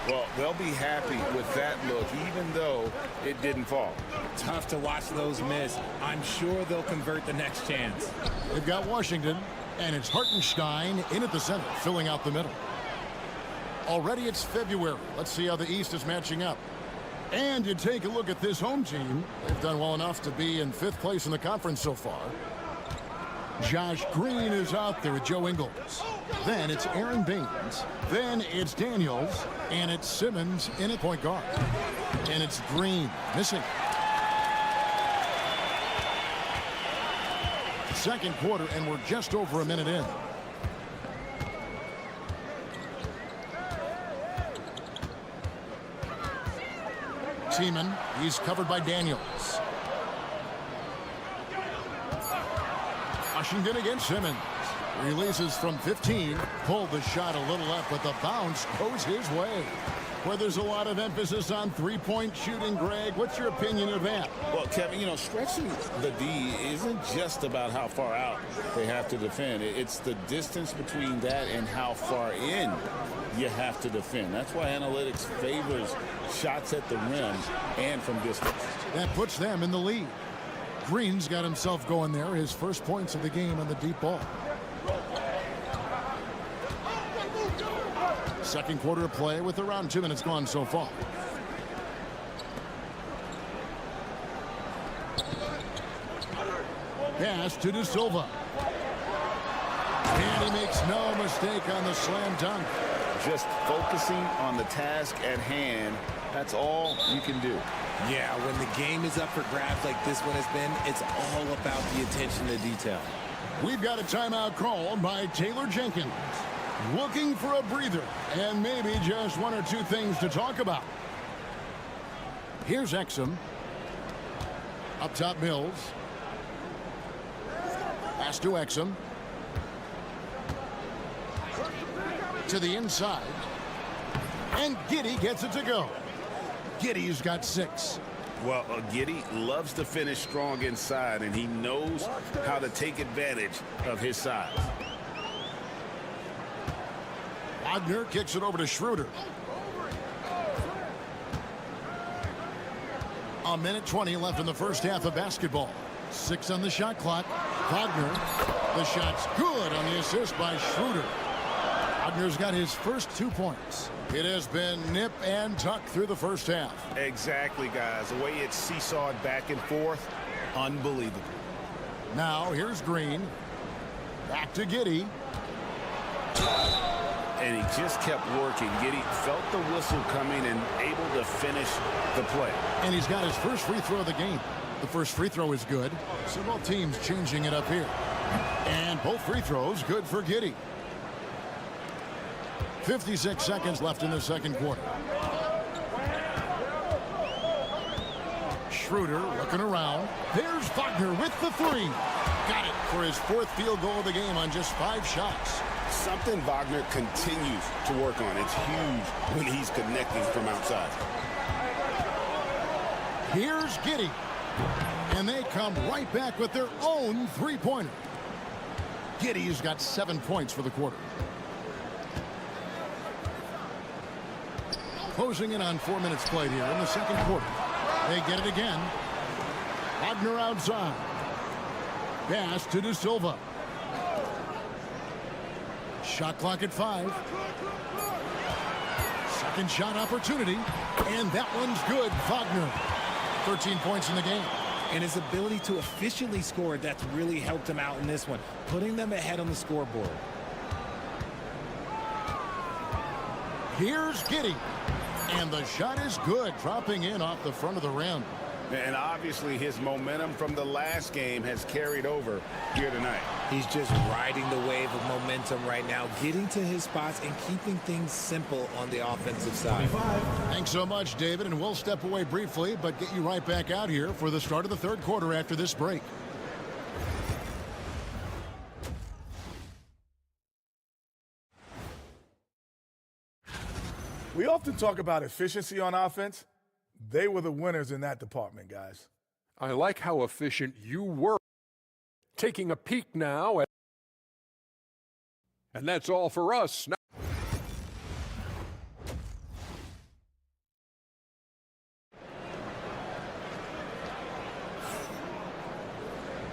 Well, they'll be happy with that look, even though it didn't fall.
Tough to watch those miss. I'm sure they'll convert the next chance.
They've got Washington, and it's Hartenstein in at the center, filling out the middle. Already it's February. Let's see how the East is matching up. And you take a look at this home team. They've done well enough to be in 5th place in the conference so far. Josh Green is out there with Joe Ingles. Then it's Aaron Baines. Then it's Daniels. And it's Simmons in at point guard. And it's Green missing. Second quarter, and we're just over a minute in. Tiemann, he's covered by Daniels. Washington against Simmons. Releases from 15. Pulled the shot a little up, but the bounce goes his way. Where there's a lot of emphasis on three-point shooting, Greg. What's your opinion of that?
Well, Kevin, you know, stretching the D isn't just about how far out they have to defend. It's the distance between that and how far in you have to defend. That's why analytics favors shots at the rim and from distance.
That puts them in the lead. Green's got himself going there. His first points of the game on the deep ball. Second quarter of play with around 2 minutes gone so far. Pass to De Silva. And he makes no mistake on the slam dunk.
Just focusing on the task at hand, that's all you can do.
Yeah, when the game is up for grabs like this one has been, it's all about the attention to detail.
We've got a timeout called by Taylor Jenkins. Looking for a breather and maybe just one or two things to talk about. Here's Exum. Up top, Mills. Pass to Exum. To the inside. And Giddey gets it to go. Giddey's got 6.
Well, Giddey loves to finish strong inside, and he knows how to take advantage of his size.
Wagner kicks it over to Schroeder. A minute 20 left in the first half of basketball. 6 on the shot clock. Wagner, the shot's good on the assist by Schroeder. Wagner's got his first 2 points. It has been nip and tuck through the first half.
Exactly, guys. The way it's seesawed back and forth, unbelievable.
Now here's Green. Back to Giddey.
And he just kept working. Giddey felt the whistle coming and able to finish the play.
And he's got his first free throw of the game. The first free throw is good. So both teams changing it up here. And both free throws good for Giddey. 56 seconds left in the second quarter. Schroeder looking around. There's Wagner with the 3. Got it for his 4th field goal of the game on just 5 shots.
Something Wagner continues to work on. It's huge when he's connecting from outside.
Here's Giddey. And they come right back with their own 3-pointer. Giddey's got 7 points for the quarter. Closing in on 4 minutes played here in the second quarter. They get it again. Wagner outside. Pass to De Silva. Shot clock at 5. Second shot opportunity. And that one's good. Wagner. 13 points in the game.
And his ability to efficiently score, that's really helped him out in this one, putting them ahead on the scoreboard.
Here's Giddey. And the shot is good, dropping in off the front of the rim.
And obviously his momentum from the last game has carried over here tonight.
He's just riding the wave of momentum right now, getting to his spots and keeping things simple on the offensive side.
Thanks so much, David, and we'll step away briefly, but get you right back out here for the start of the third quarter after this break.
We often talk about efficiency on offense. They were the winners in that department, guys.
I like how efficient you were. Taking a peek now at... And that's all for us. Now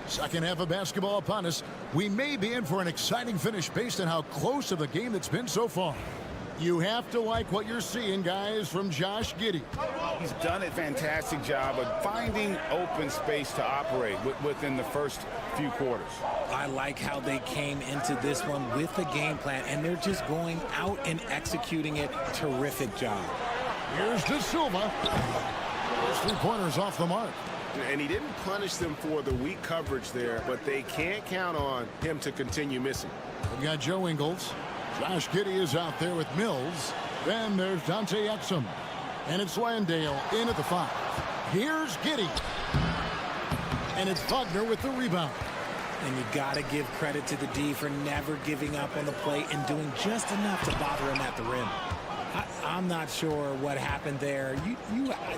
second half of basketball upon us. We may be in for an exciting finish based on how close of the game it's been so far. You have to like what you're seeing, guys, from Josh Giddey.
He's done a fantastic job of finding open space to operate within the first few quarters.
I like how they came into this one with a game plan, and they're just going out and executing it. Terrific job.
Here's De Silva. Those 3-pointers off the mark.
And he didn't punish them for the weak coverage there, but they can't count on him to continue missing.
We've got Joe Ingles. Josh Giddey is out there with Mills. Then there's Dante Exum. And it's Landale in at the 5. Here's Giddey. And it's Wagner with the rebound.
And you got to give credit to the D for never giving up on the plate and doing just enough to bother him at the rim. I'm not sure what happened there.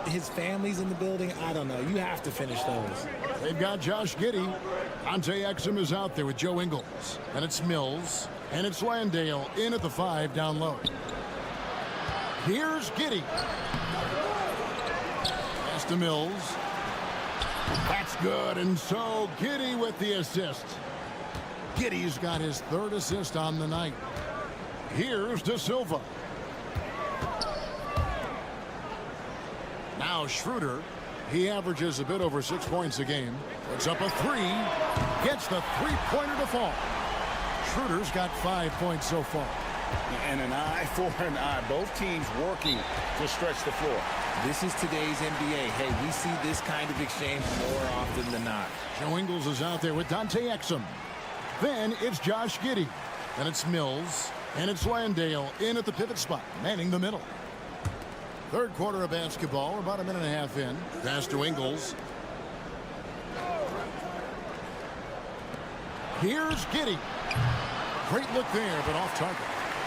His family's in the building. I don't know. You have to finish those.
They've got Josh Giddey. Dante Exum is out there with Joe Ingles. And it's Mills. And it's Landale in at the 5 down low. Here's Giddey. Pass to Mills. That's good. And so Giddey with the assist. Giddey's got his 3rd assist on the night. Here's De Silva. Now Schroeder, he averages a bit over 6 points a game. Puts up a 3, gets the 3-pointer to fall. Schroeder's got 5 points so far.
And an eye for an eye. Both teams working to stretch the floor.
This is today's NBA. Hey, we see this kind of exchange more often than not.
Joe Ingles is out there with Dante Exum. Then it's Josh Giddey. And it's Mills. And it's Landale in at the pivot spot, manning the middle. 3rd quarter of basketball, about a minute and a half in. Pass to Ingles. Here's Giddey. Great look there, but off target.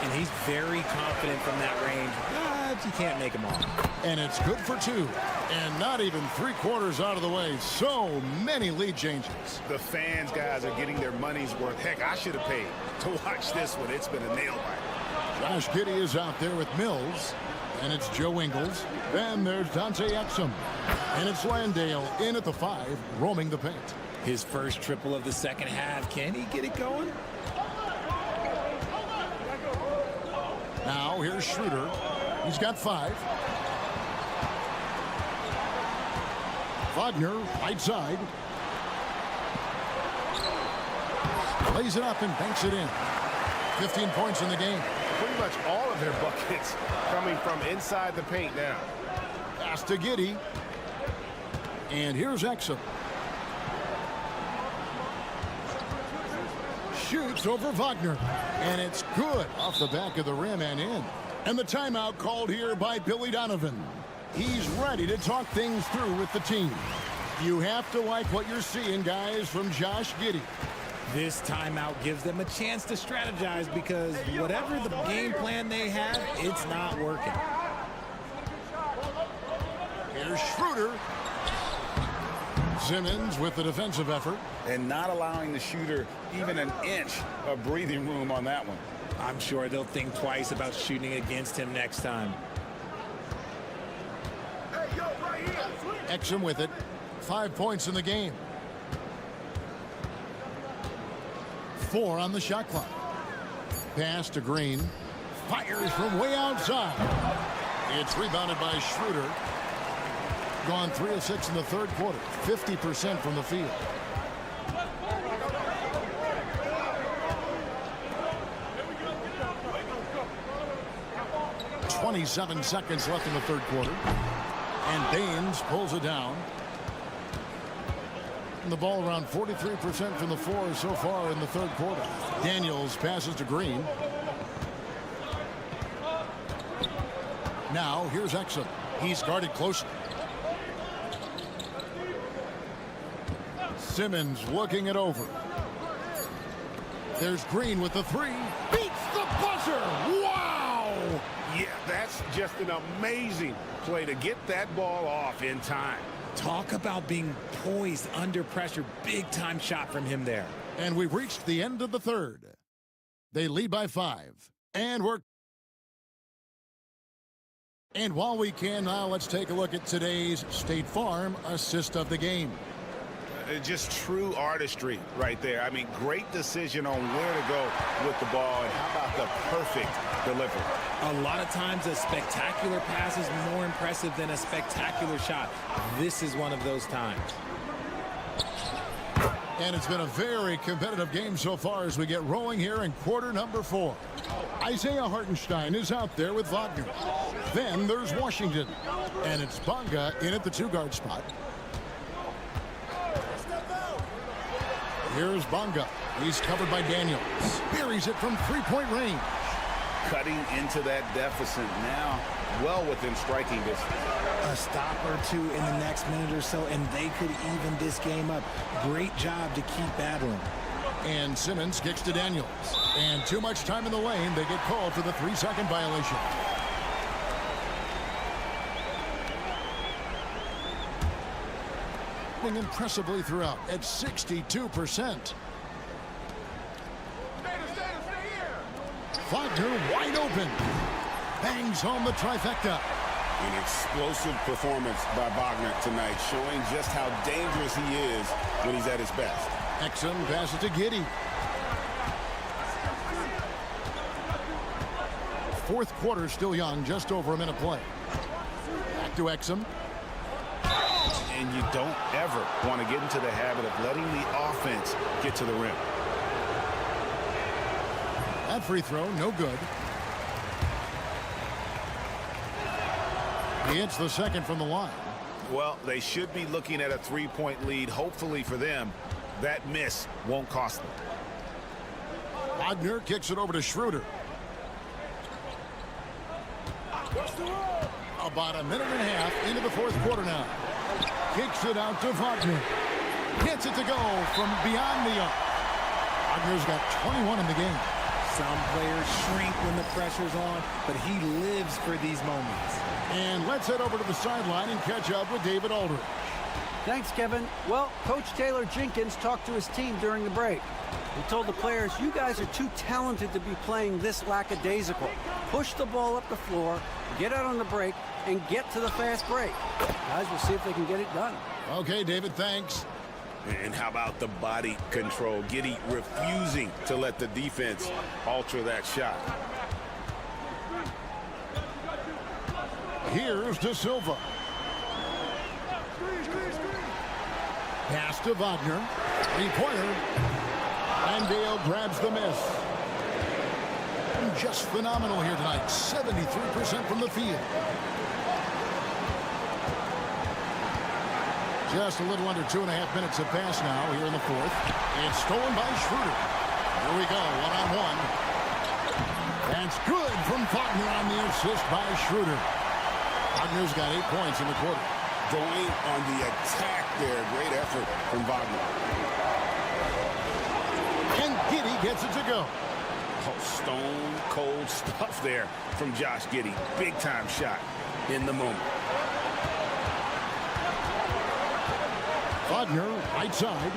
And he's very confident from that range, but you can't make him all.
And it's good for 2. And not even 3/4 out of the way. So many lead changes.
The fans, guys, are getting their money's worth. Heck, I should have paid to watch this one. It's been a nail-biter.
Josh Giddey is out there with Mills. And it's Joe Ingles. Then there's Dante Exum. And it's Landale in at the 5, roaming the paint.
His first triple of the second half. Can he get it going?
Now here's Schroeder. He's got 5. Wagner, right side. Lays it up and banks it in. 15 points in the game.
Pretty much all of their buckets coming from inside the paint now.
Pass to Giddey. And here's Exum. Shoots over Wagner. And it's good off the back of the rim and in. And the timeout called here by Billy Donovan. He's ready to talk things through with the team. You have to like what you're seeing, guys, from Josh Giddey.
This timeout gives them a chance to strategize because whatever the game plan they have, it's not working.
Here's Schroeder. Simmons with the defensive effort.
And not allowing the shooter even an inch of breathing room on that one.
I'm sure they'll think twice about shooting against him next time.
Exum with it. 5 points in the game. 4 on the shot clock. Pass to Green. Fires from way outside. It's rebounded by Schroeder. Gone 3 of 6 in the 3rd quarter. 50% from the field. .27 seconds left in the 3rd quarter. And Baines pulls it down. And the ball around 43% from the floor so far in the 3rd quarter. Daniels passes to Green. Now here's Exum. He's guarded closely. Simmons looking it over. There's Green with the 3. Beats the buzzer. Wow!
Yeah, that's just an amazing play to get that ball off in time.
Talk about being poised under pressure. Big time shot from him there.
And we've reached the end of the 3rd. They lead by 5. And while we can now, let's take a look at today's State Farm assist of the game.
Just true artistry right there. I mean, great decision on where to go with the ball, and how about the perfect delivery?
A lot of times a spectacular pass is more impressive than a spectacular shot. This is one of those times.
And it's been a very competitive game so far as we get rolling here in quarter number 4. Isaiah Hartenstein is out there with Wagner. Then there's Washington. And it's Bonga in at the 2-guard spot. Here's Bonga. He's covered by Daniels. Buries it from 3-point range.
cutting into that deficit now, well within striking distance.
A stop or two in the next minute or so, and they could even this game up. Great job to keep battling.
And Simmons kicks to Daniels. And too much time in the lane. They get called for the 3-second violation. Impressively throughout at 62%. Wagner wide open. Bangs home the trifecta.
An explosive performance by Wagner tonight, showing just how dangerous he is when he's at his best.
Exum passes to Giddey. Fourth quarter still young, just over a minute play. Back to Exum.
And you don't ever want to get into the habit of letting the offense get to the rim.
That free throw, no good. He hits the second from the line.
Well, they should be looking at a 3-point lead. Hopefully for them, that miss won't cost them.
Wagner kicks it over to Schroeder. About a minute and a half into the fourth quarter now. Kicks it out to Wagner. Gets it to go from beyond the arc. Wagner's got 21 in the game.
Some players shrink when the pressure's on, but he lives for these moments.
And let's head over to the sideline and catch up with David Aldridge.
Thanks, Kevin. Well, Coach Taylor Jenkins talked to his team during the break. He told the players, you guys are too talented to be playing this lackadaisical. Push the ball up the floor, get out on the break, and get to the fast break. Guys, we'll see if they can get it done.
Okay, David, thanks.
And how about the body control? Giddey refusing to let the defense alter that shot.
Here's De Silva. Pass to Wagner. Three-pointer. And Dale grabs the miss. Just phenomenal here tonight. 73% from the field. Just a little under 2.5 minutes have passed now here in the fourth. It's stolen by Schroeder. Here we go, one-on-one. That's good from Wagner on the assist by Schroeder. Wagner's got 8 points in the quarter.
Going on the attack there. Great effort from Wagner.
And Giddey gets it to go.
Oh, stone cold stuff there from Josh Giddey. Big time shot in the moment.
Wagner, right side.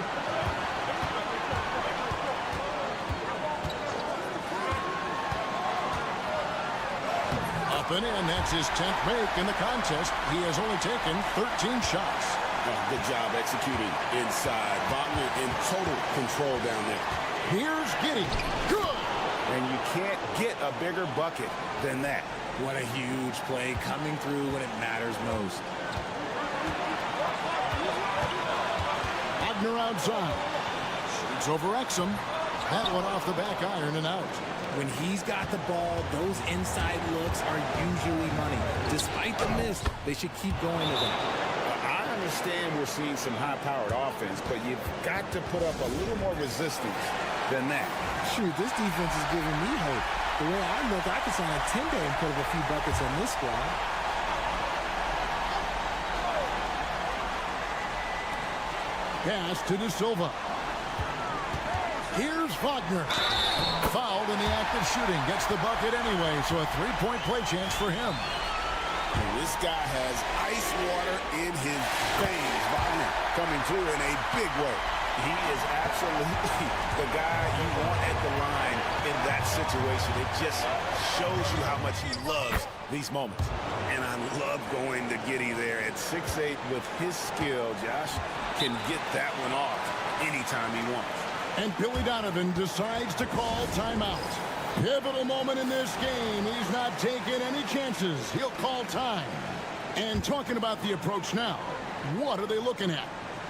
Up and in, that's his 10th make in the contest. He has only taken 13 shots.
Good job executing inside. Wagner in total control down there.
Here's Giddey. Good!
And you can't get a bigger bucket than that.
What a huge play coming through when it matters most.
Wagner outside. Shoots over Exum. That one off the back iron and out.
When he's got the ball, those inside looks are usually money. Despite the miss, they should keep going to them.
I understand we're seeing some high-powered offense, but you've got to put up a little more resistance than that.
Shoot, this defense is giving me hope. The way I look, I could sign a 10-day and put up a few buckets on this squad.
Pass to De Silva. Here's Wagner. Fouled in the act of shooting. Gets the bucket anyway, so a three-point play chance for him.
And this guy has ice water in his veins. Wagner coming through in a big way. He is absolutely the guy you want at the line in that situation. It just shows you how much he loves these moments. And I love going to Giddey there at 6'8" with his skill. Josh can get that one off anytime he wants.
And Billy Donovan decides to call timeout. Pivotal moment in this game. He's not taking any chances. He'll call time. And talking about the approach now, what are they looking at?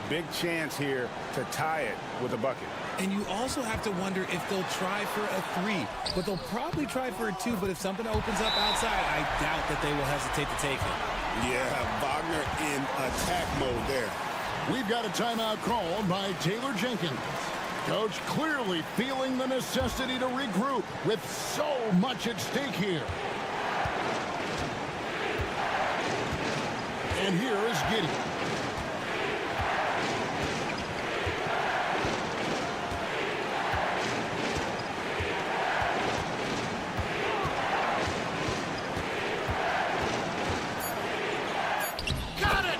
Big chance here to tie it with a bucket.
And you also have to wonder if they'll try for a 3. But they'll probably try for a 2. But if something opens up outside, I doubt that they will hesitate to take it.
Yeah, Wagner in attack mode there.
We've got a timeout called by Taylor Jenkins. Coach clearly feeling the necessity to regroup with so much at stake here. And here is Giddey.
Got it!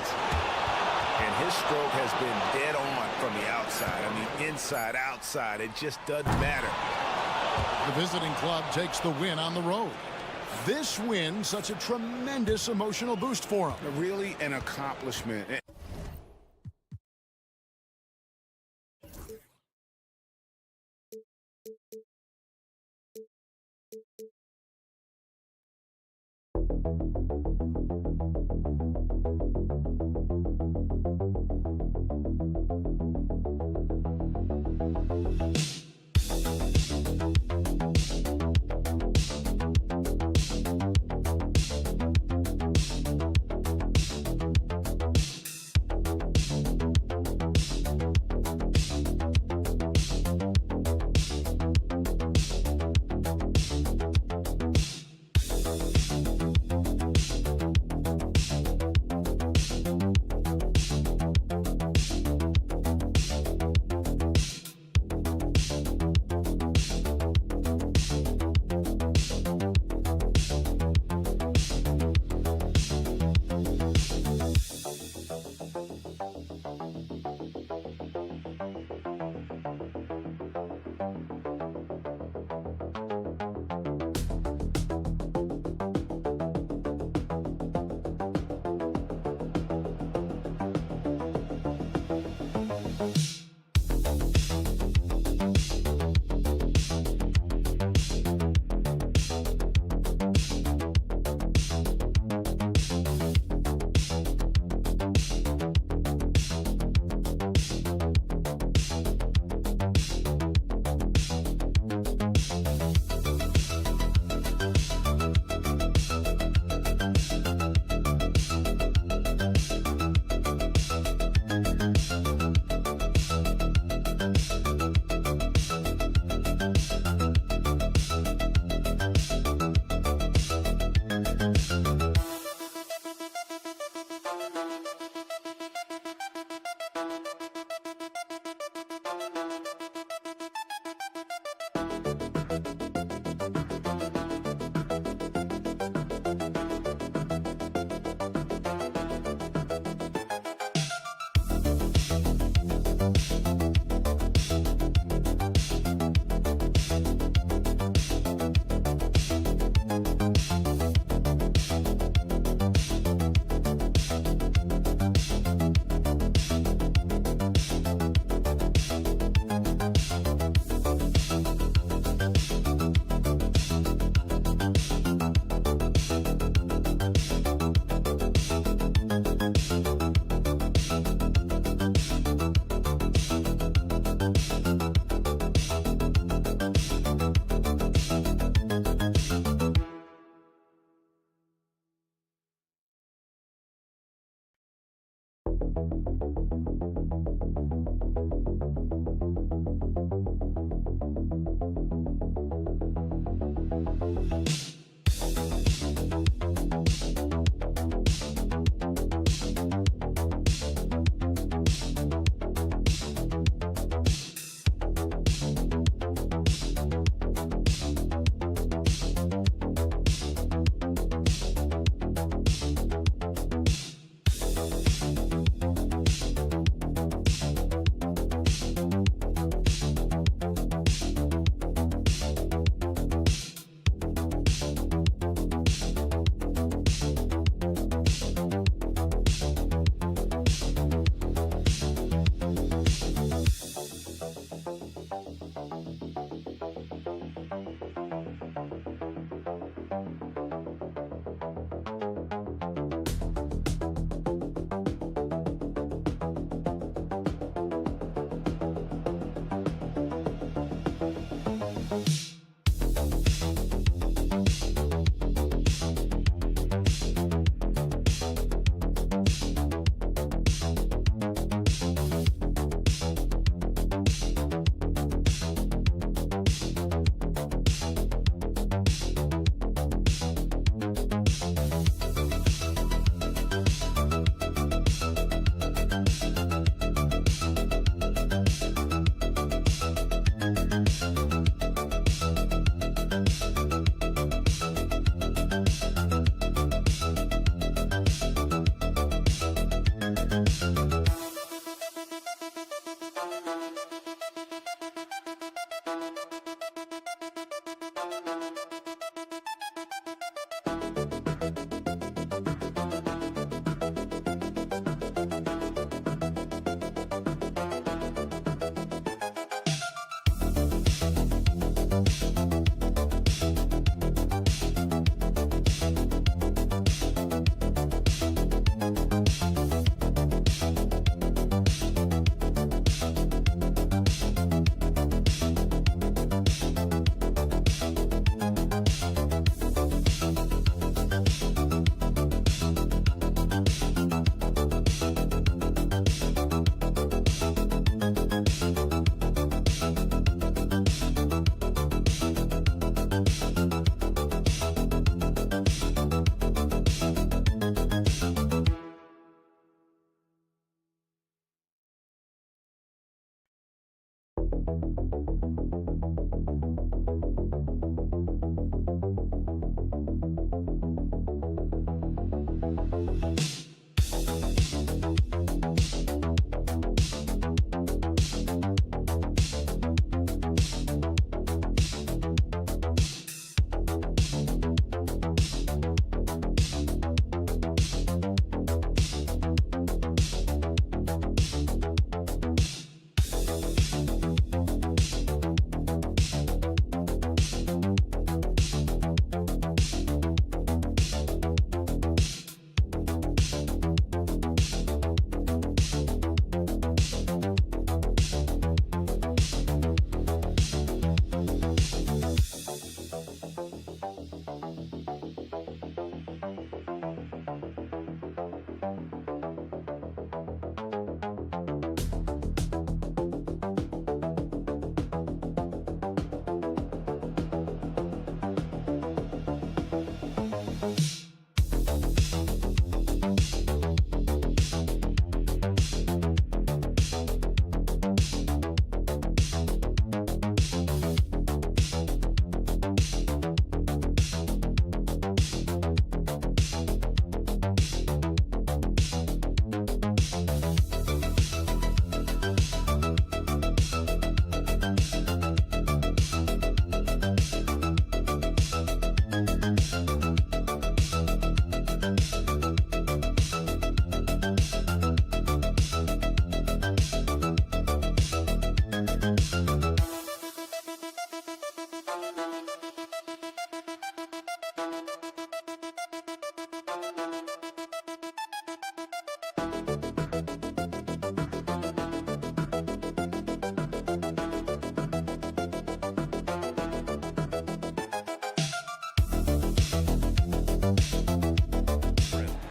And his stroke has been dead on from the outside. I mean, inside, outside, it just doesn't matter.
The visiting club takes the win on the road. This win, such a tremendous emotional boost for him.
Really an accomplishment.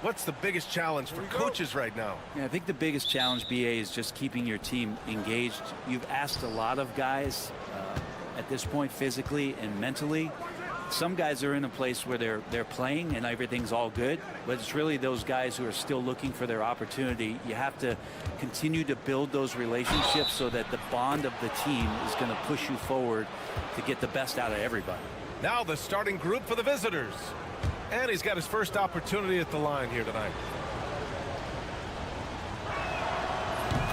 What's the biggest challenge for coaches right now?
Yeah, I think the biggest challenge, BA, is just keeping your team engaged. You've asked a lot of guys at this point, physically and mentally. Some guys are in a place where they're playing and everything's all good, but it's really those guys who are still looking for their opportunity. You have to continue to build those relationships so that the bond of the team is going to push you forward to get the best out of everybody.
Now the starting group for the visitors. And he's got his first opportunity at the line here tonight.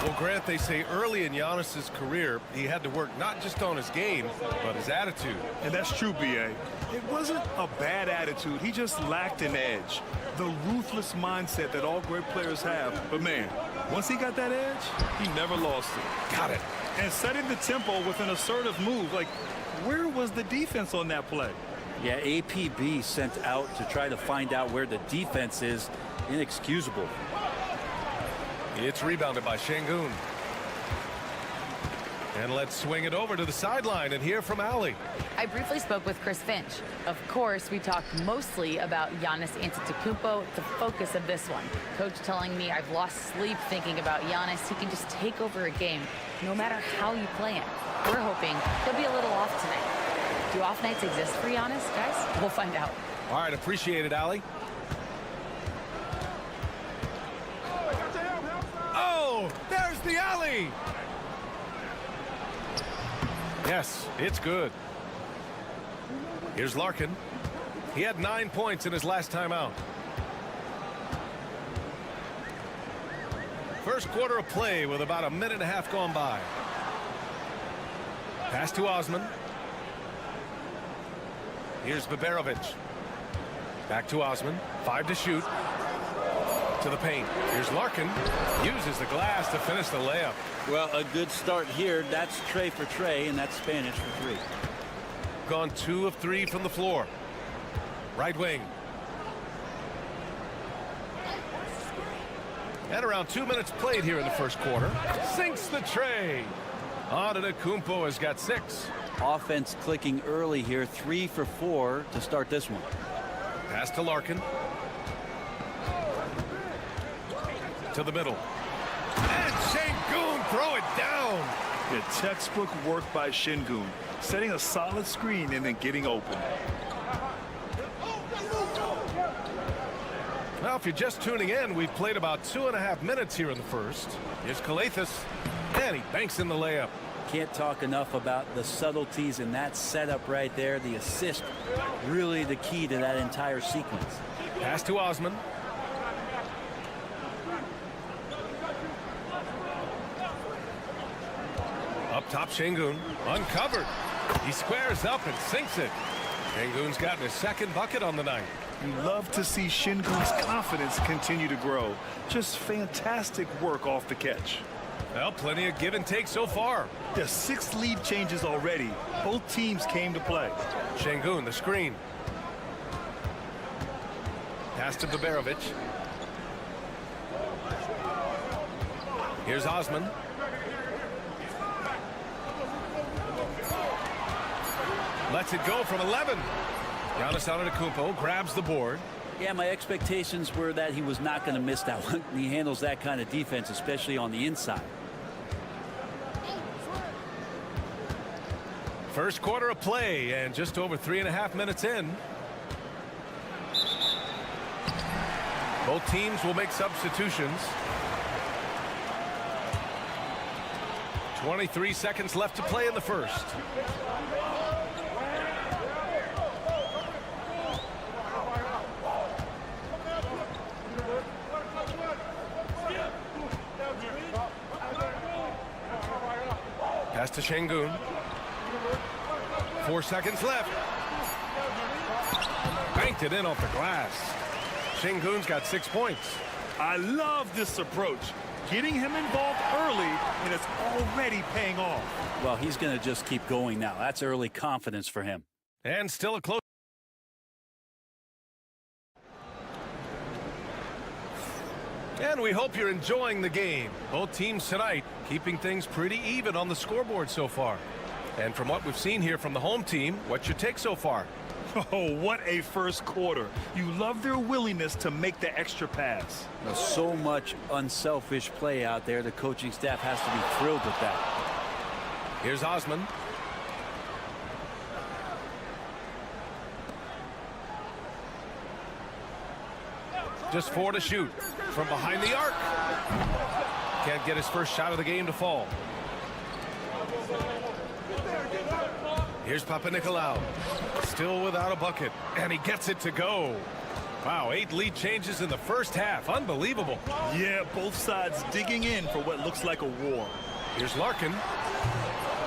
Well, Grant, they say early in Giannis's career, he had to work not just on his game, but his attitude.
And that's true, B.A. It wasn't a bad attitude. He just lacked an edge. The ruthless mindset that all great players have. But, man, once he got that edge, he never lost it.
Got it.
And setting the tempo with an assertive move. Like, where was the defense on that play?
Yeah, APB sent out to try to find out where the defense is. Inexcusable.
It's rebounded by Şengün. And let's swing it over to the sideline and hear from Ali.
I briefly spoke with Chris Finch. Of course, we talked mostly about Giannis Antetokounmpo, the focus of this one. Coach telling me I've lost sleep thinking about Giannis. He can just take over a game, no matter how you play him. We're hoping he'll be a little off tonight. Do off nights exist for Giannis, guys? We'll find out.
All right, appreciate it, Ali. Oh, there's the alley. Yes, it's good. Here's Larkin. He had 9 points in his last time out. First quarter of play with about a minute and a half gone by. Pass to Osman. Here's Baberovic. Back to Osman. 5 to shoot. To the paint. Here's Larkin. Uses the glass to finish the layup.
Well, a good start here. That's Trey for Trey, and that's Spanish for 3.
Gone 2 of 3 from the floor. Right wing. And around 2 minutes played here in the first quarter. Sinks the tray. Antetokounmpo has got 6.
Offense clicking early here. 3 for 4 to start this one.
Pass to Larkin. To the middle. And Şengün throw it down.
Yeah, textbook work by Şengün. Setting a solid screen and then getting open.
Now, if you're just tuning in, we've played about 2.5 minutes here in the first. Here's Calathes. And he banks in the layup.
Can't talk enough about the subtleties in that setup right there. The assist, really the key to that entire sequence.
Pass to Osman. Up top, Şengün. Uncovered. He squares up and sinks it. Şengün's gotten his second bucket on the night.
You love to see Şengün's confidence continue to grow. Just fantastic work off the catch.
Well, plenty of give and take so far.
There's 6 lead changes already. Both teams came to play.
Şengün, the screen. Pass to Baberovic. Here's Osman. Lets it go from 11. Giannis Antetokounmpo grabs the board.
Yeah, my expectations were that he was not going to miss that one. He handles that kind of defense, especially on the inside.
First quarter of play, and just over 3.5 minutes in. Both teams will make substitutions. 23 seconds left to play in the first. Pass to Şengün. 4 seconds left. Banked it in off the glass. Şengün's got 6 points.
I love this approach. Getting him involved early, and it's already paying off.
Well, he's going to just keep going now. That's early confidence for him.
And still a close. And we hope you're enjoying the game. Both teams tonight keeping things pretty even on the scoreboard so far. And from what we've seen here from the home team, what's your take so far?
Oh, what a first quarter. You love their willingness to make the extra pass.
There's so much unselfish play out there. The coaching staff has to be thrilled with that.
Here's Osman. Just 4 to shoot from behind the arc. Can't get his first shot of the game to fall. Here's Papanikolaou. Still without a bucket, and he gets it to go. Wow, 8 lead changes in the first half. Unbelievable.
Yeah, both sides digging in for what looks like a war.
Here's Larkin.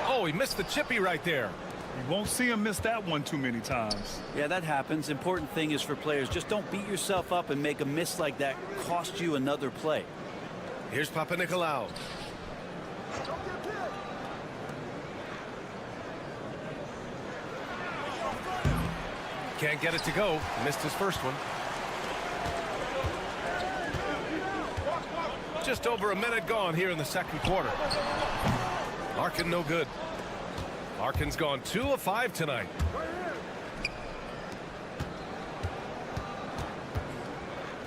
Oh, he missed the chippy right there.
You won't see him miss that one too many times.
Yeah, that happens. Important thing is for players, just don't beat yourself up and make a miss like that cost you another play.
Here's Papanikolaou. Can't get it to go. Missed his first one. Just over a minute gone here in the second quarter. Larkin no good. Larkin's gone 2 of 5 tonight.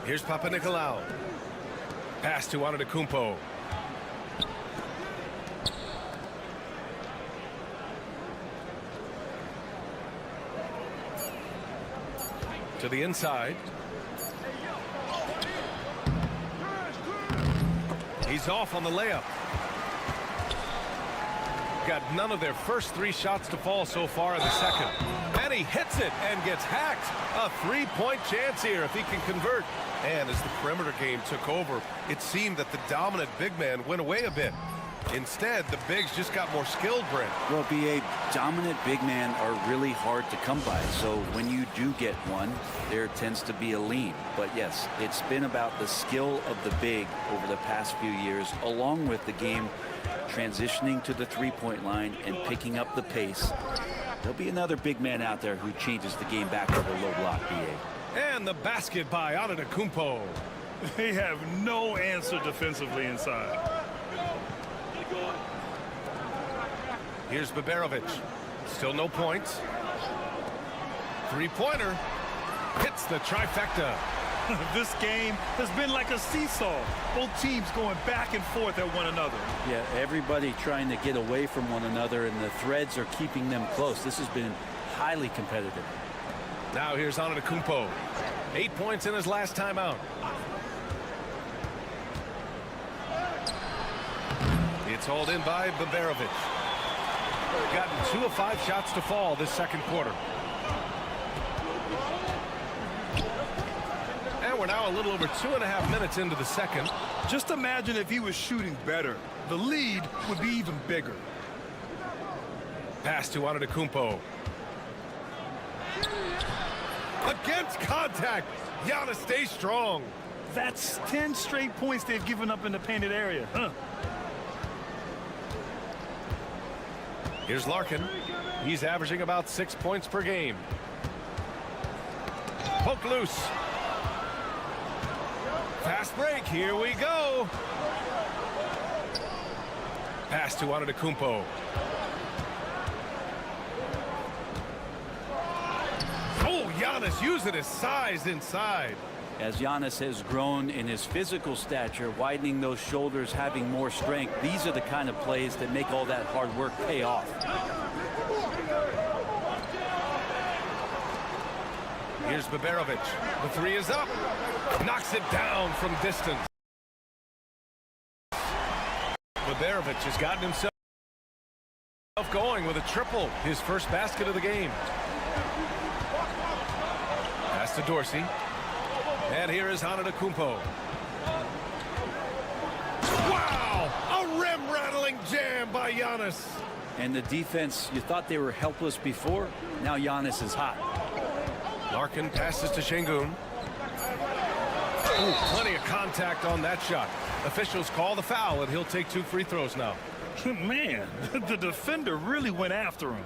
Here's Papanikolaou. Pass to Antetokounmpo. To the inside. He's off on the layup. Got none of their first 3 shots to fall so far in the second. And he hits it and gets hacked. A 3-point chance here if he can convert. And as the perimeter game took over, it seemed that the dominant big man went away a bit. Instead, the bigs just got more skilled, Brent.
Well, BA, dominant big men are really hard to come by. So when you do get one, there tends to be a lean. But yes, it's been about the skill of the big over the past few years, along with the game transitioning to the three-point line and picking up the pace. There'll be another big man out there who changes the game back over low block, BA.
And the basket by Antetokounmpo.
They have no answer defensively inside.
Here's Baberovic. Still no points. Three-pointer. Hits the trifecta.
This game has been like a seesaw. Both teams going back and forth at one another.
Yeah, everybody trying to get away from one another, and the threads are keeping them close. This has been highly competitive.
Now here's Antetokounmpo. 8 points in his last time out. It's hauled in by Baberovic. 2 of 5 shots to fall this second quarter. And we're now a little over 2.5 minutes into the second.
Just imagine if he was shooting better. The lead would be even bigger.
Pass to Antetokounmpo. Against contact. Giannis stays strong.
That's 10 straight points they've given up in the painted area.
Here's Larkin. He's averaging about 6 points per game. Poke loose. Fast break. Here we go. Pass to Antetokounmpo. Oh, Giannis using his size inside.
As Giannis has grown in his physical stature, widening those shoulders, having more strength, these are the kind of plays that make all that hard work pay off.
Here's Baberovic. The 3 is up. Knocks it down from distance. Baberovic has gotten himself going with a triple. His first basket of the game. Pass to Dorsey. And here is Antetokounmpo. Wow! A rim-rattling jam by Giannis.
And the defense, you thought they were helpless before. Now Giannis is hot.
Larkin passes to Şengün. Ooh, plenty of contact on that shot. Officials call the foul, and he'll take 2 free throws now.
Man, the defender really went after him.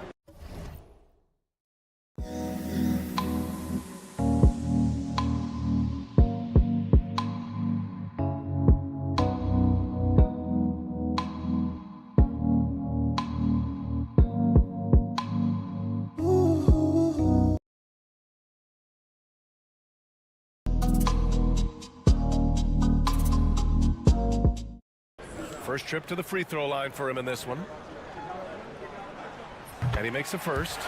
First trip to the free throw line for him in this one. And he makes the first.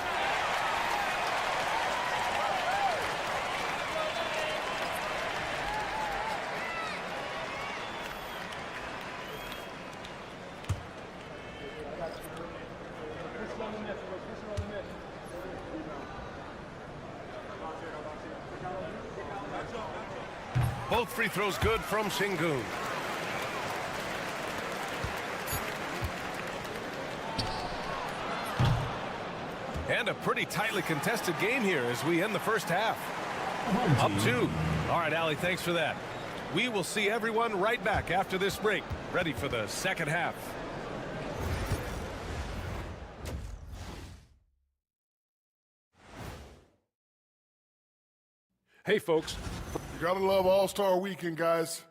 Both free throws good from Şengün. And a pretty tightly contested game here as we end the first half. Up 2. All right, Allie, thanks for that. We will see everyone right back after this break, ready for the second half.
Hey, folks.
You gotta love All-Star Weekend, guys,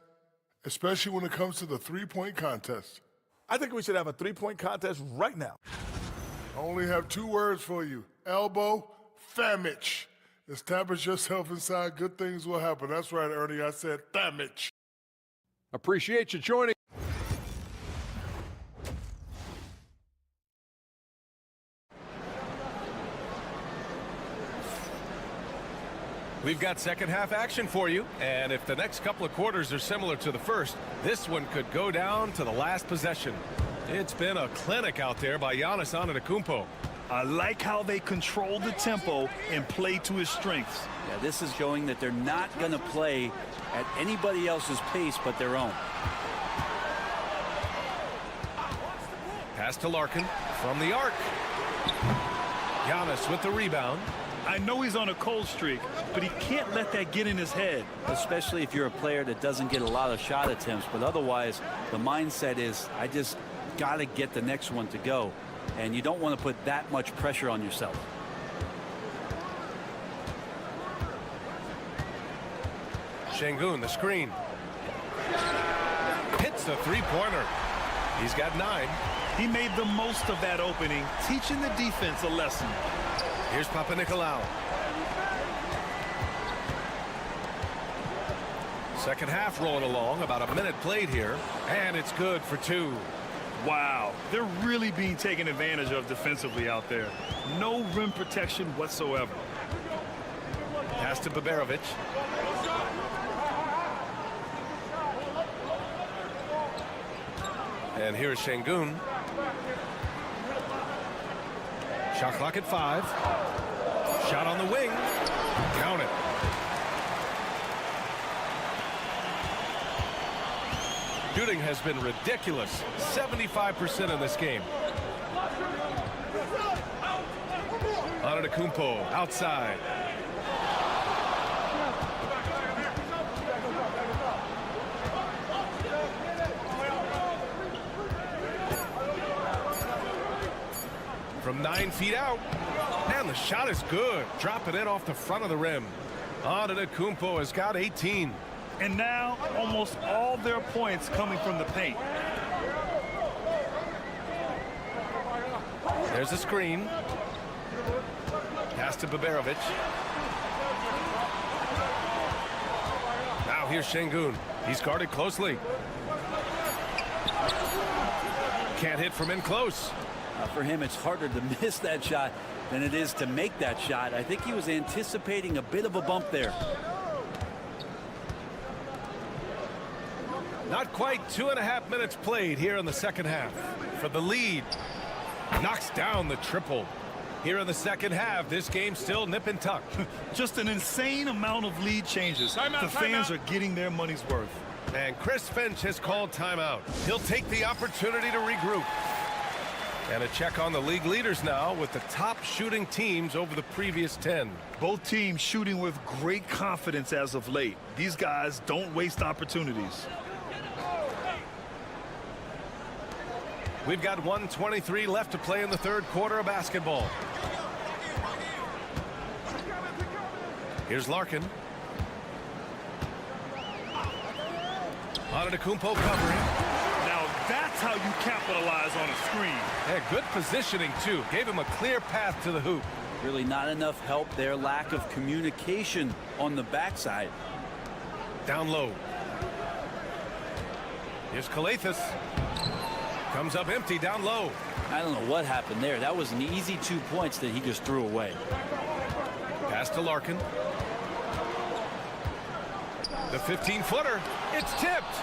especially when it comes to the three-point contest.
I think we should have a three-point contest right now.
I only have 2 words for you. Elbow, famich. Establish yourself inside, good things will happen. That's right, Ernie, I said famich.
Appreciate you joining.
We've got second half action for you, and if the next couple of quarters are similar to the first, this one could go down to the last possession. It's been a clinic out there by Giannis Antetokounmpo.
I like how they control the tempo and play to his strengths.
Yeah, this is showing that they're not going to play at anybody else's pace but their own.
Pass to Larkin from the arc. Giannis with the rebound.
I know he's on a cold streak, but he can't let that get in his head.
Especially if you're a player that doesn't get a lot of shot attempts, but otherwise the mindset is, I just got to get the next one to go, and you don't want to put that much pressure on yourself.
Şengün, the screen. Hits the three-pointer. He's got 9.
He made the most of that opening, teaching the defense a lesson.
Here's Papanikolaou. Second half rolling along, about a minute played here, and it's good for 2.
Wow, they're really being taken advantage of defensively out there. No rim protection whatsoever.
Pass to Baberovic. And here's Şengün. Shot clock at 5. Shot on the wing. Count it. Shooting has been ridiculous. 75% in this game. Antetokounmpo outside. From 9 feet out. And the shot is good. Drop it in off the front of the rim. Antetokounmpo has got 18.
And now almost all their points coming from the paint.
There's a screen. Pass to Baberovic. Now here's Şengün. He's guarded closely. Can't hit from in close.
For him, it's harder to miss that shot than it is to make that shot. I think he was anticipating a bit of a bump there.
Not quite 2.5 minutes played here in the second half. For the lead. Knocks down the triple. Here in the second half, this game still nip and tuck.
Just an insane amount of lead changes. The fans are getting their money's worth.
And Chris Finch has called timeout. He'll take the opportunity to regroup. And a check on the league leaders now with the top shooting teams over the previous 10.
Both teams shooting with great confidence as of late. These guys don't waste opportunities.
We've got 1:23 left to play in the third quarter of basketball. Here's Larkin. Antetokounmpo covering.
Now that's how you capitalize on a screen.
Yeah, good positioning, too. Gave him a clear path to the hoop.
Really not enough help there. Lack of communication on the backside.
Down low. Here's Calathes. Comes up empty down low.
I don't know what happened there. That was an easy 2 points that he just threw away.
Pass to Larkin. The 15-footer. It's tipped.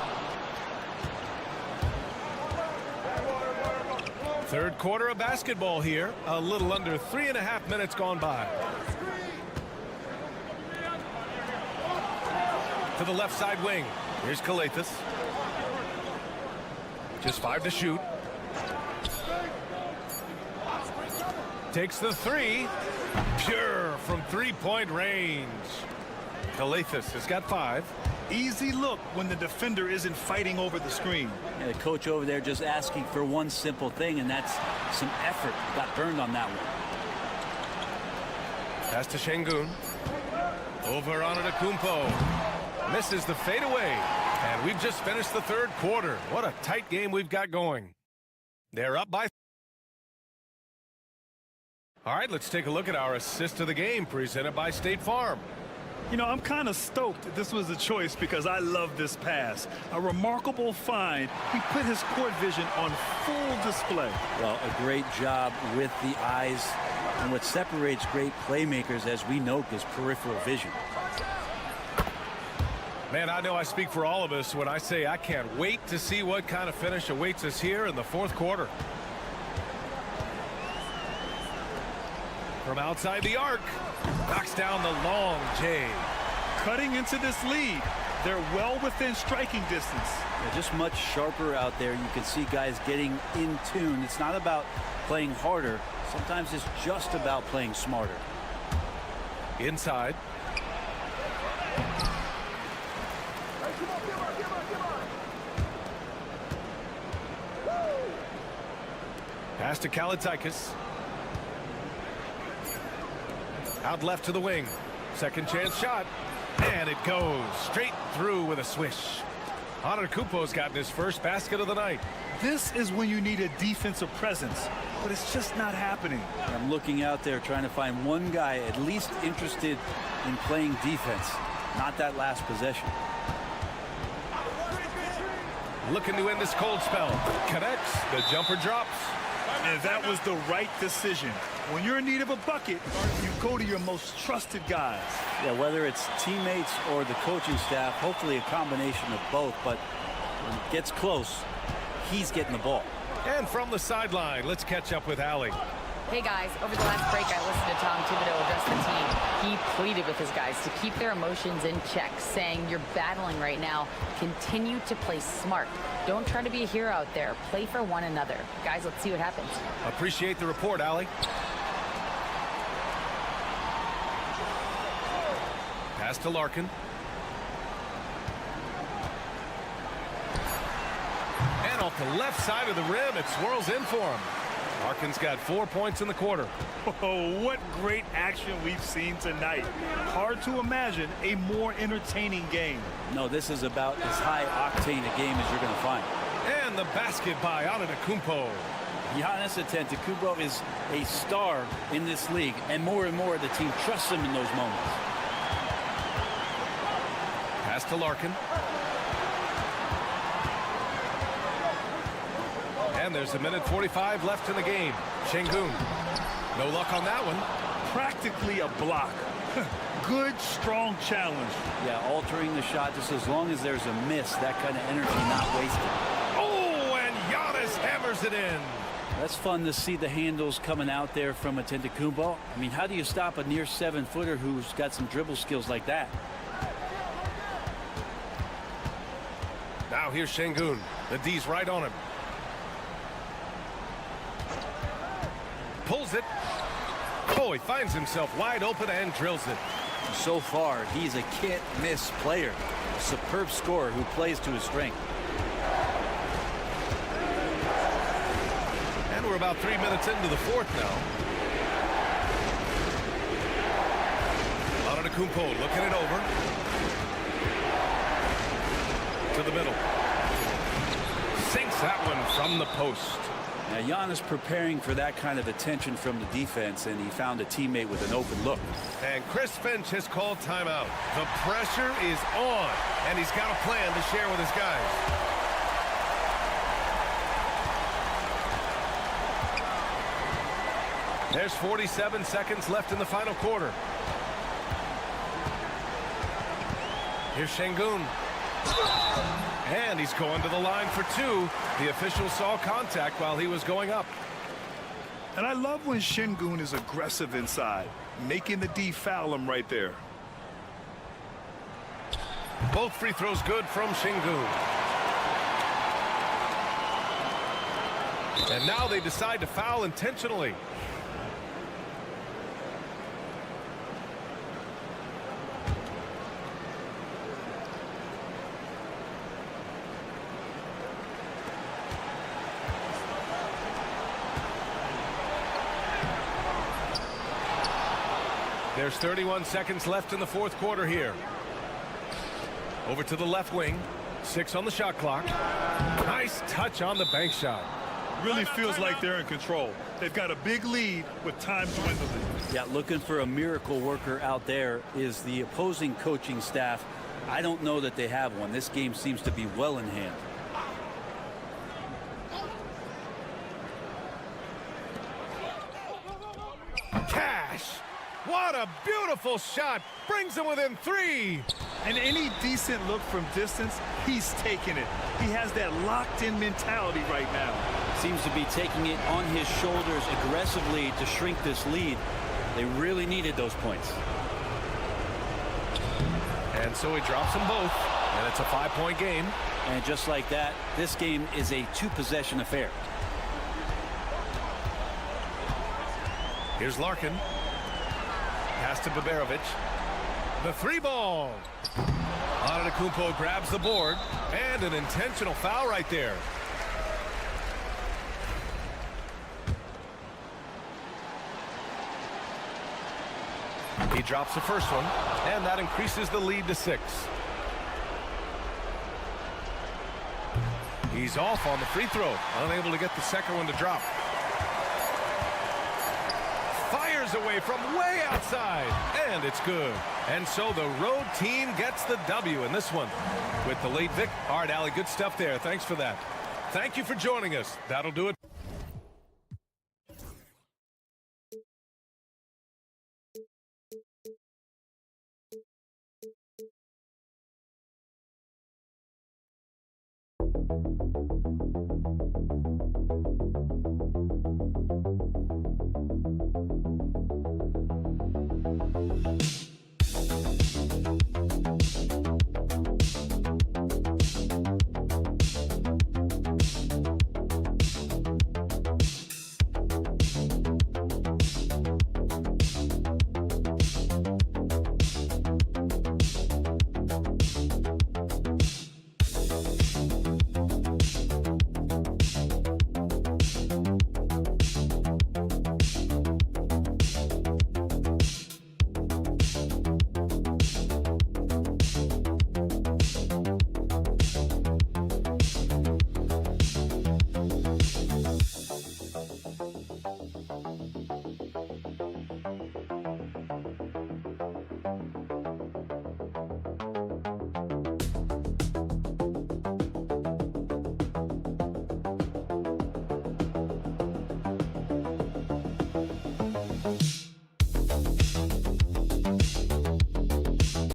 Third quarter of basketball here. A little under 3.5 minutes gone by. To the left side wing. Here's Calathes. Just 5 to shoot. Takes the 3. Pure from 3-point range. Calathes has got 5.
Easy look when the defender isn't fighting over the screen.
Yeah, the coach over there just asking for one simple thing, and that's some effort. Got burned on that one.
Pass to Şengün. Over Antetokounmpo. Misses the fadeaway. And we've just finished the third quarter. What a tight game we've got going. They're up by. All right, let's take a look at our assist of the game presented by State Farm.
You know, I'm kind of stoked this was a choice because I love this pass. A remarkable find. He put his court vision on full display.
Well, a great job with the eyes. And what separates great playmakers, as we note, is peripheral vision.
Man, I know I speak for all of us when I say I can't wait to see what kind of finish awaits us here in the fourth quarter. From outside the arc, knocks down the long J.
Cutting into this lead. They're well within striking distance.
Yeah, just much sharper out there. You can see guys getting in tune. It's not about playing harder. Sometimes it's just about playing smarter.
Inside. Pass to Kalaitzakis. Out left to the wing. Second chance shot. And it goes straight through with a swish. Antetokounmpo's gotten his first basket of the night.
This is when you need a defensive presence, but it's just not happening.
I'm looking out there trying to find one guy at least interested in playing defense. Not that last possession.
Looking to end this cold spell. Connects. The jumper drops.
And that was the right decision. When you're in need of a bucket, you go to your most trusted guys.
Yeah, whether it's teammates or the coaching staff, hopefully a combination of both. But when it gets close, he's getting the ball.
And from the sideline, let's catch up with Allie.
Hey guys, over the last break I listened to Tom Thibodeau address the team. He pleaded with his guys to keep their emotions in check, saying you're battling right now. Continue to play smart. Don't try to be a hero out there. Play for one another. Guys, let's see what happens.
Appreciate the report, Allie. Pass to Larkin. And off the left side of the rim, it swirls in for him. Larkin's got 4 points in the quarter.
Oh, what great action we've seen tonight. Hard to imagine a more entertaining game.
No, this is about as high-octane a game as you're going to find.
And the basket by Antetokounmpo.
Giannis Antetokounmpo is a star in this league, and more the team trusts him in those moments.
Pass to Larkin. And there's 1:45 left in the game. Şengün. No luck on that one.
Practically a block. Good, strong challenge.
Yeah, altering the shot just as long as there's a miss. That kind of energy not wasted.
Oh, and Giannis hammers it in.
That's fun to see the handles coming out there from Antetokounmpo. I mean, how do you stop a near 7-footer who's got some dribble skills like that?
Now here's Şengün. The D's right on him. Pulls it. Oh, he finds himself wide open and drills it.
So far, he's a can't-miss player. A superb scorer who plays to his strength.
And we're about 3 minutes into the fourth now. Antetokounmpo looking it over. To the middle. Sinks that one from the post.
Now, Giannis preparing for that kind of attention from the defense, and he found a teammate with an open look.
And Chris Finch has called timeout. The pressure is on, and he's got a plan to share with his guys. There's 47 seconds left in the final quarter. Here's Şengün. And he's going to the line for two. The official saw contact while he was going up.
And I love when Şengün is aggressive inside, making the D foul him right there.
Both free throws good from Şengün. And now they decide to foul intentionally. There's 31 seconds left in the fourth quarter here. Over to the left wing. 6 on the shot clock. Nice touch on the bank shot.
Really feels like they're in control. They've got a big lead with time dwindling.
Yeah, looking for a miracle worker out there is the opposing coaching staff. I don't know that they have one. This game seems to be well in hand.
Cash! What a beautiful shot! Brings him within 3.
And any decent look from distance, he's taking it. He has that locked-in mentality right now.
Seems to be taking it on his shoulders aggressively to shrink this lead. They really needed those points.
And so he drops them both, and it's a 5-point game.
And just like that, this game is a 2-possession affair.
Here's Larkin. Pass to Baberovic. The 3-ball. Antetokounmpo grabs the board, and an intentional foul right there. He drops the first one, and that increases the lead to 6. He's off on the free throw, unable to get the second one to drop. Fires away from way outside, and it's good. And so the road team gets the W in this one with the late Vic. All right, Allie, good stuff there. Thanks for that. Thank you for joining us. That'll do it.